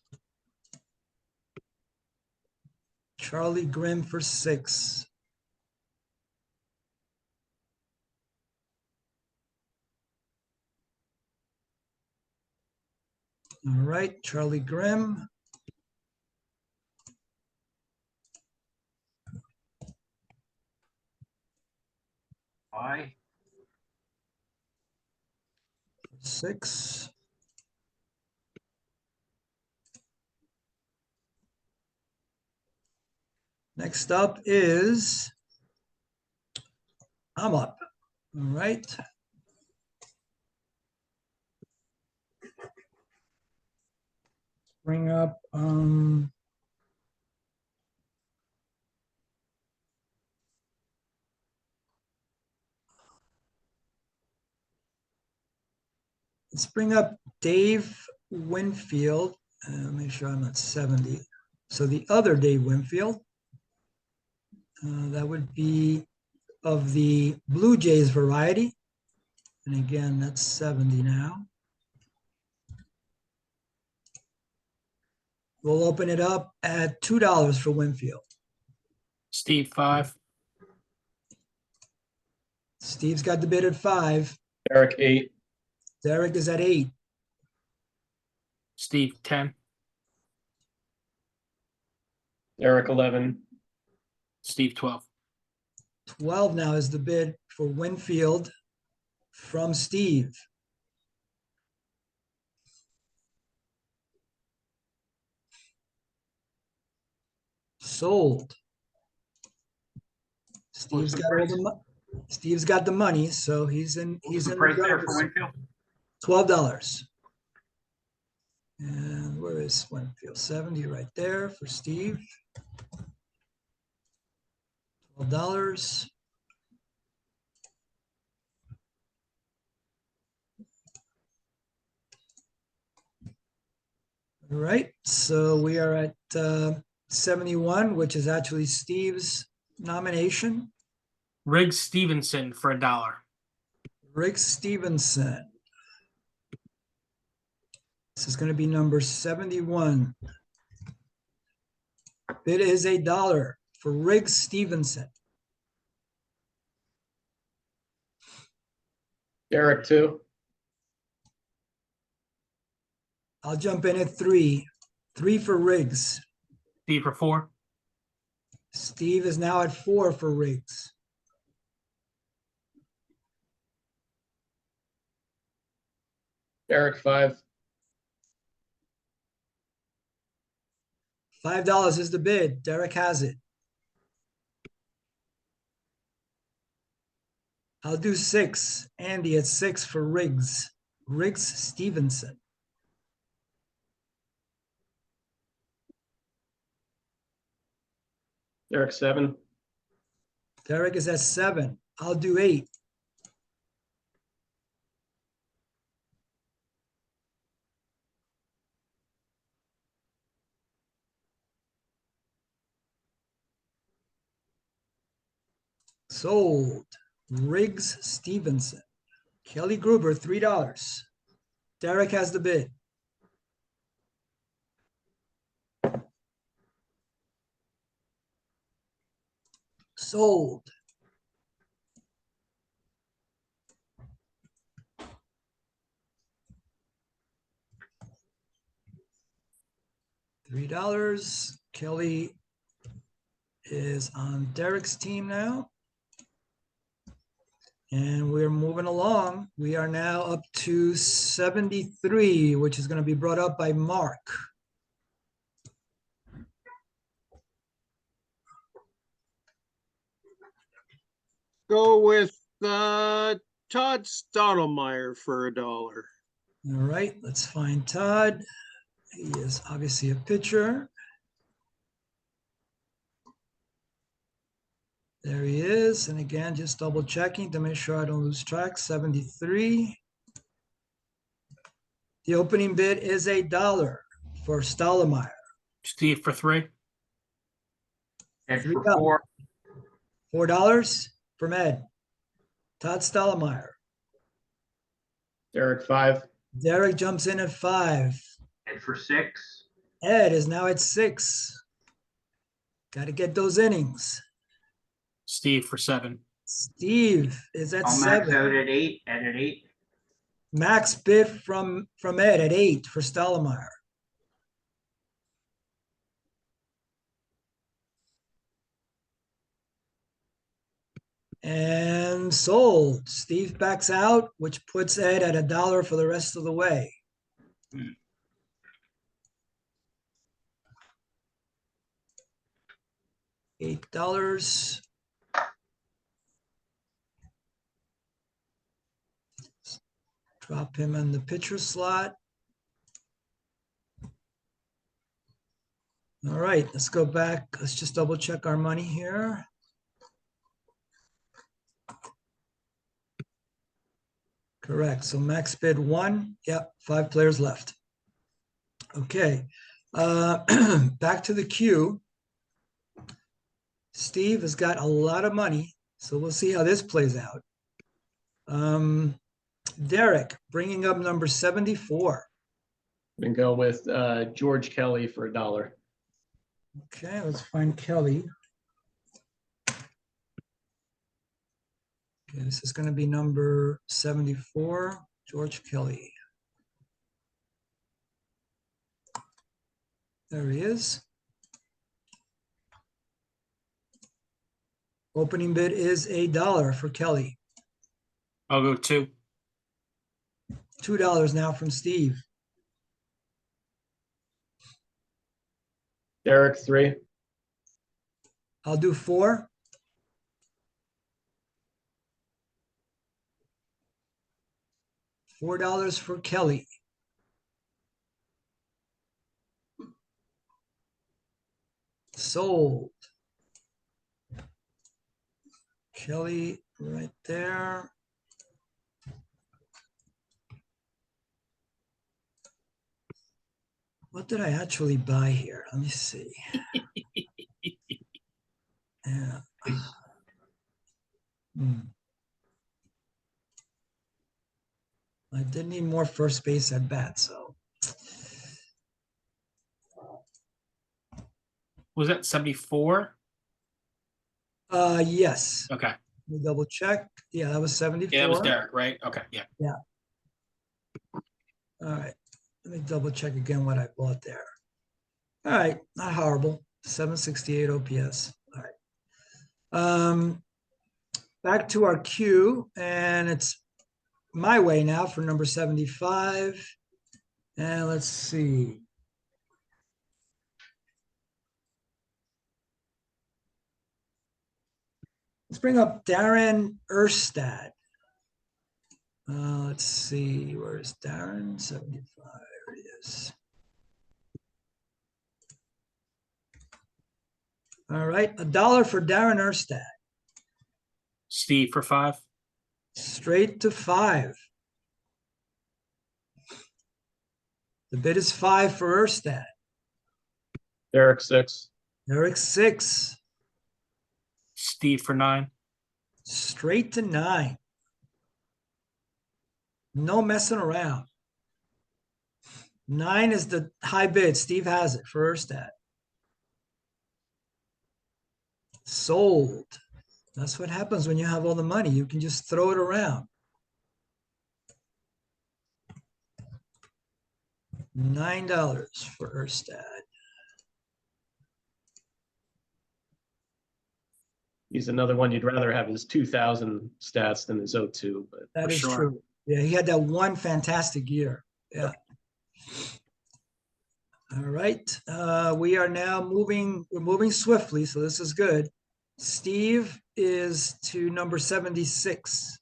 Charlie Grimm for 6. All right, Charlie Grimm. Bye. 6. Next up is, I'm up. All right. Bring up, let's bring up Dave Winfield. Make sure I'm at 70. So the other Dave Winfield, that would be of the Blue Jays variety. And again, that's 70 now. We'll open it up at $2 for Winfield. Steve, 5. Steve's got the bid at 5. Derek, 8. Derek is at 8. Steve, 10. Derek, 11. Steve, 12. 12 now is the bid for Winfield from Steve. Sold. Steve's got all the Steve's got the money, so he's in. He's in Price the there for driver's Winfield? $12. And where is Winfield? 70 right there for Steve. $12. All right, so we are at 71, which is actually Steve's nomination. Riggs Stevenson for $1. Rick Stevenson. This is going to be number 71. Bid is $1 for Rick Stevenson. Derek, 2. I'll jump in at 3. 3 for Riggs. Steve for 4. Steve is now at 4 for Riggs. Derek, 5. $5 is the bid. Derek has it. I'll do 6. Andy at 6 for Riggs. Riggs Stevenson. Derek, 7. Derek is at 7. I'll do 8. Sold. Riggs Stevenson. Kelly Gruber, $3. Derek has the bid. Sold. $3. Kelly is on Derek's team now. And we're moving along. We are now up to 73, which is going to be brought up by Mark. Go with Todd Stottlemyre for $1. All right, let's find Todd. He is obviously a pitcher. There he is. And again, just double checking to make sure I don't lose track. 73. The opening bid is $1 for Stottlemyre. Steve for 3. And for $3. 4, $4 from Ed. Todd Stottlemyre. Derek, 5. Derek jumps in at 5. and for 6, Ed is now at 6. Got to get those innings. Steve for 7. Steve is at I'll max 7. out at 8, and at 8. Max bid from Ed at 8 for Stottlemyre. And sold. Steve backs out, which puts Ed at $1 for the rest of the way. $8. Drop him in the pitcher slot. All right, let's go back. Let's just double check our money here. Correct. So max bid 1. Yep, 5 players left. Okay. Back to the queue. Steve has got a lot of money, So we'll see how this plays out. Derek, bringing up number 74. We can go with George Kelly for $1. Okay, let's find Kelly. Okay, this is going to be number 74, George Kelly. There he is. Opening bid is $1 for Kelly. I'll go 2. $2 now from Steve. Derek, 3. I'll do 4. $4 for Kelly. Sold. Kelly right there. What did I actually buy here? Let me see. Yeah. I did need more first base at bat, so. Was that 74? Yes. Okay. Let me double check. Yeah, that was 74. Yeah, that was Derek, right? Okay, yeah. All right. Let me double check again what I bought there. All right, not horrible. 768 OPS. All right. Back to our queue, and it's my way now for number 75. And let's see. Let's bring up Darren Erstad. Let's see, where's Darren? 75, there he is. All right, $1 for Darren Erstad. Steve for 5. Straight to 5. The bid is 5 for Erstad. Derek, 6. Eric, 6. Steve for 9. Straight to 9. No messing around. 9 is the high bid. Steve has it for Erstad. Sold. That's what happens when you have all the money. You can just throw it around. $9 for Erstad. He's another one you'd rather have his 2000 stats than his 02, but That For is sure. true. Yeah, he had that one fantastic year. Yeah. All right. We are now moving. We're moving swiftly, so this is good. Steve is to number 76.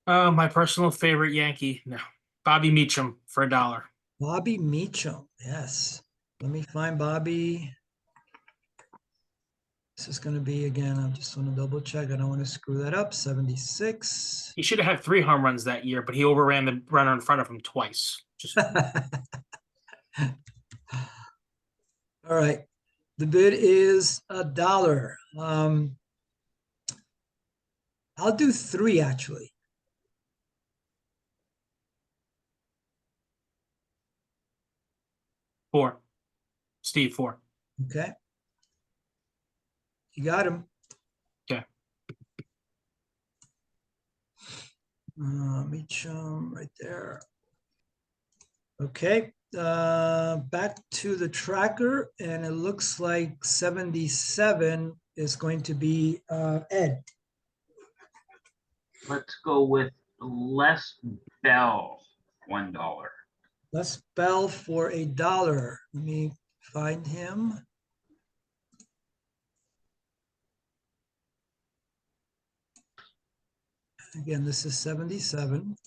My personal favorite Yankee. No. Bobby Meacham for $1. Bobby Meacham. Yes. Let me find Bobby. This is going to be, again, I just want to double check. I don't want to screw that up. 76. He should have had 3 home runs that year, but he overran the runner in front of him twice. Just All right. The bid is $1. I'll do 3 actually. $4. Steve, 4. Okay. You got him. Okay. Meacham right there. Okay. Back to the tracker, and it looks like 77 is going to be Ed. Let's go with Les Bell, $1. Les Bell for $1. Let me find him. Again, this is 77.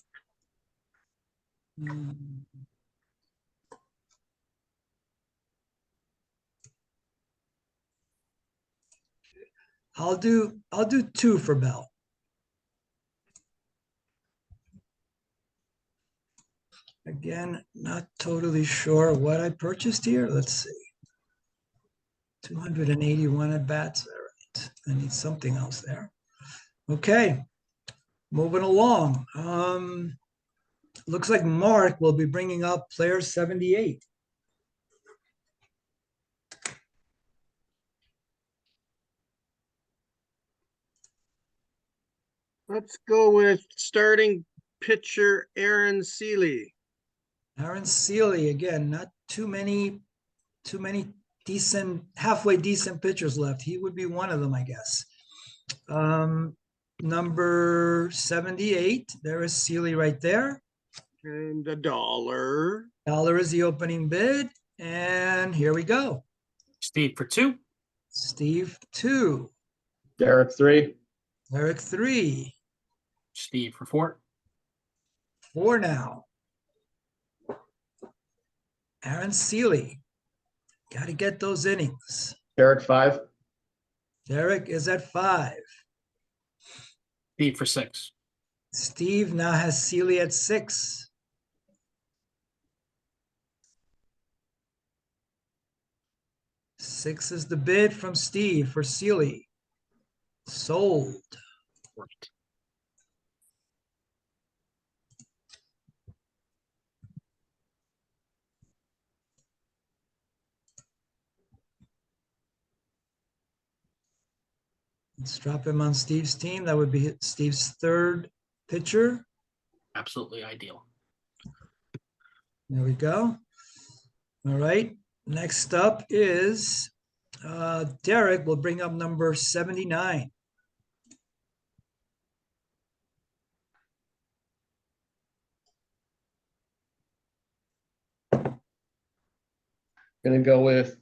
I'll do 2 for Bell. Again, not totally sure what I purchased here. Let's see. 281 at bats. All right. I need something else there. Okay, moving along. Looks like Mark will be bringing up player 78. Let's go with starting pitcher Aaron Seeley. Aaron Seeley, again, not too many decent, halfway decent pitchers left. He would be one of them, I guess. Number 78, there is Seeley right there. And $1. Dollar is the opening bid, and here we go. Steve for 2. Steve 2, Derek 3. Eric 3, Steve for 4. 4 now. Aaron Seeley, got to get those innings. Derek 5. Derek is at 5. Steve for 6. Steve now has Seeley at 6. Six is the bid from Steve for Seeley. Sold. Right. Let's drop him on Steve's team. That would be Steve's third pitcher. Absolutely ideal. There we go. All right. Next up is Derek will bring up number 79. Gonna go with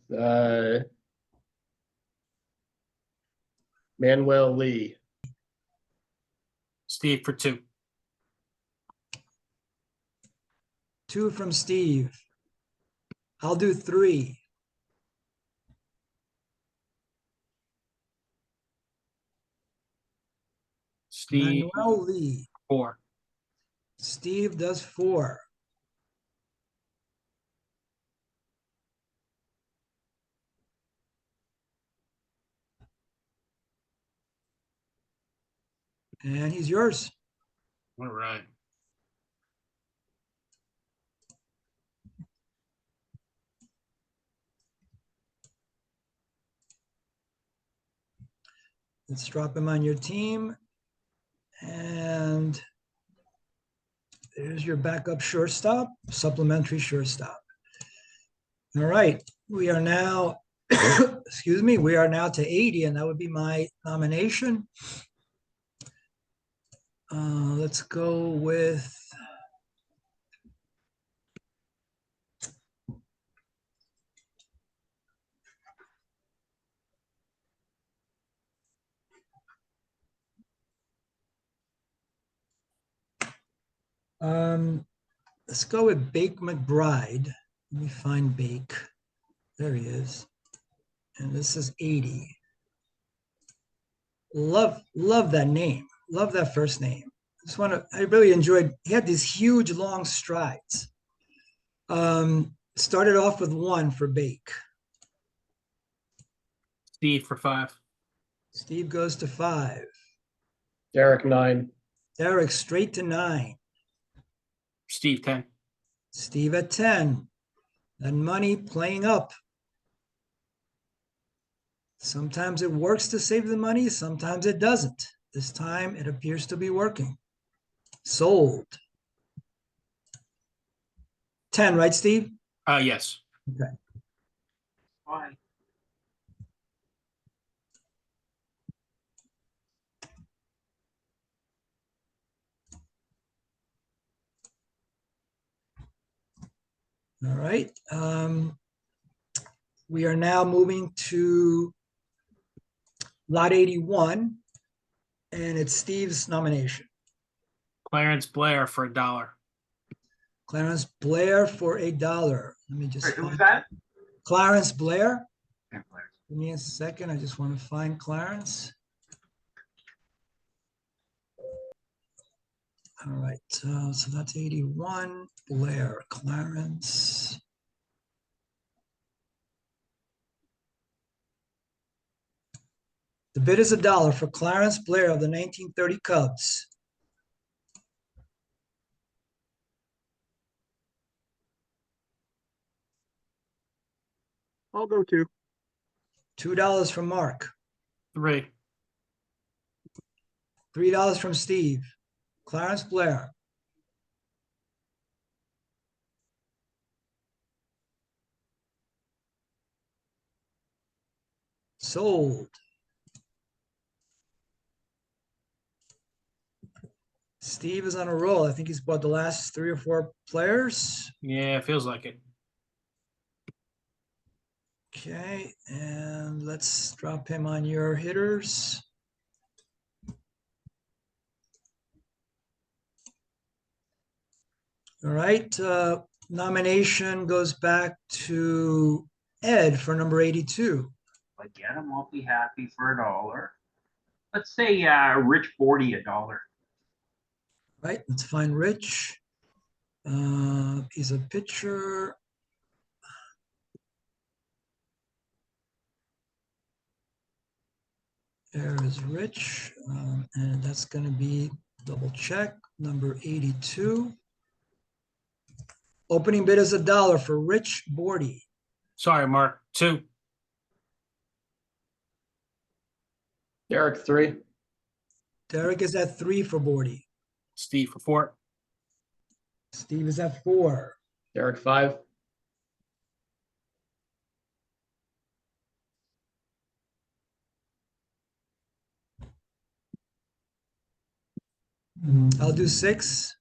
Manuel Lee. Steve for 2. 2 from Steve. I'll do 3. Steve Manuel Lee. 4. Steve does 4. And he's yours. All right. Let's drop him on your team. And there's your backup shortstop, supplementary shortstop. All right, we are now, excuse me, we are now to 80, and that would be my nomination. Let's go with let's go with Bake McBride. Let me find Bake. There he is. And this is 80. Love that name. Love that first name. I really enjoyed, he had these huge long strides. Started off with 1 for Bake. Steve for 5. Steve goes to 5. Derek 9. Derek straight to 9. Steve 10. Steve at 10. And money playing up. Sometimes it works to save the money, sometimes it doesn't. This time it appears to be working. Sold. 10, right, Steve? Yes. Okay. Bye. All right. We are now moving to lot 81, and it's Steve's nomination. Clarence Blair for $1. Clarence Blair for $1. Let me just Wait, who's find that? Clarence Blair. Can't play. Give me a second. I just want to find Clarence. All right. So that's 81. Blair, Clarence. The bid is $1 for Clarence Blair of the 1930 Cubs. I'll go two. $2 from Mark. 3. $3 from Steve. Clarence Blair. Sold. Steve is on a roll. I think he's bought the last 3 or 4 players. Yeah, it feels like it. Okay, and let's drop him on your hitters. All right, nomination goes back to Ed for number 82. If I get him, I'll be happy for $1. Let's say Rich 40 $1. Right, let's find Rich. He's a pitcher. There is Rich, and that's going to be double check number 82. Opening bid is $1 for Rich Bordy. Sorry, Mark. 2. Derek, 3. Derek is at 3 for Bordy. Steve for 4. Steve is at 4. Derek, 5. I'll do 6.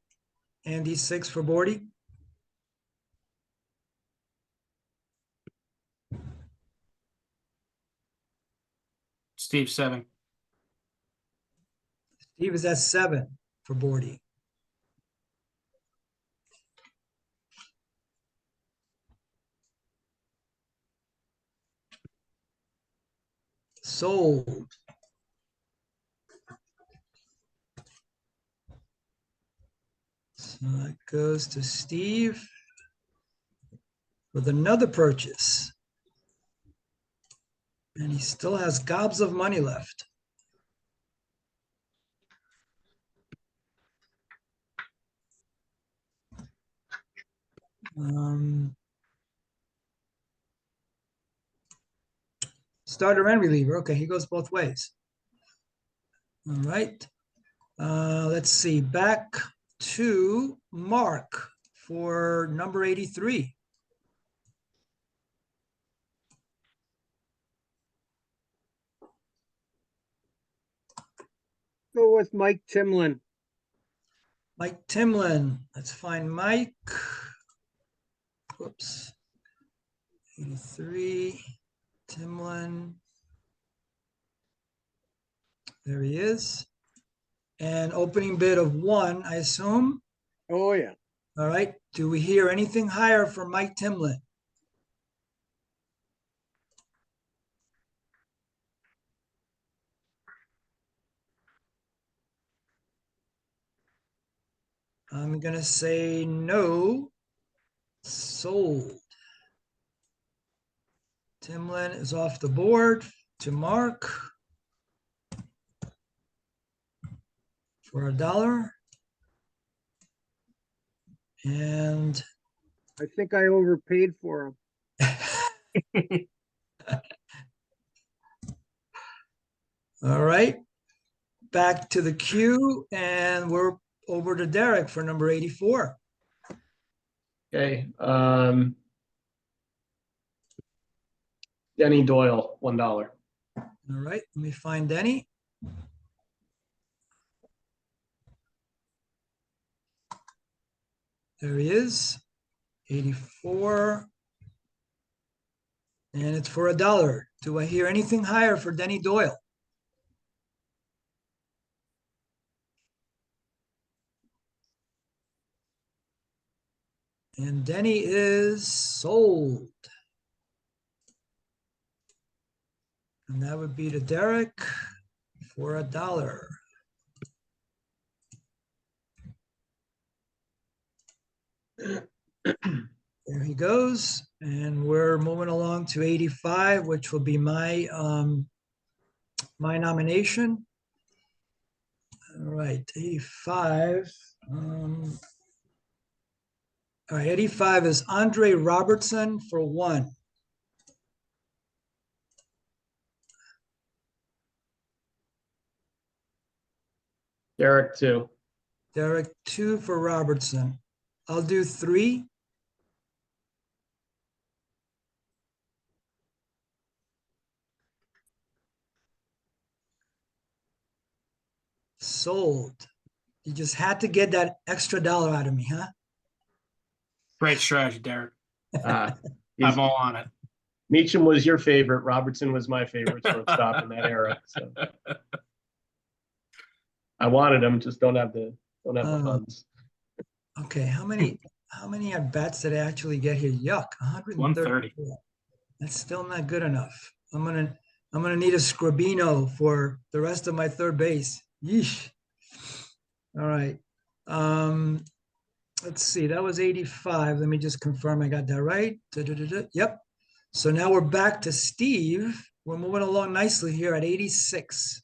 Andy 6 for Bordy. Steve 7. Steve is at 7 for Bordy. Sold. So that goes to Steve with another purchase. And he still has gobs of money left. Starter and reliever. Okay, he goes both ways. All right. Let's see. Back to Mark for number 83. Go with Mike Timlin. Mike Timlin. Let's find Mike. Whoops. 83. Timlin. There he is. And opening bid of 1, I assume. Oh, yeah. All right. Do we hear anything higher from Mike Timlin? I'm going to say no. Sold. Timlin is off the board to Mark for $1. And I think I overpaid for him. all right, back to the queue, and we're over to Derek for number 84. Okay. Denny Doyle, $1. All right, let me find Denny. There he is, 84. And it's for $1. Do I hear anything higher for Denny Doyle? And Denny is sold. And that would be to Derek for $1. There he goes. And we're moving along to 85, which will be my my nomination. All right, 85. All right, 85 is Andre Robertson for 1. Derek, 2. Derek, 2 for Robertson. I'll do 3. Sold. You just had to get that extra dollar out of me, huh? Great strategy, Derek. He's- I'm all on it. Meacham was your favorite. Robertson was my favorite shortstop in that era. So I wanted him, just don't have the funds. Okay, how many at bats did I actually get here? Yuck, 130. That's still not good enough. I'm gonna need a Scrabino for the rest of my third base. Yeesh. All right. Let's see. That was 85. Let me just confirm I got that right. Yep. So now we're back to Steve. We're moving along nicely here at 86.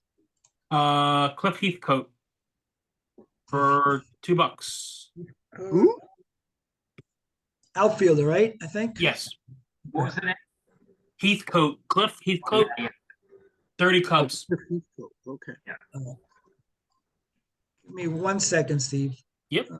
Cliff Heathcote for $2. Who? Outfielder, right? I think. Yes. What was the name? Heathcote. Cliff Heathcote. Yeah, 30 Cubs. Okay. Give me 1 second, Steve. Yep.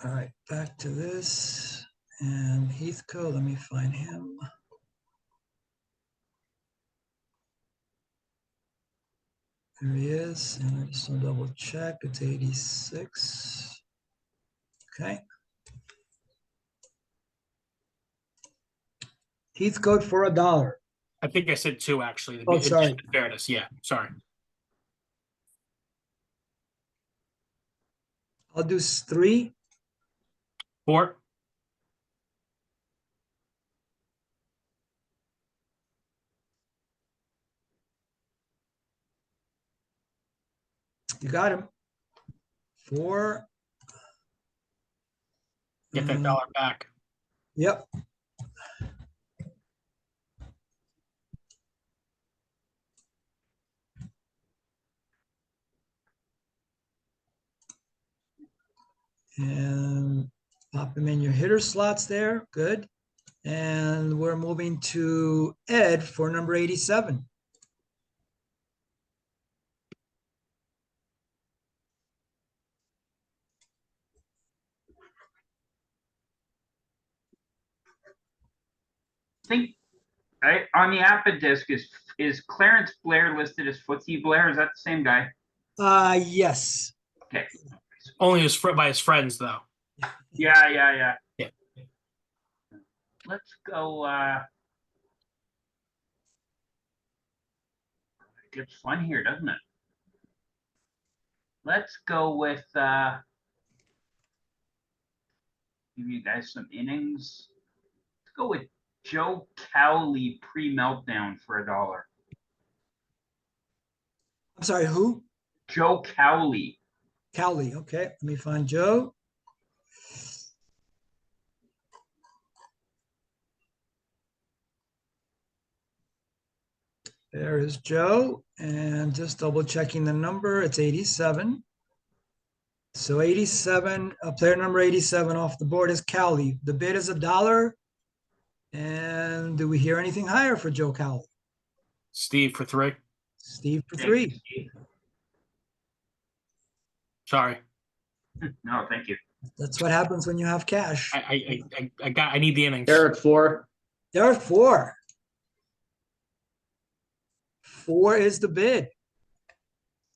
All right, back to this. And Heathcote, let me find him. There he is. And I just want to double check. It's 86. Okay. Heathcote for $1. I think I said 2 actually. Oh, sorry. In fairness, yeah. Sorry. I'll do 3. 4. You got him. 4. Get that dollar back. Yep. And pop them in your hitter slots there. Good. And we're moving to Ed for number 87. I think right on the APBA disc is Clarence Blair listed as Footsie Blair? Is that the same guy? Yes. Okay. Only by his friends, though. Yeah. Yeah. Let's go. It gets fun here, doesn't it? Let's go with give you guys some innings. Let's go with Joe Cowley pre-meltdown for $1. I'm sorry, who? Joe Cowley. Cowley. Okay, let me find Joe. There is Joe, and just double checking the number, it's 87. So 87, player number 87 off the board is Cowley. The bid is $1. And do we hear anything higher for Joe Cowley? Steve for 3. Steve for Thank 3. you, Steve. Sorry. No, thank you. That's what happens when you have cash. I need the innings. Derek, 4. There are 4. 4 is the bid.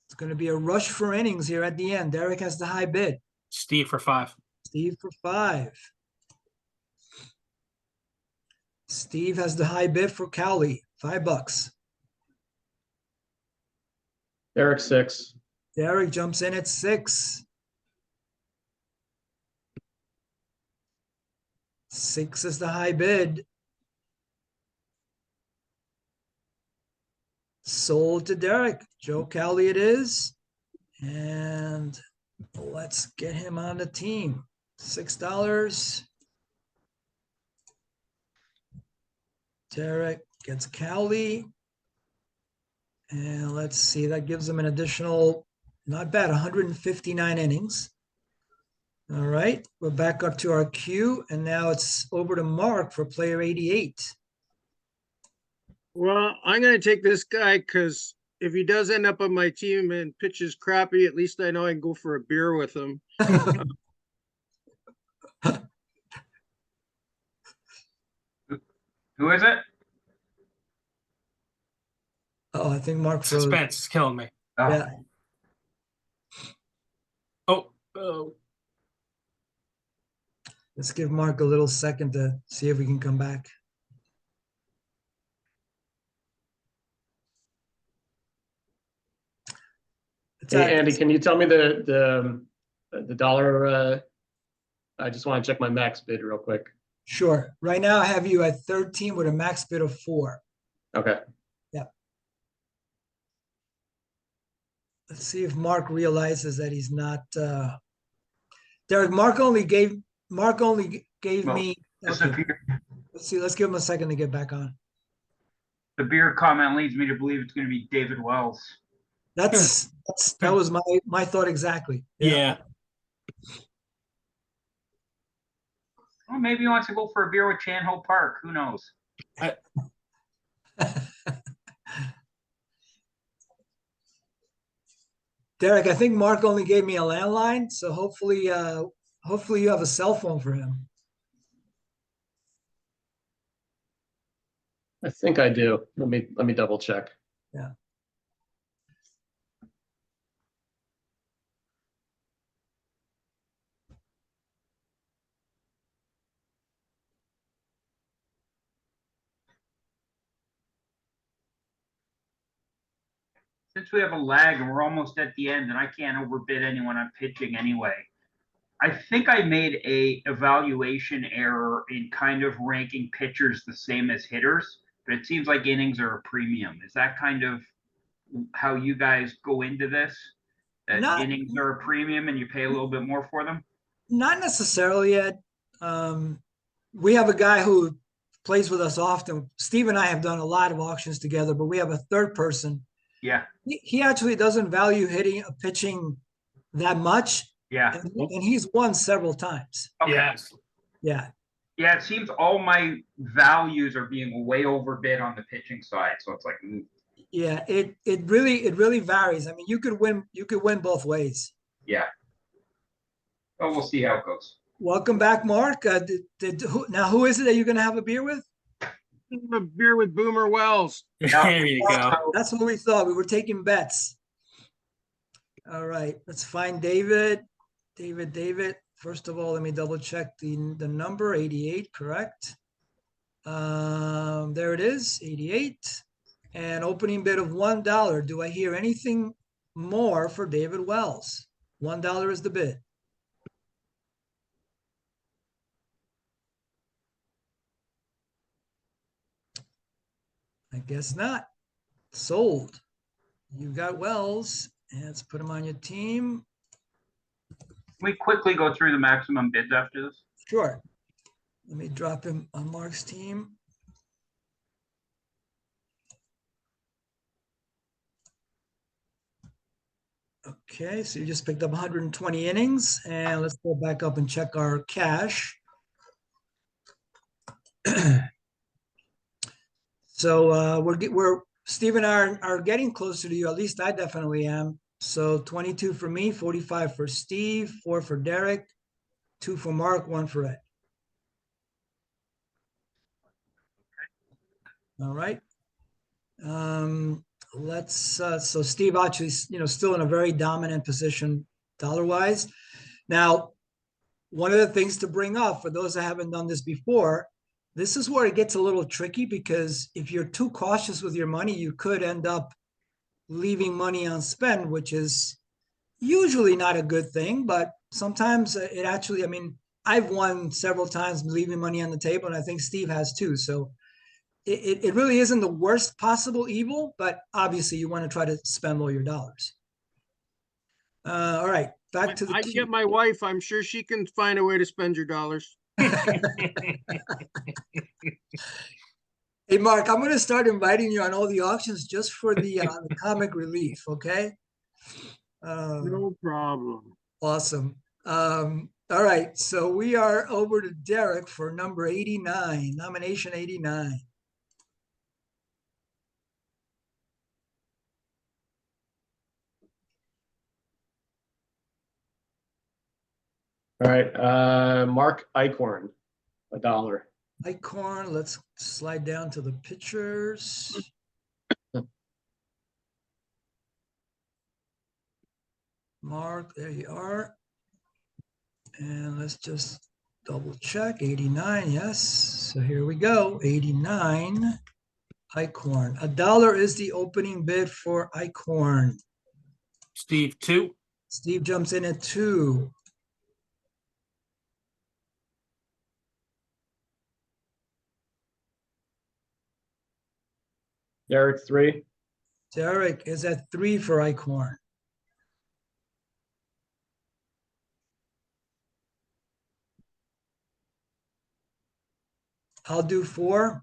It's going to be a rush for innings here at the end. Derek has the high bid. Steve for 5. Steve for 5. Steve has the high bid for Cowley, $5. Derek 6. Derek jumps in at 6. 6 is the high bid. Sold to Derek. Joe Cowley it is. And let's get him on the team. $6. Derek gets Cowley. And let's see, that gives him an additional, not bad, 159 innings. All right, we're back up to our queue, and now it's over to Mark for player 88. Well, I'm gonna take this guy because if he does end up on my team and pitches crappy, at least I know I can go for a beer with him. Who is it? Oh, I think Mark froze. Suspense is killing me. Oh, Yeah. Oh, Let's give Mark a little second to see if we can come back. It's Hey, at- Andy, can you tell me the dollar? I just want to check my max bid real quick. Sure. Right now I have you at 13 with a max bid of 4. Okay. Let's see if Mark realizes that he's not, Derek, Mark only gave Well, me, okay, let's see, let's give him a second to get back on. the beer comment leads me to believe it's going to be David Wells. That was my thought exactly. yeah. Well, maybe he wants to go for a beer with Chan Ho Park. Who knows? Derek, I think Mark only gave me a landline, so hopefully you have a cell phone for him. I think I do. Let me double check. Yeah. Since we have a lag and we're almost at the end and I can't overbid anyone on pitching anyway, I think I made a evaluation error in kind of ranking pitchers the same as hitters, but it seems like innings are a premium. Is that kind of how you guys go into this? That innings are a premium and you pay a little bit more for them? Not necessarily yet. We have a guy who plays with us often. Steve and I have done a lot of auctions together, but we have a third person. Yeah. He actually doesn't value pitching that much. Yeah. And he's won several times. Okay. Yes. Yeah. Yeah, it seems all my values are being way overbid on the pitching side. So it's like, Yeah, it really varies. I mean, you could win both ways. yeah. Oh, we'll see how it goes. Welcome back, Mark. Who is it that you're going to have a beer with? A beer with Boomer Wells. There you go. That's what we thought. We were taking bets. All right, let's find David. David. First of all, let me double check the number, 88, correct? There it is, 88. And opening bid of $1. Do I hear anything more for David Wells? $1 is the bid. I guess not. Sold. You got Wells, and let's put him on your team. Can we quickly go through the maximum bids after this? Sure. Let me drop him on Mark's team. Okay, so you just picked up 120 innings, and let's go back up and check our cash. So we're Steve and I are getting closer to you. At least I definitely am. So 22 for me, 45 for Steve, 4 for Derek, 2 for Mark, 1 for Ed. All right. So Steve actually, still in a very dominant position dollar-wise. Now, one of the things to bring up for those that haven't done this before, this is where it gets a little tricky, because if you're too cautious with your money, you could end up leaving money unspent, which is usually not a good thing, but sometimes it actually, I mean, I've won several times leaving money on the table, and I think Steve has too. So it really isn't the worst possible evil, but obviously you want to try to spend all your dollars. All right, back to the I get my wife. I'm sure she can find a way to spend your dollars. Hey, Mark, I'm going to start inviting you on all the auctions just for the comic relief, okay? No problem. Awesome. All right, so we are over to Derek for number 89, nomination 89. All right, Mark Eichhorn, $1. Icorn, let's slide down to the pictures. Mark, there you are. And let's just double check, 89, yes. So here we go, 89, Icorn. $1 is the opening bid for Icorn. Steve, 2. Steve jumps in at 2. Derek, 3. Derek is at 3 for Icorn. I'll do 4.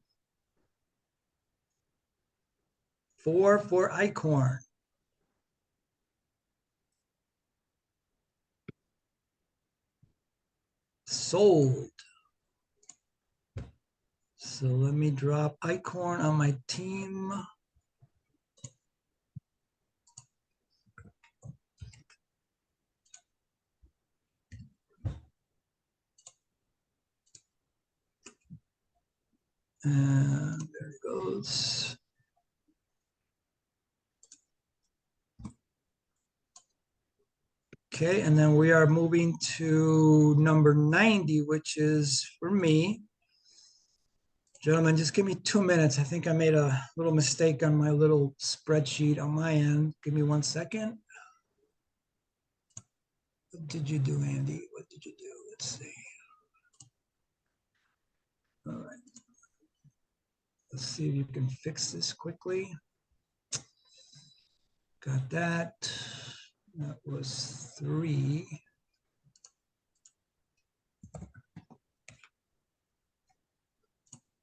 4 for Icorn. Sold. So let me drop Icorn on my team. And there it goes. Okay, and then we are moving to number 90, which is for me. Gentlemen, just give me 2 minutes. I think I made a little mistake on my little spreadsheet on my end. Give me 1 second. What did you do, Andy? What did you do? Let's see. All right. Let's see if you can fix this quickly. Got that. That was 3.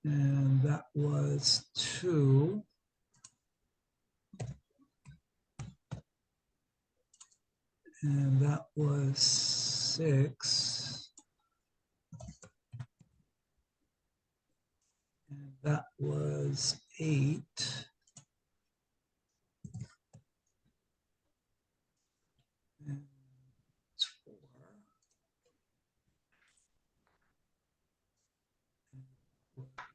And that was 2. And that was 6. And that was 8. And it's 4. And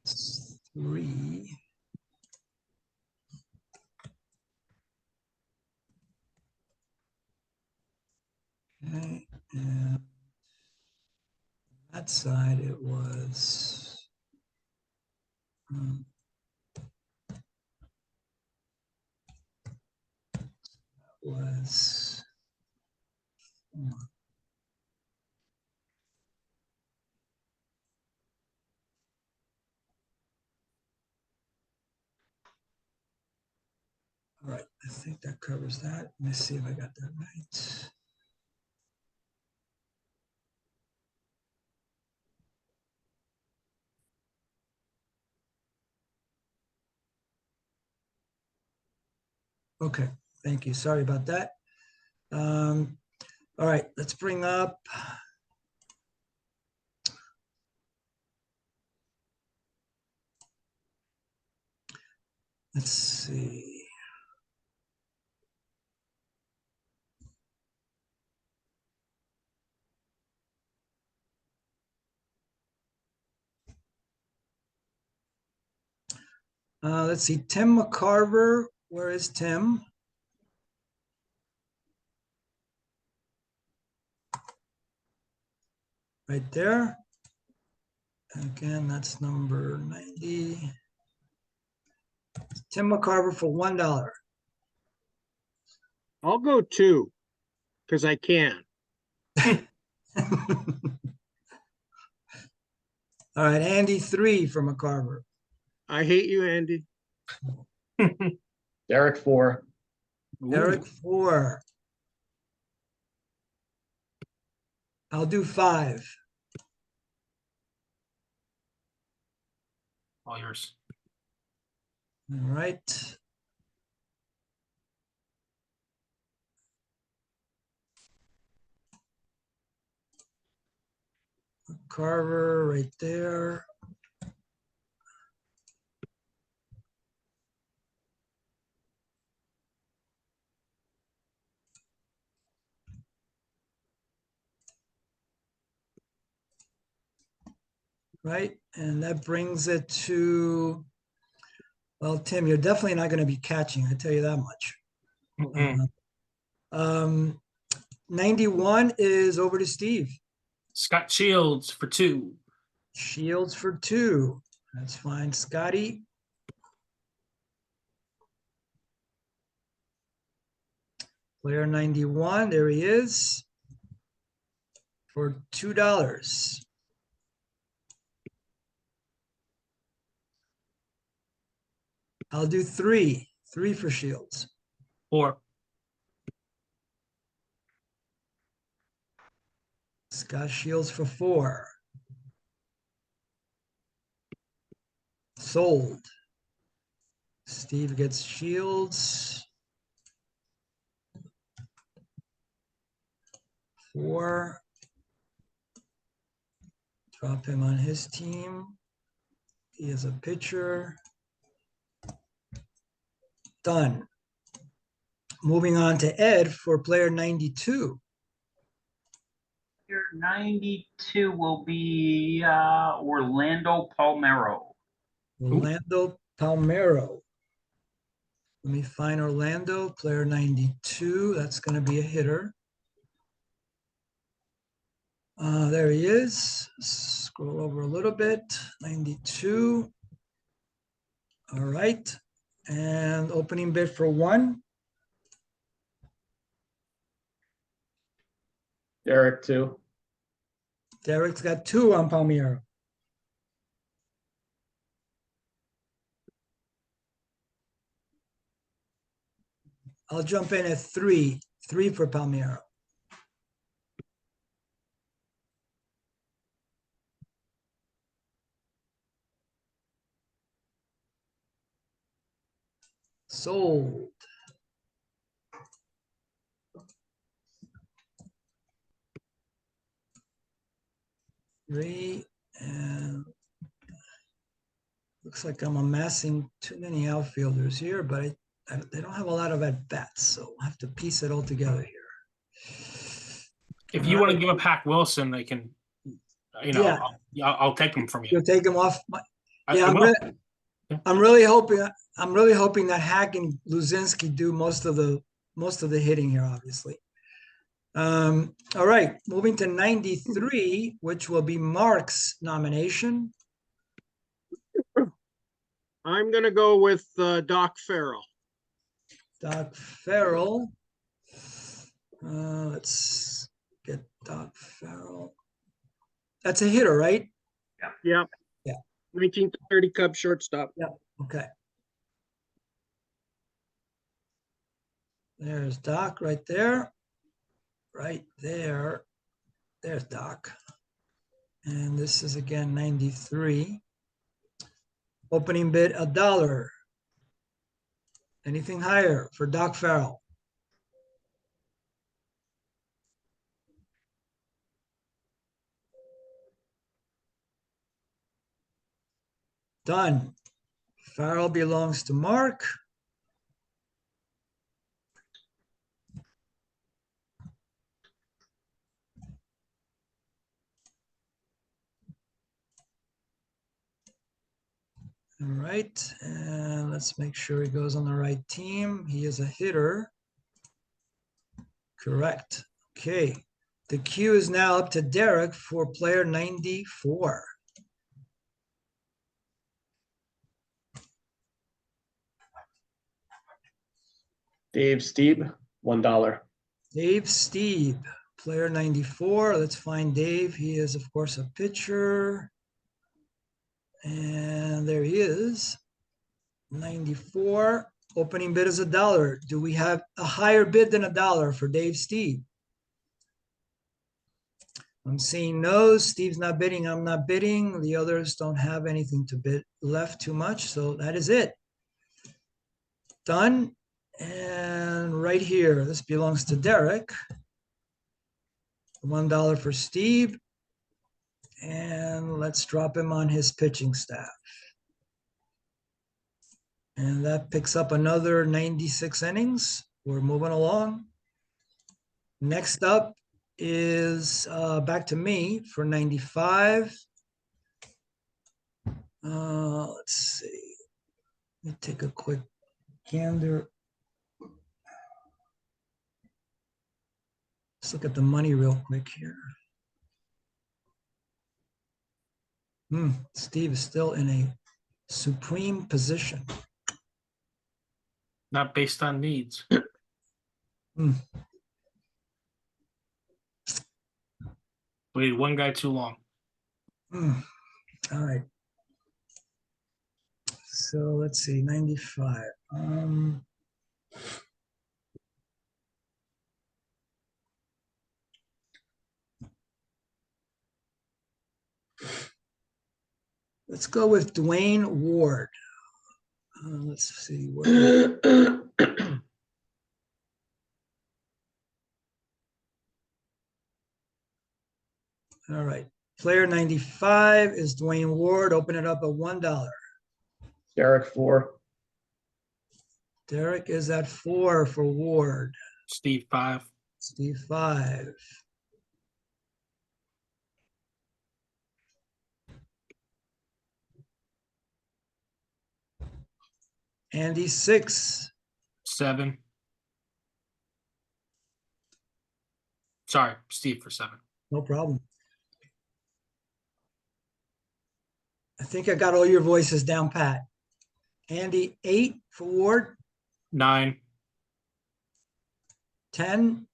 it's 3. Okay, and that side it was was 4. All right, I think that covers that. Let me see if I got that right. Okay, thank you. Sorry about that. All right, let's bring up. Let's see. Let's see, Tim McCarver. Where is Tim? Right there. Again, that's number 90. Tim McCarver for $1. I'll go 2, because I can. All right, Andy, 3 for McCarver. I hate you, Andy. Derek 4. Derek, 4. I'll do 5. All yours. All right. Carver right there. Right, and that brings it to, well, Tim, you're definitely not going to be catching, I tell you that much. Mm-mm. 91 is over to Steve. Scott Shields for 2. Shields for 2. That's fine. Scotty. Player 91, there he is. For $2. I'll do 3. 3 for Shields. 4. Scott Shields for 4. Sold. Steve gets Shields. 4. Drop him on his team. He is a pitcher. Done. Moving on to Ed for player 92. Your 92 will be Orlando Palmero. Orlando Palmero. Let me find Orlando, player 92. That's going to be a hitter. There he is. Scroll over a little bit. 92. All right. And opening bid for 1. Derek 2. Derek's got 2 on Palmero. I'll jump in at 3. 3 for Palmero. Sold. Three, and looks like I'm amassing too many outfielders here, but they don't have a lot of at-bats, so I'll have to piece it all together here. If you want to give up Hack Wilson, they can, Yeah. I'll take him from you. You'll take him off. I Yeah, will. I'm really hoping that Hack and Luzinski do most of the hitting here, obviously. All right, moving to 93, which will be Mark's nomination. I'm gonna go with Doc Farrell. Doc Farrell. Let's get Doc Farrell. That's a hitter, right? Yep. Yeah. 1930 Cub shortstop. Okay. There's Doc right there. Right there. There's Doc. And this is again 93. Opening bid $1. Anything higher for Doc Farrell? Done. Farrell belongs to Mark. All right, and let's make sure he goes on the right team. He is a hitter. Correct. Okay. The queue is now up to Derek for player 94. Dave Steeb. $1. Dave Steve, player 94. Let's find Dave. He is, of course, a pitcher. And there he is. 94. Opening bid is $1. Do we have a higher bid than $1 for Dave Steve? I'm seeing no's. Steve's not bidding. I'm not bidding. The others don't have anything to bid left too much. So that is it. Done. And right here, this belongs to Derek. $1 for Steve. And let's drop him on his pitching staff. And that picks up another 96 innings. We're moving along. Next up is back to me for 95. Let's see. Let me take a quick gander. Let's look at the money real quick here. Steve is still in a supreme position. Not based on needs. Waited one guy too long. All right. So let's see, 95. Let's go with Dwayne Ward. Let's see. All right. Player 95 is Dwayne Ward. Open it up at $1. Derek 4. Derek is at 4 for Ward. Steve 5. Steve 5. Andy 6. 7. Sorry, Steve for 7. No problem. I think I got all your voices down pat. Andy 8 for Ward. 9. 10.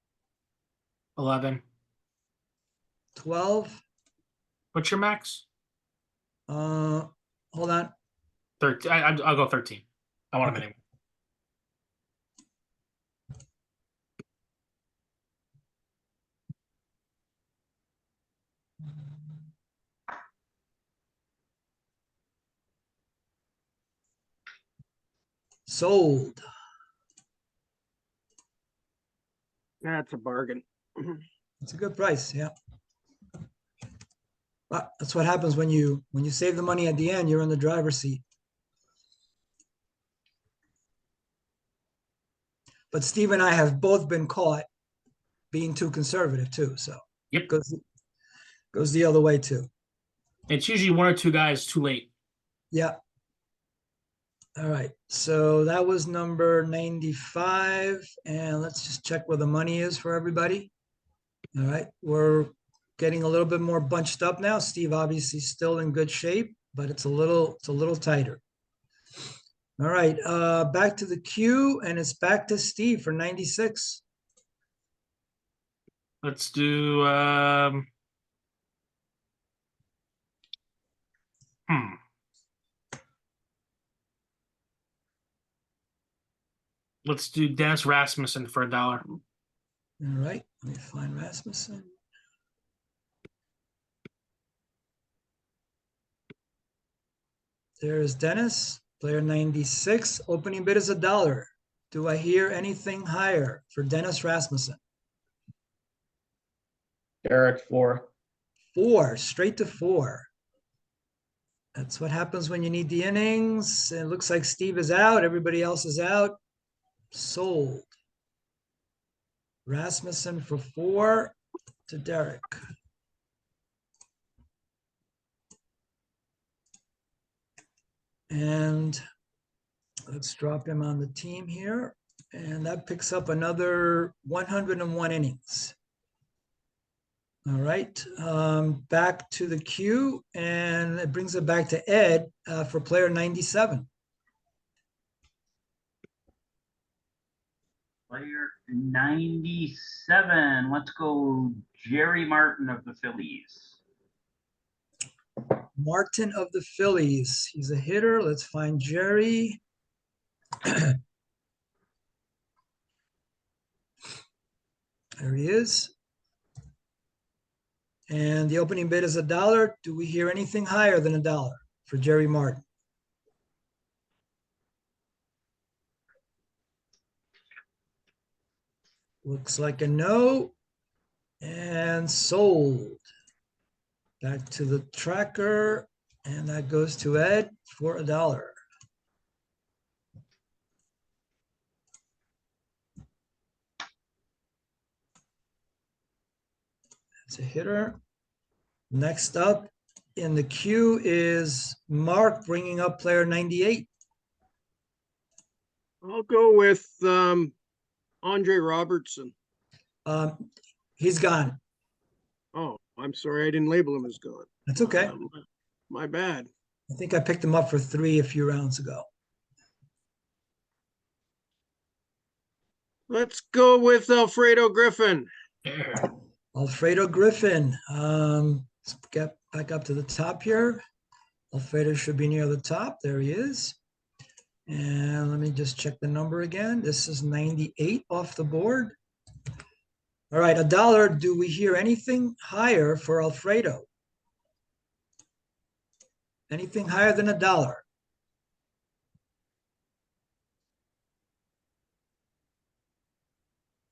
11. 12. What's your max? Hold on. 13. I'll go 13. I want a minute. Sold. That's a bargain. It's a good price, yeah. But that's what happens when you save the money at the end, you're in the driver's seat. But Steve and I have both been caught being too conservative too, so Yep. Goes the other way too. It's usually one or two guys too late. Yeah. All right, so that was number 95, and let's just check where the money is for everybody. All right, we're getting a little bit more bunched up now. Steve obviously still in good shape, but it's a little tighter. All right, back to the queue, and it's back to Steve for 96. Let's do Let's do Dennis Rasmussen for $1. All right, let me find Rasmussen. There's Dennis, player 96. Opening bid is $1. Do I hear anything higher for Dennis Rasmussen? Derek 4. 4, straight to 4. That's what happens when you need the innings. It looks like Steve is out. Everybody else is out. Sold. Rasmussen for 4 to Derek. And let's drop him on the team here. And that picks up another 101 innings. All right, back to the queue, and it brings it back to Ed for player 97. Player 97. Let's go Jerry Martin of the Phillies. Martin of the Phillies. He's a hitter. Let's find Jerry. There he is. And the opening bid is $1. Do we hear anything higher than $1 for Jerry Martin? Looks like a no. And sold. Back to the tracker. And that goes to Ed for $1. That's a hitter. Next up in the queue is Mark bringing up player 98. I'll go with Andre Robertson. He's gone. Oh, I'm sorry, I didn't label him as gone. That's okay. My bad. I think I picked him up for 3 a few rounds ago. Let's go with Alfredo Griffin. Alfredo Griffin. Let's get back up to the top here. Alfredo should be near the top. There he is. And let me just check the number again. This is 98 off the board. All right, $1. Do we hear anything higher for Alfredo? Anything higher than $1?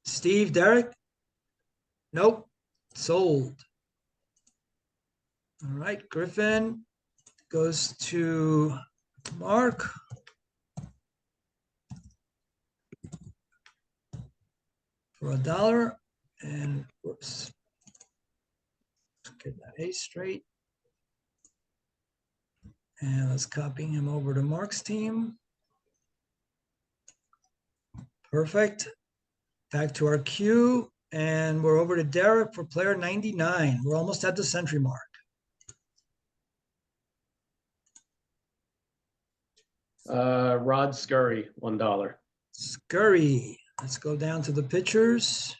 Steve, Derek? Nope, sold. All right, Griffin goes to Mark. For $1. And whoops. Let's get that A straight. And let's copy him over to Mark's team. Perfect. Back to our queue. And we're over to Derek for player 99. We're almost at the century mark. Rod Scurry, $1. Scurry. Let's go down to the pitchers.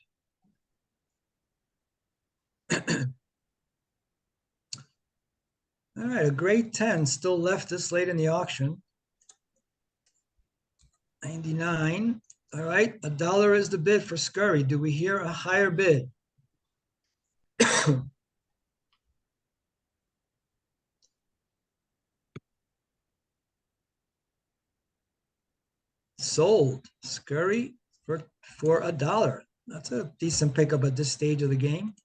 All right, a grade 10 still left this late in the auction. 99. All right, $1 is the bid for Scurry. Do we hear a higher bid? Sold. Scurry for $1. That's a decent pickup at this stage of the game.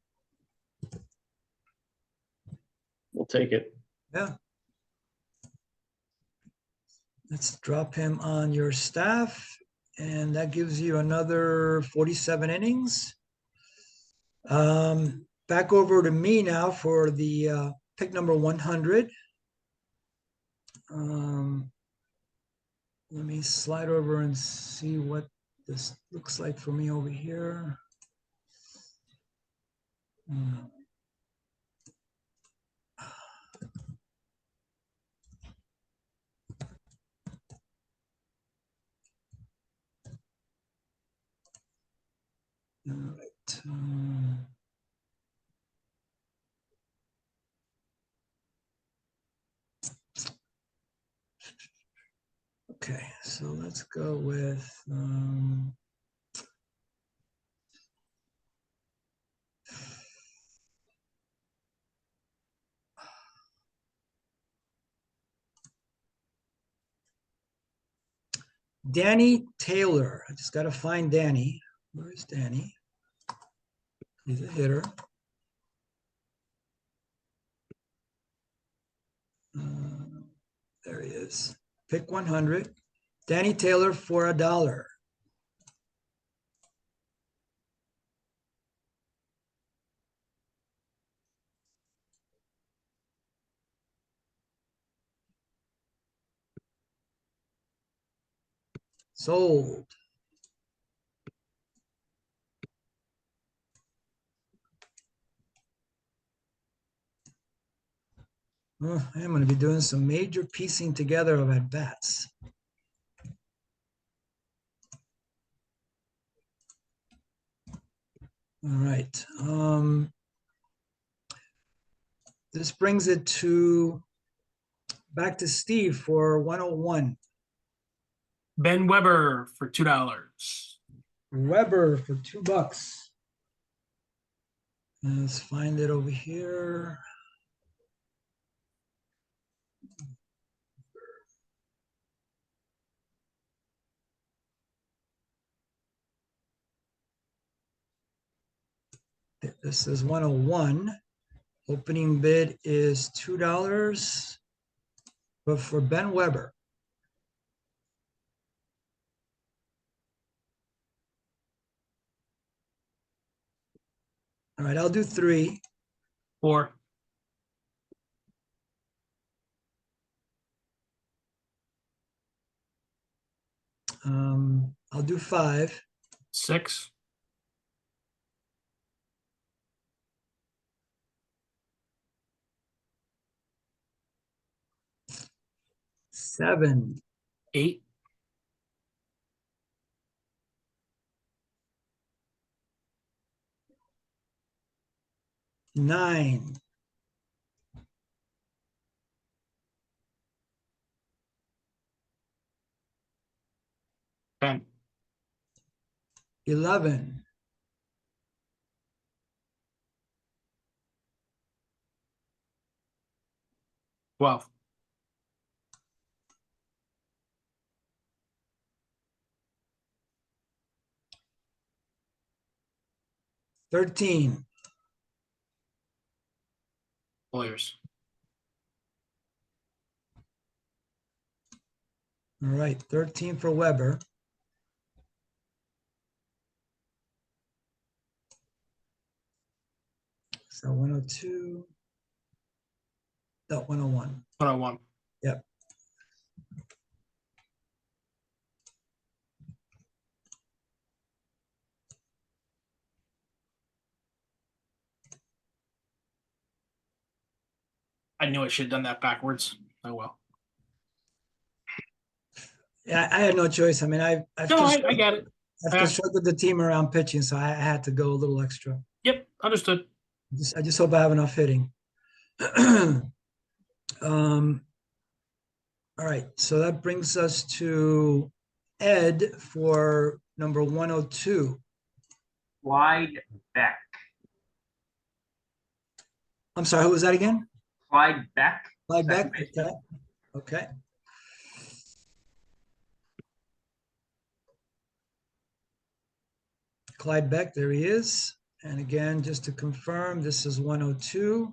We'll take it. Yeah. Let's drop him on your staff, and that gives you another 47 innings. Back over to me now for the pick number 100. Let me slide over and see what this looks like for me over here. All right. Okay, so let's go with Danny Taylor. I just got to find Danny. Where is Danny? He's a hitter. There he is. Pick 100. Danny Taylor for $1. Sold. Oh, I'm going to be doing some major piecing together of at-bats. All right. This brings it to back to Steve for 101. Ben Weber for $2. Weber for $2. Let's find it over here. This is 101. Opening bid is $2, but for Ben Weber. All right, I'll do 3. 4. I'll do 5. 6. 7. 8. 9. 10. 11. 12. 13. Lawyers. All right, 13 for Weber. So 102. No, 101. 101. Yep. I knew I should have done that backwards. Oh well. Yeah, I had no choice. I mean, I've No, I constructed, get it. I've constructed the team around pitching, so I had to go a little extra. Yep, understood. I just hope I have enough hitting. All right, so that brings us to Ed for number 102. Clyde Beck. I'm sorry, who was that again? Clyde Beck. Clyde Beck? Second baseman. Okay. Okay. Clyde Beck, there he is. And again, just to confirm, this is 102.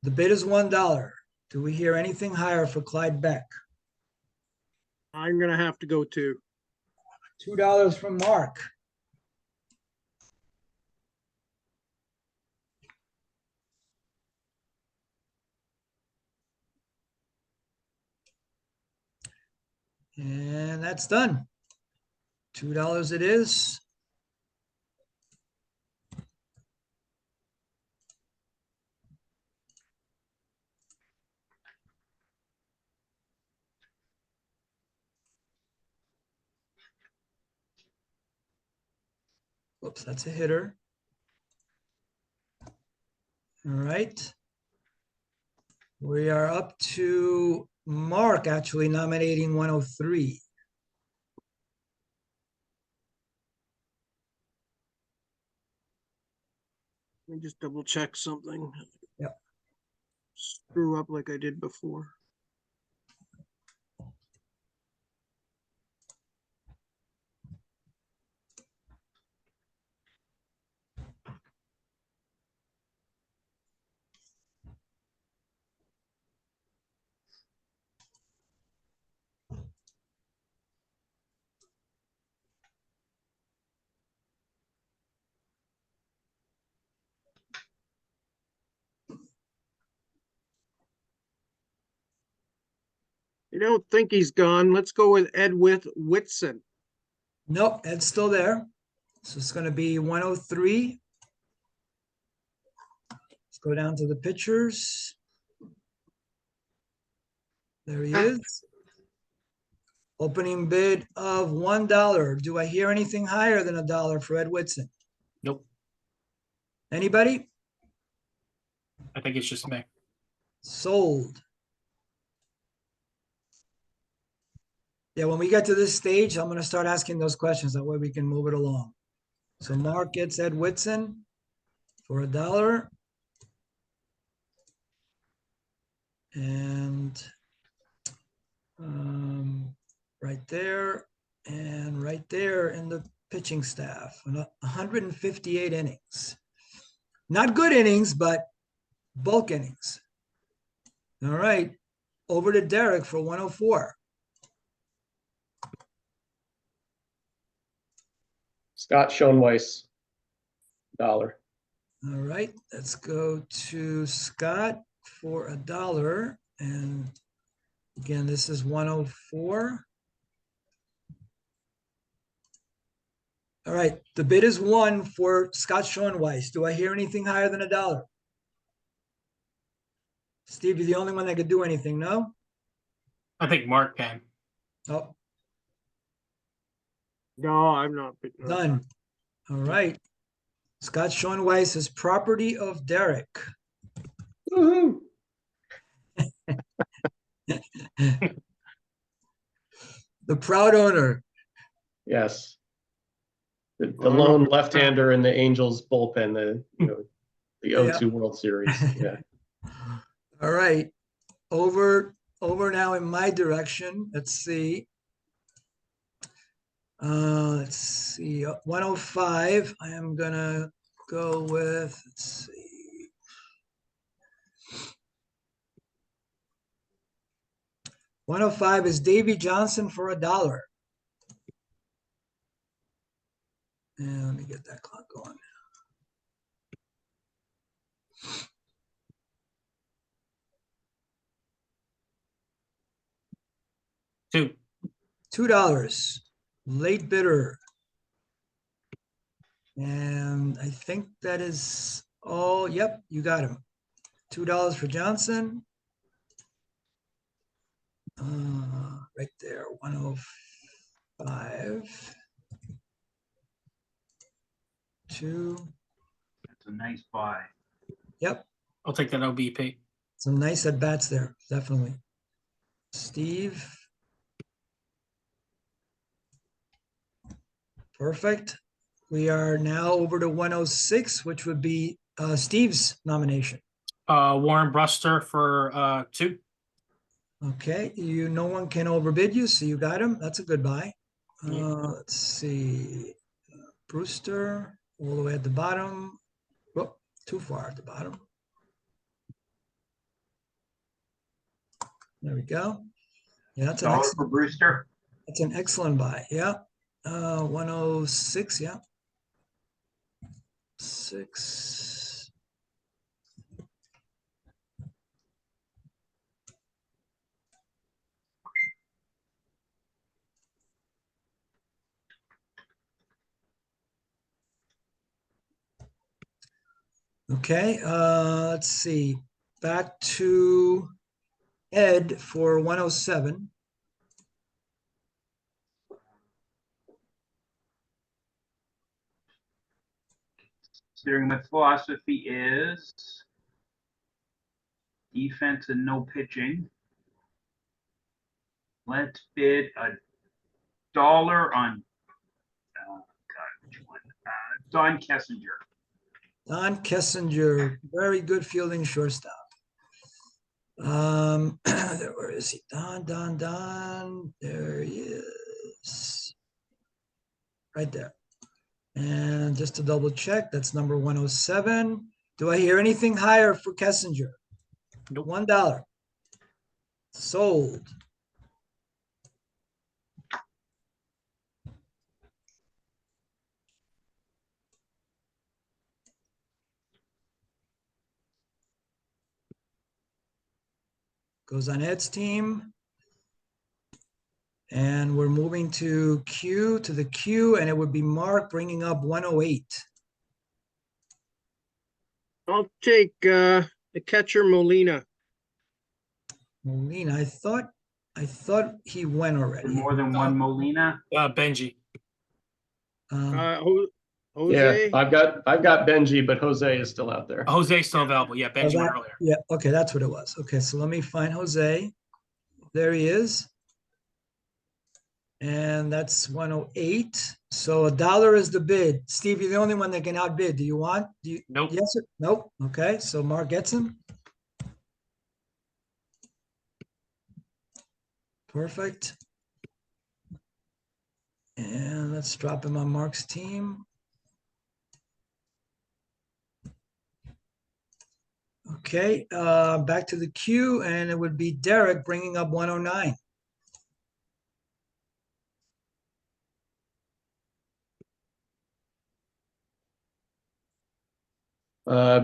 The bid is $1. Do we hear anything higher for Clyde Beck? I'm gonna have to go 2. $2 from Mark. And that's done. $2 it is. Whoops, that's a hitter. All right. We are up to Mark actually nominating 103. Let me just double check something. Yep. Screw up like I did before. I don't think he's gone. Let's go with Edwith Whitson. Nope, Ed's still there. So it's going to be 103. Let's go down to the pitchers. There he is. Opening bid of $1. Do I hear anything higher than $1 for Ed Whitson? Nope. Anybody? I think it's just me. Sold. Yeah, when we get to this stage, I'm gonna start asking those questions. That way we can move it along. So Mark gets Ed Whitson for $1. And right there and right there in the pitching staff, 158 innings. Not good innings, but bulk innings. All right, over to Derek for 104. Scott Schoenweiss, $1. All right, let's go to Scott for $1. And again, this is 104. All right, the bid is 1 for Scott Schoenweiss. Do I hear anything higher than $1? Steve, you're the only one that could do anything, no? I think Mark can. Oh, No, I'm not. No. done. All right. Scott Schoenweiss is property of Derek. Woohoo! The proud owner. Yes. The lone left-hander in the Angels bullpen, the 0-2 World Series. Yeah. All right. Over now in my direction. Let's see. 105. I am gonna go with, let's see. $105 is Davy Johnson for $1. And let me get that clock going. $2. Late bidder. And I think that is all. Yep, you got him. $2 for Johnson. Right there, 105. 2. That's a nice buy. Yep, I'll take that OBP. some nice at bats there, definitely. Steve. Perfect. We are now over to 106, which would be Steve's nomination. Warren Bruster for 2. Okay, no one can overbid you, so you got him. That's a good buy. Let's see. Brewster, all the way at the bottom. Whoop, too far at the bottom. There we go. Yeah, that's $1 for Brewster. that's an excellent buy. Yeah. 106, yeah. 6. Okay, let's see. Back to Ed for 107. Considering my philosophy is defense and no pitching. Let's bid $1 on which one? Don Kessinger. Don Kessinger, very good fielding shortstop. Where is he? Don. There he is. Right there. And just to double check, that's number 107. Do I hear anything higher for Kessinger? Nope. $1. Sold. Goes on Ed's team. And we're moving to the queue, and it would be Mark bringing up 108. I'll take the catcher Molina. Molina, I thought I thought he went already. More than one Molina? Benji. Um, Yeah, Jose? I've got Benji, but Jose is still out there. Jose's still available. Yeah, oh, Benji went that- earlier. yeah, okay, that's what it was. Okay, so let me find Jose. There he is. And that's 108. So $1 is the bid. Steve, you're the only one that can outbid. Do you want? Do you? Nope. Yes or nope? Okay, so Mark gets him. Perfect. And let's drop him on Mark's team. Okay, back to the queue, and it would be Derek bringing up 109.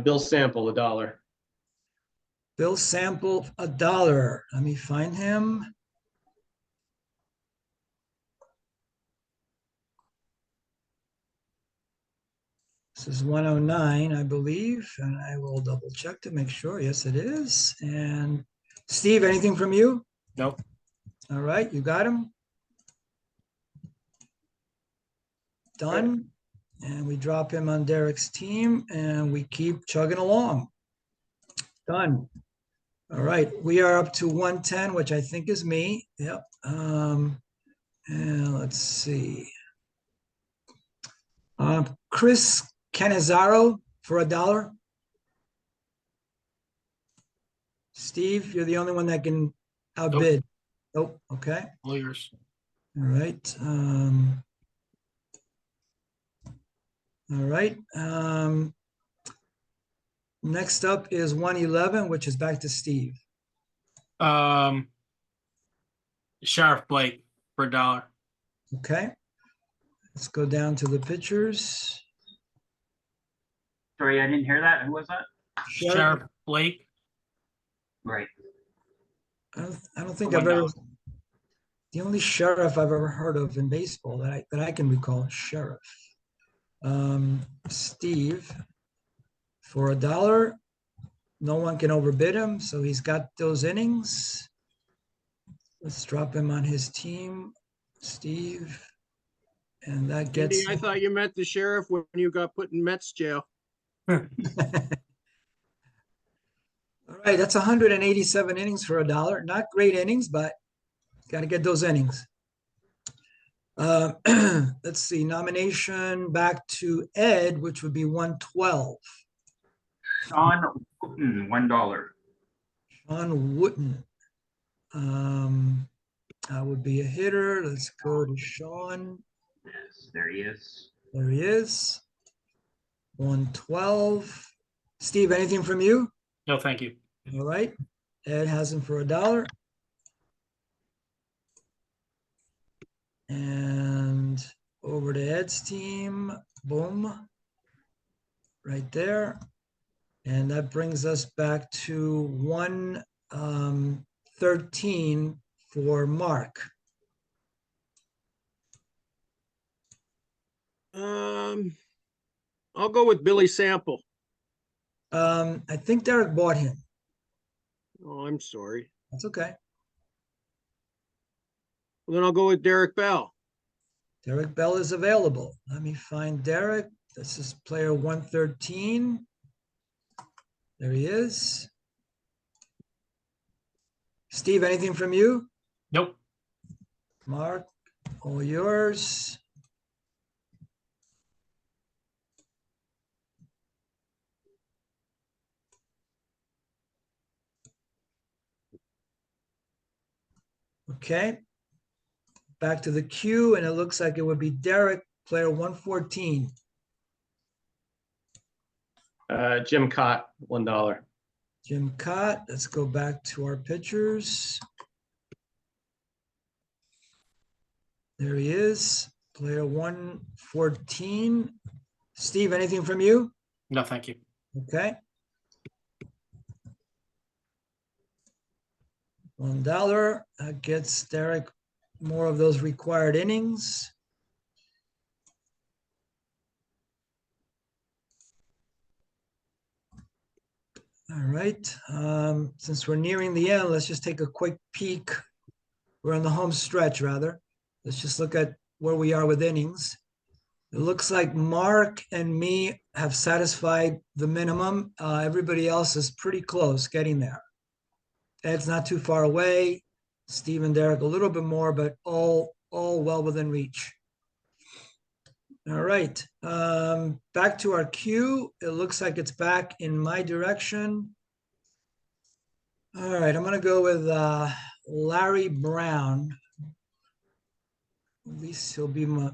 Bill Sample, $1. Bill Sample, $1. Let me find him. This is 109, I believe, and I will double check to make sure. Yes, it is. And Steve, anything from you? Nope. All right, you got him. Done. And we drop him on Derek's team and we keep chugging along. Done. All right, we are up to 110, which I think is me. Yep. And let's see. Chris Canizaro for $1. Steve, you're the only one that can outbid. Nope. Okay. All yours. All right. All right. Next up is 111, which is back to Steve. Sheriff Blake for $1. Okay. Let's go down to the pitchers. Sorry, I didn't hear that. Who was that? Sheriff Blake. Right. I don't think For I've ever. $1. The only sheriff I've ever heard of in baseball that I can recall, sheriff. Steve, for $1, no one can overbid him, so he's got those innings. Let's drop him on his team, Steve, and that Andy, gets. I thought you met the sheriff when you got put in Mets jail. All right, that's 187 innings for $1. Not great innings, but got to get those innings. Let's see, nomination back to Ed, which would be 112. Sean Wooten, $1. Sean Wooten. That would be a hitter. Let's go to Sean. Yes, there he is. There he is. 112. Steve, anything from you? No, thank you. All right. Ed has him for $1. And over to Ed's team. Boom. Right there. And that brings us back to 113 for Mark. I'll go with Billy Sample. I think Derek bought him. Oh, I'm sorry. That's okay. Well, then I'll go with Derek Bell. Derek Bell is available. Let me find Derek. This is player 113. There he is. Steve, anything from you? Nope. Mark, all yours. Okay. Back to the queue, and it looks like it would be Derek, player 114. Jim Cott, $1. Jim Cott, let's go back to our pitchers. There he is, player 114. Steve, anything from you? No, thank you. Okay. $1. That gets Derek more of those required innings. All right. Since we're nearing the end, let's just take a quick peek We're on the home stretch, rather. Let's just look at where we are with innings. It looks like Mark and me have satisfied the minimum. Everybody else is pretty close getting there. Ed's not too far away. Steve and Derek a little bit more, but all well within reach. All right, back to our queue. It looks like it's back in my direction. All right, I'm gonna go with Larry Brown. At least he'll be my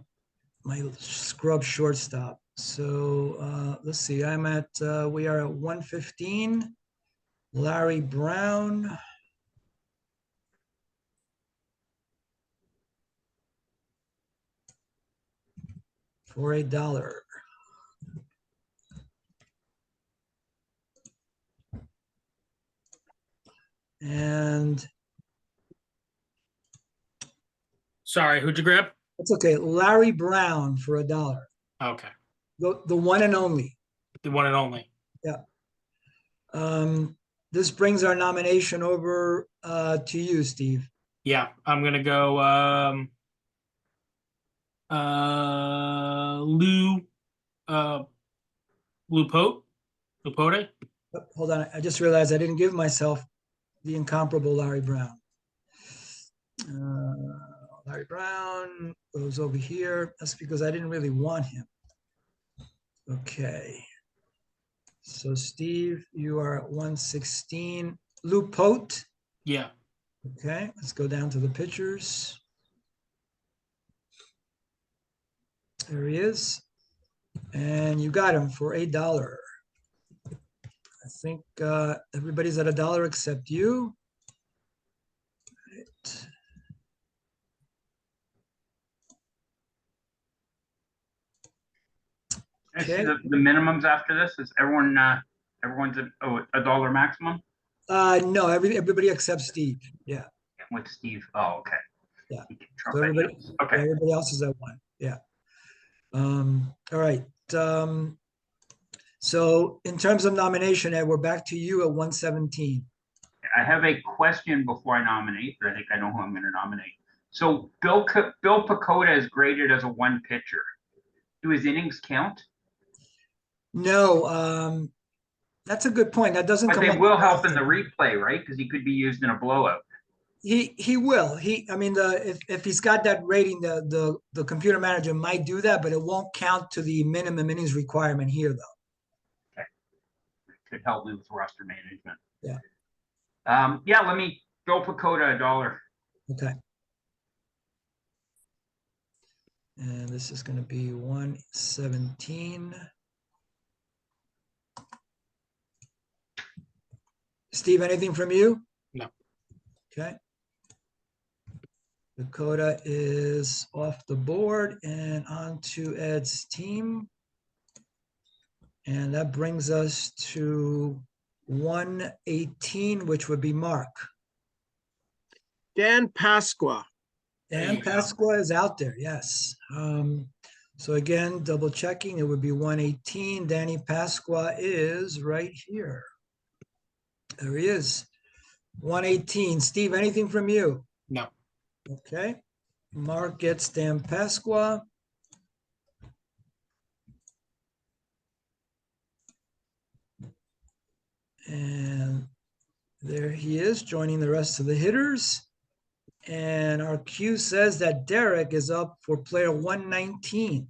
scrub shortstop. So let's see, we are at 115. Larry Brown. For $1. And Sorry, who'd you grab? it's okay. Larry Brown for $1. Okay, The one and only. the one and only. This brings our nomination over to you, Steve. Yeah, I'm gonna go Lou Lupote. Oh, hold on, I just realized I didn't give myself the incomparable Larry Brown. Larry Brown goes over here. That's because I didn't really want him. Okay. So Steve, you are at 116. Lupote. Yeah. Okay, let's go down to the pitchers. There he is. And you got him for $1. I think everybody's at $1 except you. Right. I see Okay. the minimums after this. Is everyone's at $1 maximum? No, everybody except Steve. Yeah. With Steve. Oh, okay. Yeah. He can trump So any everybody, else. Okay. everybody else is at 1. Yeah. All right. So in terms of nomination, Ed, we're back to you at 117. I have a question before I nominate, but I think I know who I'm going to nominate. So Bill Pecota is graded as a 1 pitcher. Do his innings count? No, that's a good point. That doesn't But come they up will help in often. the replay, right? Because he could be used in a blowout. He will. I mean, if he's got that rating, the computer manager might do that, but it won't count to the minimum innings requirement here, though. Okay. Could help me with roster management. Yeah. Let me Bill Pecota $1. Okay. And this is going to be 117. Steve, anything from you? No. Okay. Dakota is off the board and on to Ed's team. And that brings us to 118, which would be Mark. Dan Pasqua. Dan Pasqua is out there, yes. So again, double checking, it would be 118. Danny Pasqua is right here. There he is. 118. Steve, anything from you? No. Okay. Mark gets Dan Pasqua. And there he is, joining the rest of the hitters. And our cue says that Derek is up for player 119.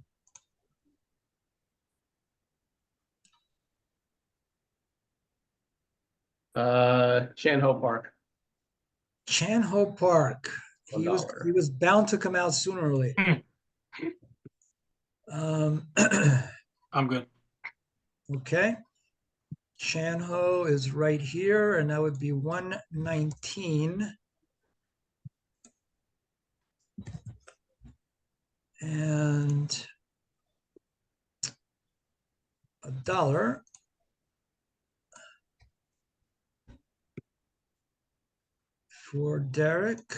Chan-Ho Park. Chan-Ho Park. He $1. was bound to come out sooner or later. I'm good. Okay. Chan-Ho is right here, and that would be 119. And $1 for Derek.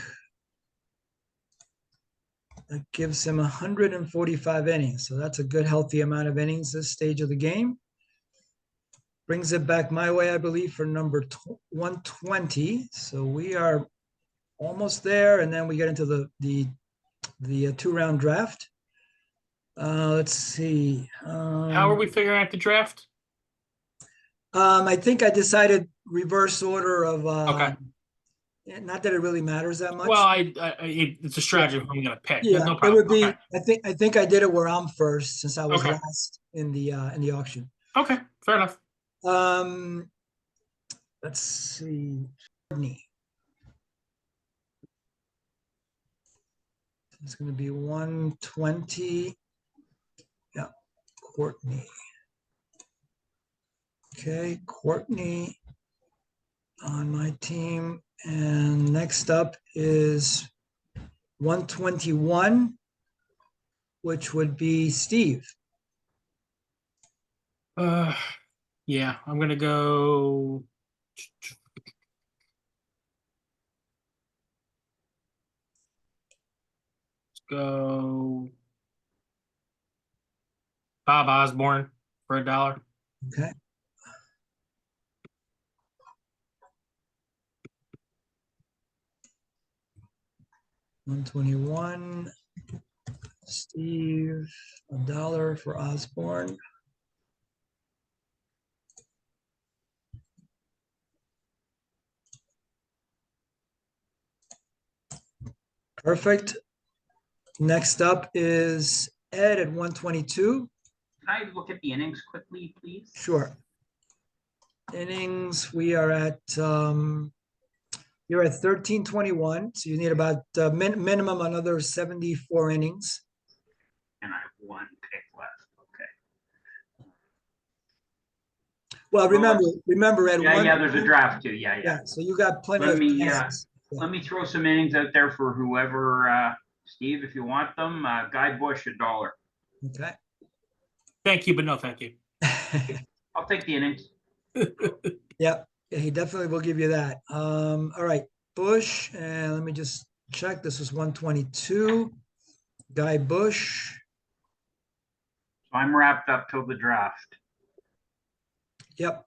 That gives him 145 innings. So that's a good, healthy amount of innings this stage of the game. Brings it back my way, I believe, for number 120. So we are almost there, and then we get into the 2-round draft. Let's see. How are we figuring out the draft? I think I decided reverse order of. Okay. Not that it really matters that much. Well, it's a strategy I'm going to pick. Yeah, No it problem. would be. Okay. I think I did it where I'm first since I was Okay. last in the auction. Okay, fair enough. Let's see. Courtney. It's going to be 120. Yeah, Courtney. Okay, Courtney on my team. And next up is 121, which would be Steve. Yeah, I'm gonna go. Let's go. Bob Osborne for $1. Okay. $121, Steve, $1 for Osborne. Perfect. Next up is Ed at 122. Can I look at the innings quickly, please? Sure. Innings, we are at you're at 1321, so you need about minimum another 74 innings. And I have one pick left. Okay. Well, remember Ed. Yeah, there's a draft too. Yeah. Yeah, so you got plenty Let of me, chances. Let me throw some innings out there for whoever, Steve, if you want them. Guy Bush, $1. Okay. Thank you, but no thank you. I'll take the innings. Yeah, he definitely will give you that. All right, Bush, and let me just check. This was 122. Guy Bush. So I'm wrapped up till the draft. Yep.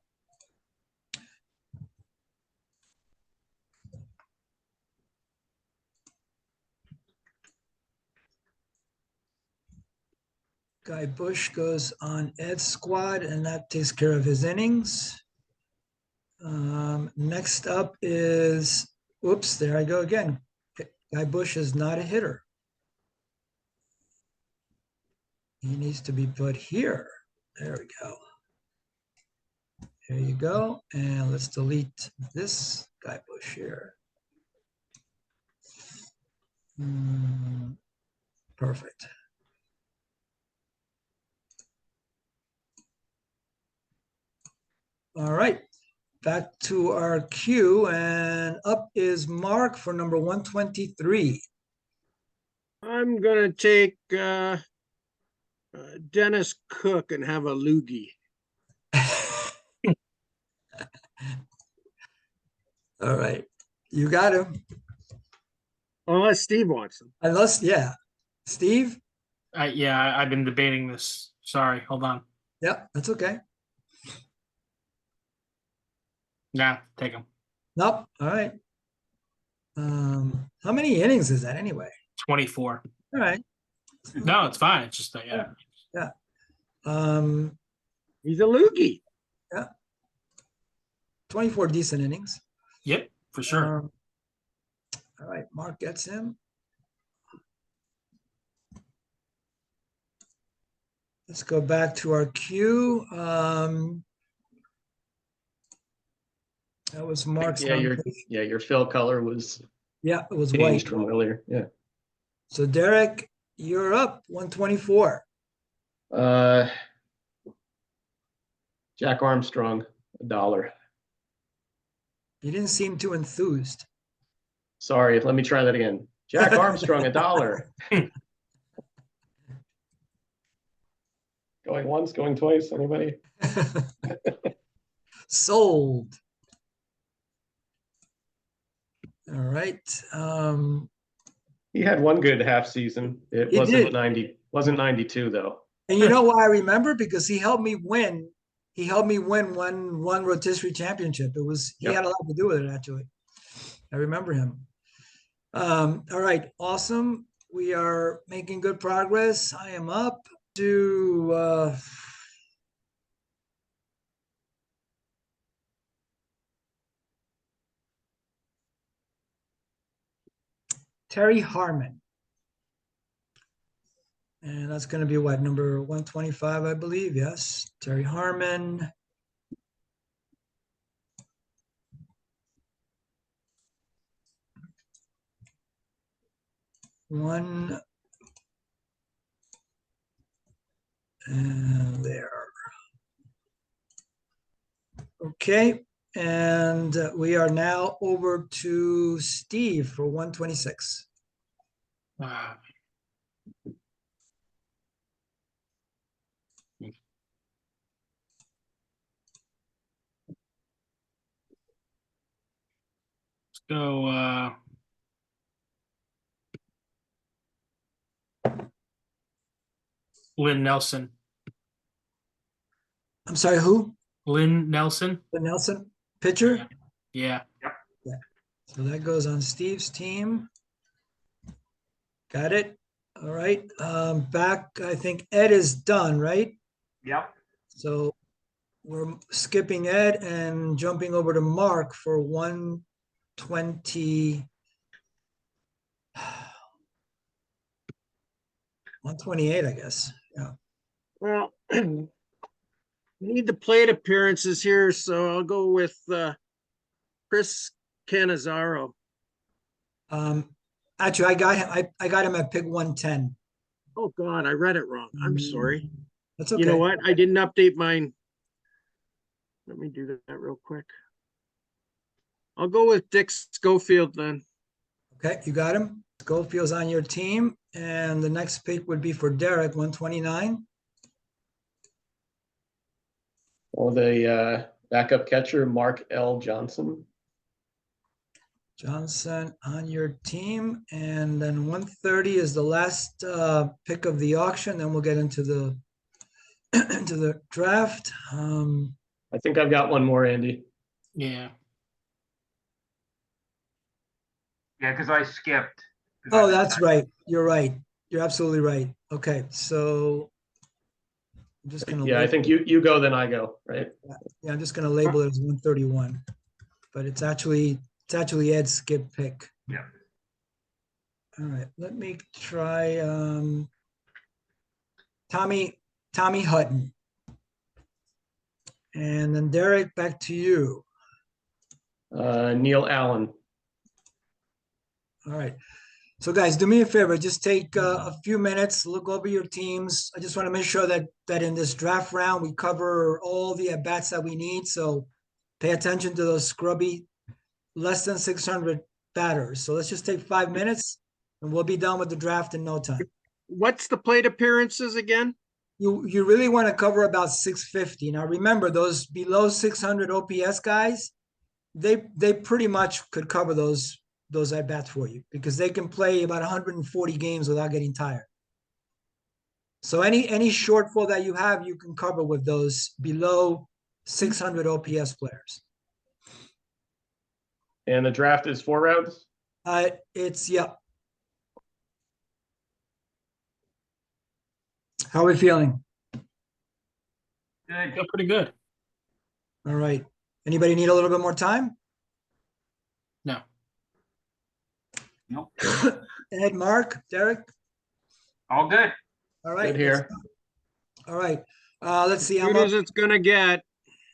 Guy Bush goes on Ed's squad, and that takes care of his innings. Next up is, whoops, there I go again. Guy Bush is not a hitter. He needs to be put here. There we go. There you go. And let's delete this Guy Bush here. Perfect. All right, back to our queue, and up is Mark for number 123. I'm gonna take Dennis Cook and have a loogie. All right, you got him. Unless Steve wants them. Unless, yeah, Steve. Yeah, I've been debating this. Sorry, hold on. Yeah, that's okay. Nah, take him. Nope. All right. How many innings is that anyway? 24. All right. No, it's fine. It's just yeah. Yeah. He's a loogie. 24 decent innings. Yep, for sure. All right, Mark gets him. Let's go back to our queue. That was Mark's. Yeah, your fill color was Yeah, it was changed white. from earlier. Yeah. So Derek, you're up 124. Jack Armstrong, $1. You didn't seem too enthused. Sorry, let me try that again. Jack Armstrong, $1. Going once, going twice, anybody? Sold. All right. He had one good half season. It He wasn't did. 92 though. And you know why I remember? Because he helped me win. He helped me win one rotisserie championship. He Yep. had a lot to do with it, actually. I remember him. All right, awesome. We are making good progress. I am up to Terry Harmon. And that's going to be what, number 125, I believe. Yes, Terry Harmon. One. And there. Okay, and we are now over to Steve for 126. Ah. Let's go, Lynn Nelson. I'm sorry, who? Lynn Nelson. The Nelson pitcher? Yeah. So that goes on Steve's team. Got it. All right. Back, I think Ed is done, right? Yep. So we're skipping Ed and jumping over to Mark for 120. 128, I guess. Yeah. Well, we need the plate appearances here, so I'll go with Chris Cannizzaro. Actually, I got him at pick 110. Oh God, I read it wrong. I'm sorry. That's okay. You know what? I didn't update mine. Let me do that real quick. I'll go with Dick Schofield then. Okay, you got him. Schofield's on your team. And the next pick would be for Derek, 129. Or the backup catcher, Mark L. Johnson. Johnson on your team. And then 130 is the last pick of the auction. Then we'll get into the into the draft. I think I've got one more, Andy. Yeah. Yeah, because I skipped. Oh, that's right. You're right. You're absolutely right. Okay, so I'm just gonna Yeah, I think you go, then I go, right? yeah, I'm just gonna label it as 131, but it's actually Ed's skip pick. Yeah. All right, let me try Tommy Hutton, and then Derek, back to you. Neil Allen. All right. So guys, do me a favor, just take a few minutes, look over your teams. I just want to make sure that in this draft round, we cover all the at-bats that we need. So pay attention to those scrubby, less than 600 batters. So let's just take 5 minutes and we'll be done with the draft in no time. What's the plate appearances again? You really want to cover about 650. Now remember, those below 600 OPS guys, they pretty much could cover those at bats for you because they can play about 140 games without getting tired. So any shortfall that you have, you can cover with those below 600 OPS players. And the draft is 4 rounds? It's, yeah. How are we feeling? Good. Feel pretty good. All right. Anybody need a little bit more time? No. Nope. Ed, Mark, Derek? All good. All right. Good here. All right. Let's see. Good as it's gonna get.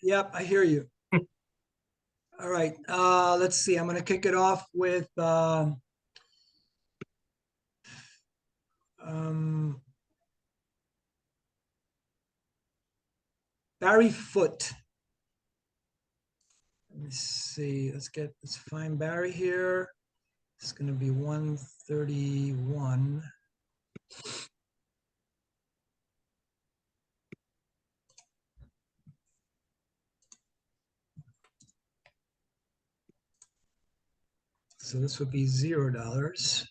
Yep, I hear you. All right. Let's see. I'm going to kick it off with Barry Foote. Let me see. Let's find Barry here. It's going to be 131. So this would be $0.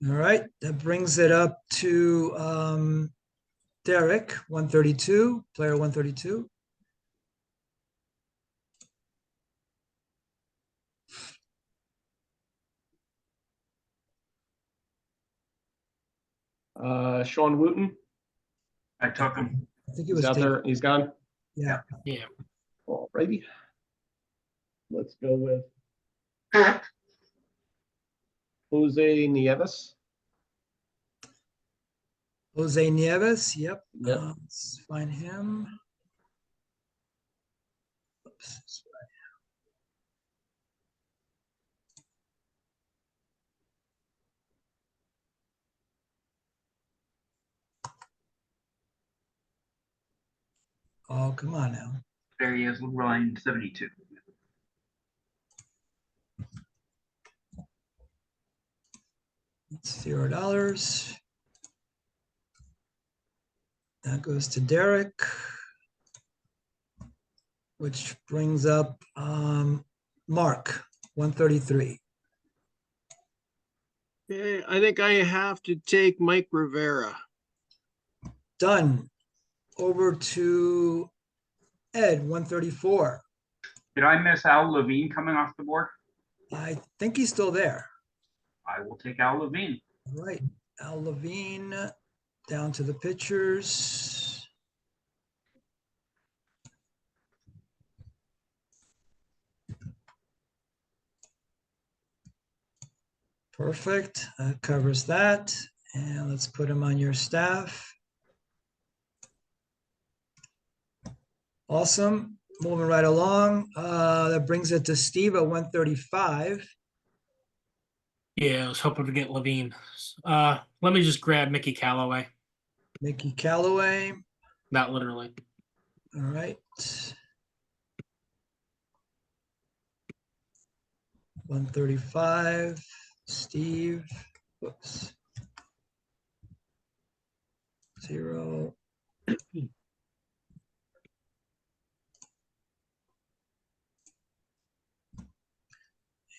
All right, that brings it up to Derek, 132, player 132. Sean Wooten, I took him. I think it he's was out Dave. there. He's gone. Yeah. Yeah. All righty. Let's go with Jose Nieves. Jose Nieves. Yep. Yep. Let's find him. Oops. Oh, come on now. There he is, line 72. It's $0. That goes to Derek, which brings up Mark, 133. Okay, I think I have to take Mike Rivera. Done. Over to Ed, 134. Did I miss Al Levine coming off the board? I think he's still there. I will take Al Levine. All right. Al Levine, down to the pitchers. Perfect. That covers that. And let's put him on your staff. Awesome. Moving right along. That brings it to Steve at 135. Yeah, I was hoping to get Levine. Let me just grab Mickey Callaway. Mickey Callaway. Not literally. All right. 135. Steve. Whoops. 0.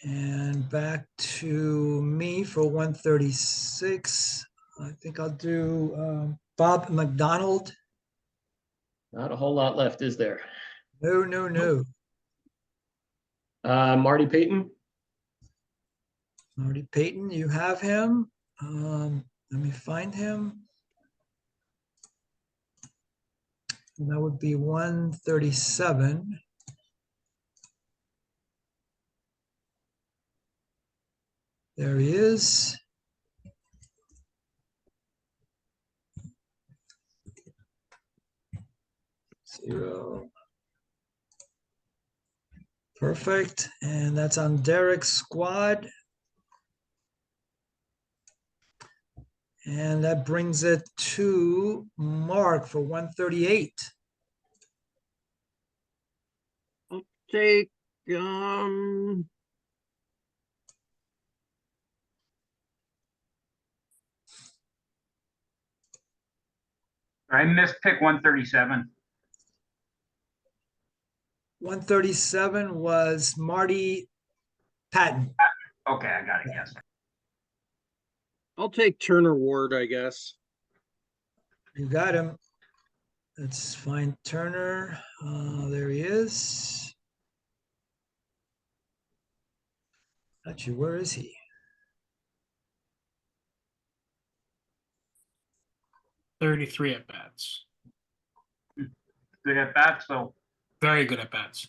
And back to me for 136. I think I'll do Bob McDonald. Not a whole lot left, is there? No. Marty Payton. Marty Payton, you have him. Let me find him. And that would be 137. There he is. Zero. Perfect. And that's on Derek's squad. And that brings it to Mark for 138. Take I missed pick 137. 137 was Marty Patton. Okay, I got it. Yes. I'll take Turner Ward, I guess. You got him. Let's find Turner. There he is. Actually, where is he? 33 at bats. Good at bat. So Very good at bats.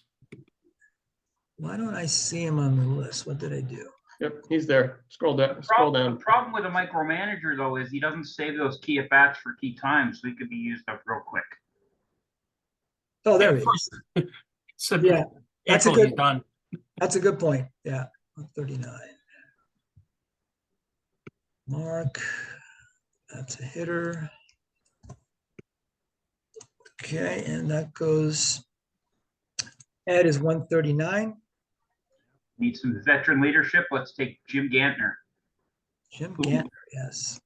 Why don't I see him on the list? What did I do? Yep, he's there. Scroll down. Scroll the down. problem with a micromanager though is he doesn't save those key at bats for key times, so he could be used up real quick. Oh, there Yeah, he of is. course. So Yeah, that's a April, he's good- done. That's a good point. Yeah, 139. Mark, that's a hitter. Okay, and that goes, Ed is 139. Need some veteran leadership. Let's take Jim Gantner. Jim Ooh. Gantner, yes.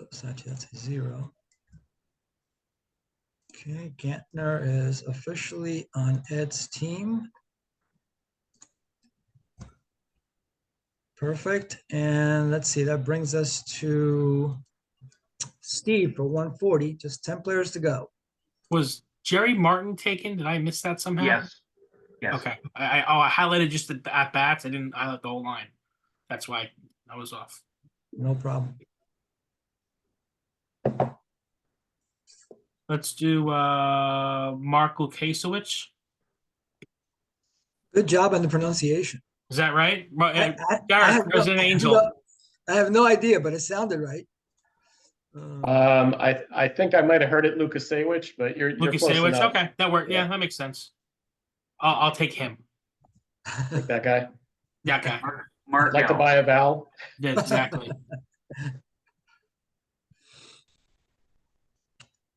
Oops, actually, that's a 0. Okay, Gantner is officially on Ed's team. Perfect. And let's see, that brings us to Steve for 140, just 10 players to go. Was Jerry Martin taken? Did I miss that somehow? Yes. Yes. Okay. I highlighted just the at bats. I didn't highlight the whole line. That's why I was off. No problem. Let's do Mark Lukasiewicz. Good job on the pronunciation. Is that right? I Gareth, have Resident Angel. I have no idea, but it sounded right. I think I might have heard it Lukasiewicz, but you're close Lukasiewicz. enough. Okay, that worked. Yeah, Yeah. that makes sense. I'll take him. Like that guy. That guy. Mark I'd like to L. buy a vowel. Yeah, exactly.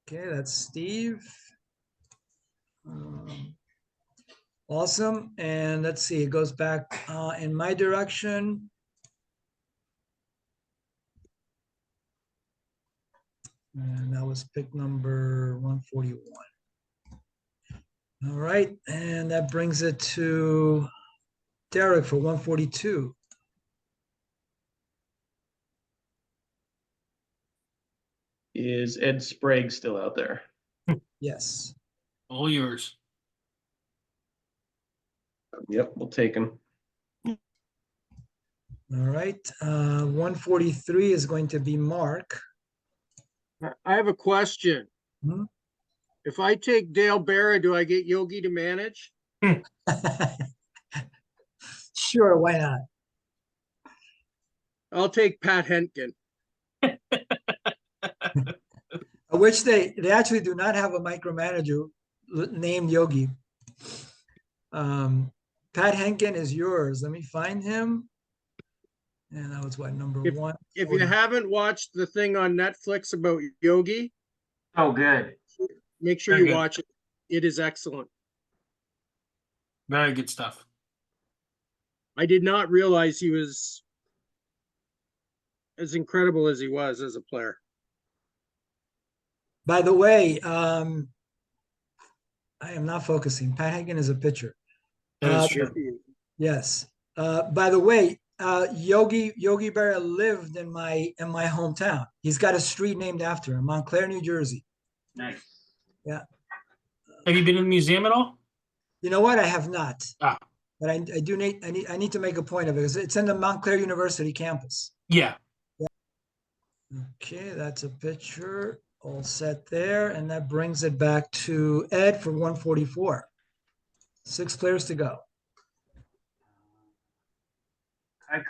Okay, that's Steve. Awesome. And let's see, it goes back in my direction. And that was pick number 141. All right, and that brings it to Derek for 142. Is Ed Sprague still out there? Yes. All yours. Yep, we'll take him. All right, 143 is going to be Mark. I have a question. Mhm. If I take Dale Barra, do I get Yogi to manage? Sure, why not? I'll take Pat Henkin. Which they actually do not have a micromanager named Yogi. Pat Henkin is yours. Let me find him. And that was what, number one? If you haven't watched the thing on Netflix about Yogi, Oh, good. make sure Very you good. watch it. It is excellent. Very good stuff. I did not realize he was as incredible as he was as a player. By the way, I am not focusing. Pat Henkin is a pitcher. That is true. Yes. By the way, Yogi Berra lived in my hometown. He's got a street named after him, Montclair, New Jersey. Nice. Yeah. Have you been in the museum at all? You know what? I have not. Ah. But I need to make a point of it because it's in the Montclair University campus. Yeah. Okay, that's a picture. All set there, and that brings it back to Ed for 144. 6 players to go.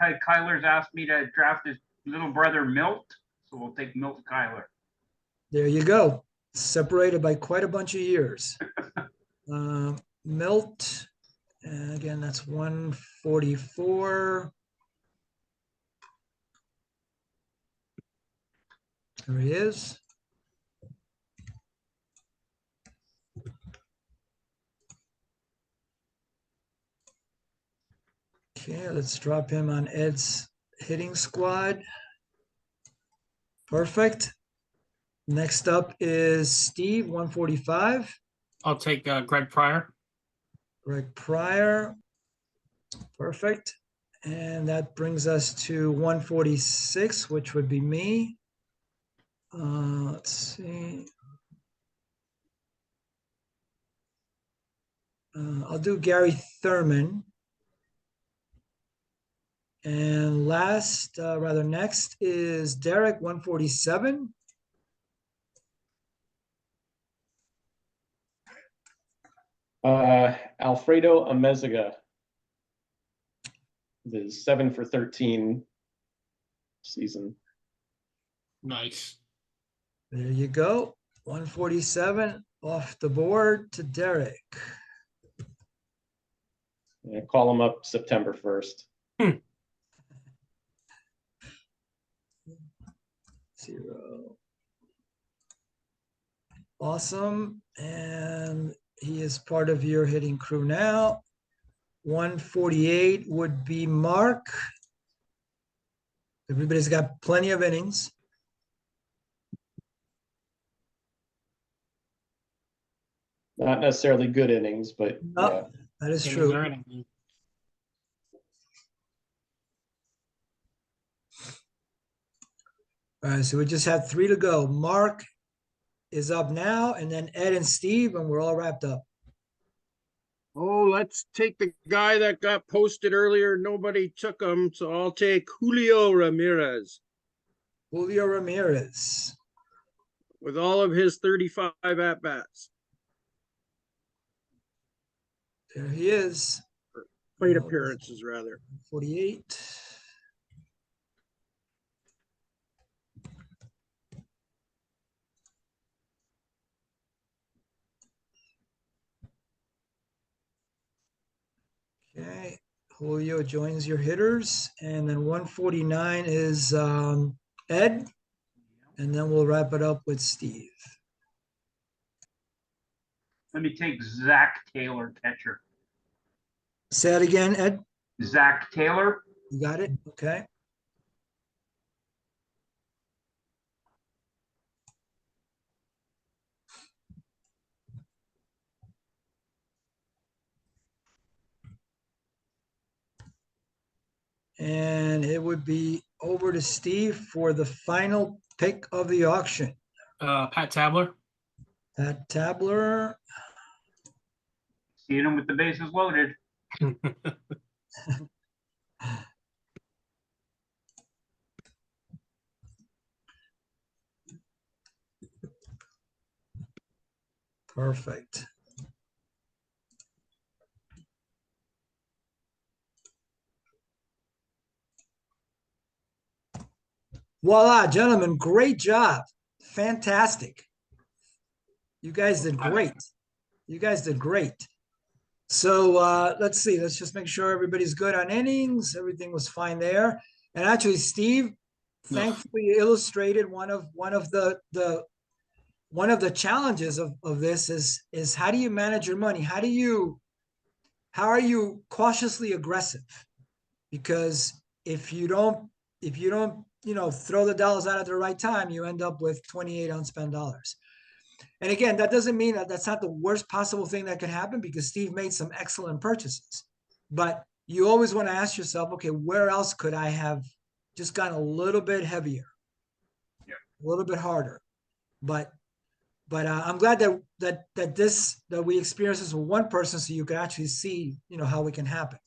Cuyler's asked me to draft his little brother Milt, so we'll take Milt Cuyler. There you go. Separated by quite a bunch of years. Milt, and again, that's 144. There he is. Okay, let's drop him on Ed's hitting squad. Perfect. Next up is Steve, 145. I'll take Greg Pryor. Greg Pryor. Perfect. And that brings us to 146, which would be me. Let's see. I'll do Gary Thurman. And next is Derek, 147. Alfredo Amezaga. The 7 for 13 season. Nice. There you go. 147 off the board to Derek. Yeah, call him up September 1st. 0. Awesome. And he is part of your hitting crew now. 148 would be Mark. Everybody's got plenty of innings. Not necessarily good innings, but Oh, yeah. that is true. All right, so we just have 3 to go. Mark is up now, and then Ed and Steve, and we're all wrapped up. Oh, let's take the guy that got posted earlier. Nobody took him, so I'll take Julio Ramirez. Julio Ramirez. with all of his 35 at-bats. There he is. Plate Well, appearances, rather. 48. Okay, Julio joins your hitters, and then 149 is Ed, and then we'll wrap it up with Steve. Let me take Zach Taylor, catcher. Say it again, Ed. Zach Taylor. You got it? Okay. And it would be over to Steve for the final pick of the auction. Pat Tabler. Pat Tabler. Seeing him with the bases loaded. Perfect. Voila, gentlemen, great job. Fantastic. You guys did great. You guys did great. So let's see. Let's just make sure everybody's good on innings. Everything was fine there. And actually, Steve thankfully illustrated one of the challenges of this is how do you manage your money? How are you cautiously aggressive? Because if you don't throw the dollars out at the right time, you end up with 28 unspent dollars. And again, that doesn't mean that that's not the worst possible thing that could happen, because Steve made some excellent purchases. But you always want to ask yourself, okay, where else could I have just gone a little bit heavier, a little bit harder? But I'm glad that we experienced this with one person, so you could actually see, how it can happen.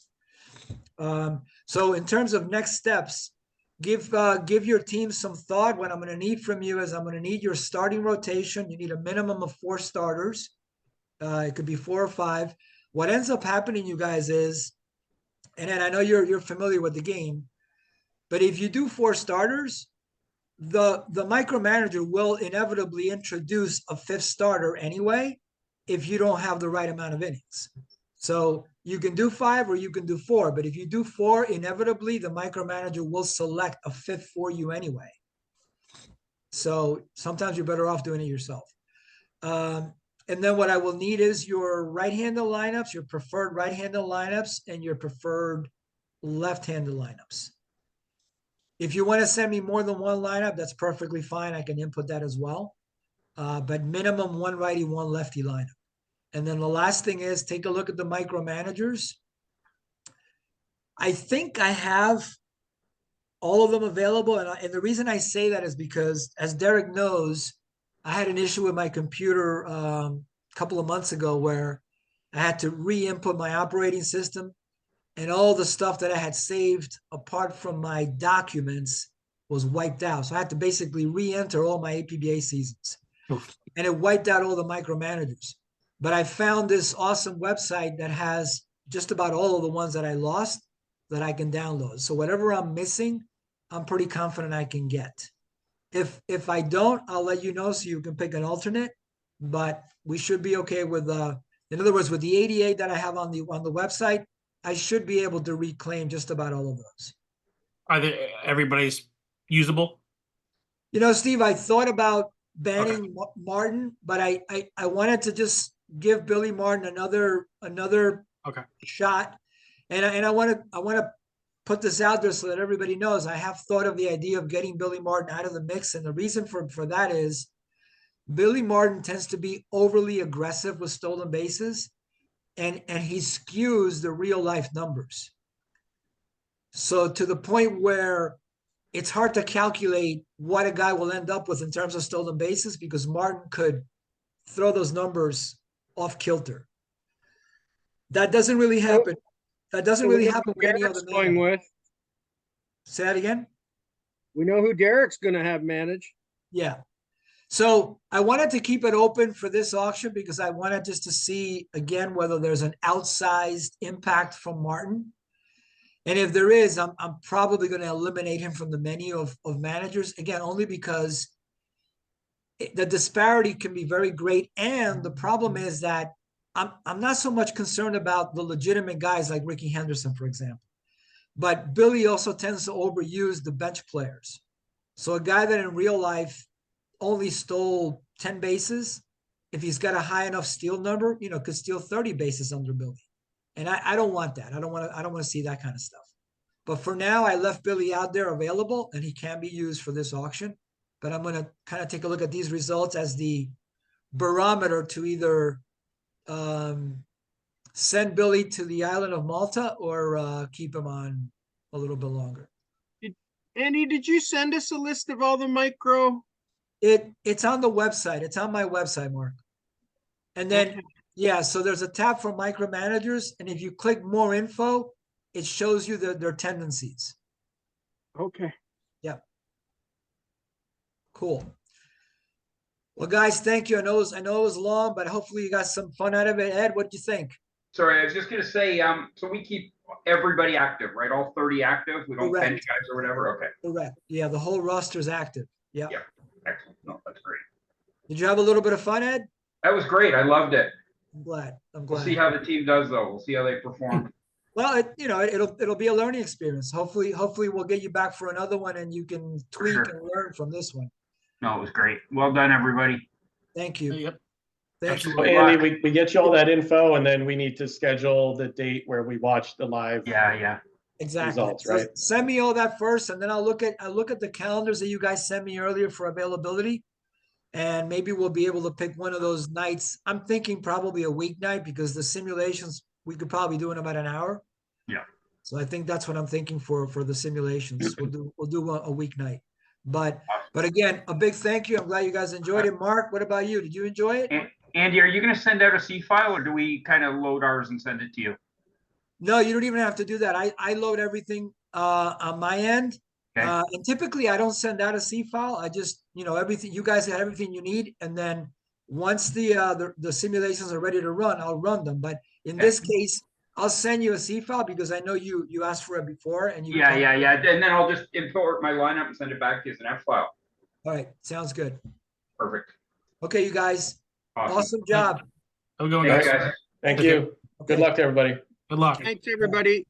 So in terms of next steps, give your team some thought. What I'm going to need from you is I'm going to need your starting rotation. You need a minimum of 4 starters. It could be 4 or 5. What ends up happening, you guys, is, and then I know you're familiar with the game, but if you do 4 starters, the micromanager will inevitably introduce a 5th starter anyway if you don't have the right amount of innings. So you can do 5 or you can do 4, but if you do 4, inevitably the micromanager will select a 5th for you anyway. So sometimes you're better off doing it yourself. And then what I will need is your right-handed lineups, your preferred right-handed lineups, and your preferred left-handed lineups. If you want to send me more than one lineup, that's perfectly fine. I can input that as well. But minimum 1 righty, 1 lefty lineup. And then the last thing is take a look at the micromanagers. I think I have all of them available. And the reason I say that is because, as Derek knows, I had an issue with my computer a couple of months ago where I had to re-input my operating system, and all the stuff that I had saved apart from my documents was wiped out. So I had to basically re-enter all my APBA seasons. Oof. And it wiped out all the micromanagers. But I found this awesome website that has just about all of the ones that I lost that I can download. So whatever I'm missing, I'm pretty confident I can get. If I don't, I'll let you know so you can pick an alternate. But we should be okay with in other words, with the 88 that I have on the website, I should be able to reclaim just about all of those. Are they everybody's usable? Steve, I thought about banning Martin, but I wanted to just give Billy Martin another shot, and I want to put this out there so that everybody knows I have thought of the idea of getting Billy Martin out of the mix, and the reason for that is Billy Martin tends to be overly aggressive with stolen bases, and he skews the real life numbers. So to the point where it's hard to calculate what a guy will end up with in terms of stolen bases, because Martin could throw those numbers off kilter. That doesn't really happen. That doesn't really happen with any other going man. with. Say that again? We know who Derek's going to have manage. Yeah. So I wanted to keep it open for this auction because I wanted just to see again whether there's an outsized impact from Martin. And if there is, I'm probably going to eliminate him from the menu of managers again, only because the disparity can be very great. And the problem is that I'm not so much concerned about the legitimate guys like Rickey Henderson, for example. But Billy also tends to overuse the bench players. So a guy that in real life only stole 10 bases, if he's got a high enough steal number, could steal 30 bases under Billy. And I don't want that. I don't want to see that kind of stuff. But for now, I left Billy out there available, and he can be used for this auction. But I'm going to kind of take a look at these results as the barometer to either send Billy to the island of Malta or keep him on a little bit longer. Andy, did you send us a list of all the micro? It's on the website. It's on my website, Mark. And then, Okay. yeah, so there's a tab for micromanagers. And if you click more info, it shows you their tendencies. Okay. Cool. Well, guys, thank you. I know it was long, but hopefully you got some fun out of it. Ed, what do you think? Sorry, I was just gonna say, so we keep everybody active, right? All 30 active? We don't Correct. bench guys or whatever? Okay, Correct. Yeah, the whole roster's active. Yeah. Yeah. excellent. No, that's great. Did you have a little bit of fun, Ed? That was great. I loved it. I'm glad. We'll see how the team does though. We'll see how they perform. Well, it'll be a learning experience. Hopefully we'll get you back for another one and you can tweak sure. and learn from this one. No, it was great. Well done, everybody. Thank you. Yep. Thank you. So Andy, we get you all that info, and then we need to schedule the date where we watch the live. Yeah. Exactly. results, So right? send me all that first, and then I'll look at the calendars that you guys sent me earlier for availability, and maybe we'll be able to pick one of those nights. I'm thinking probably a weeknight because the simulations we could probably do in about an hour. Yeah. So I think that's what I'm thinking for the simulations. We'll do a weeknight. But again, a big thank you. I'm glad you guys enjoyed it. Mark, what about you? Did you enjoy it? Andy, are you going to send out a C file or do we kind of load ours and send it to you? No, you don't even have to do that. I load everything on my end. Okay. And typically I don't send out a C file. I just, everything, you guys have everything you need. And then once the simulations are ready to run, I'll run them. But in this case, I'll send you a C file because I know you asked for it before and you. Yeah. And then I'll just import my lineup and send it back to you as an F file. All right. Sounds good. Perfect. Okay, you guys. Awesome. Awesome job. Have a good one, Thanks, guys. guys. Thank Okay. you. Good luck to everybody. Good luck. Thanks, everybody.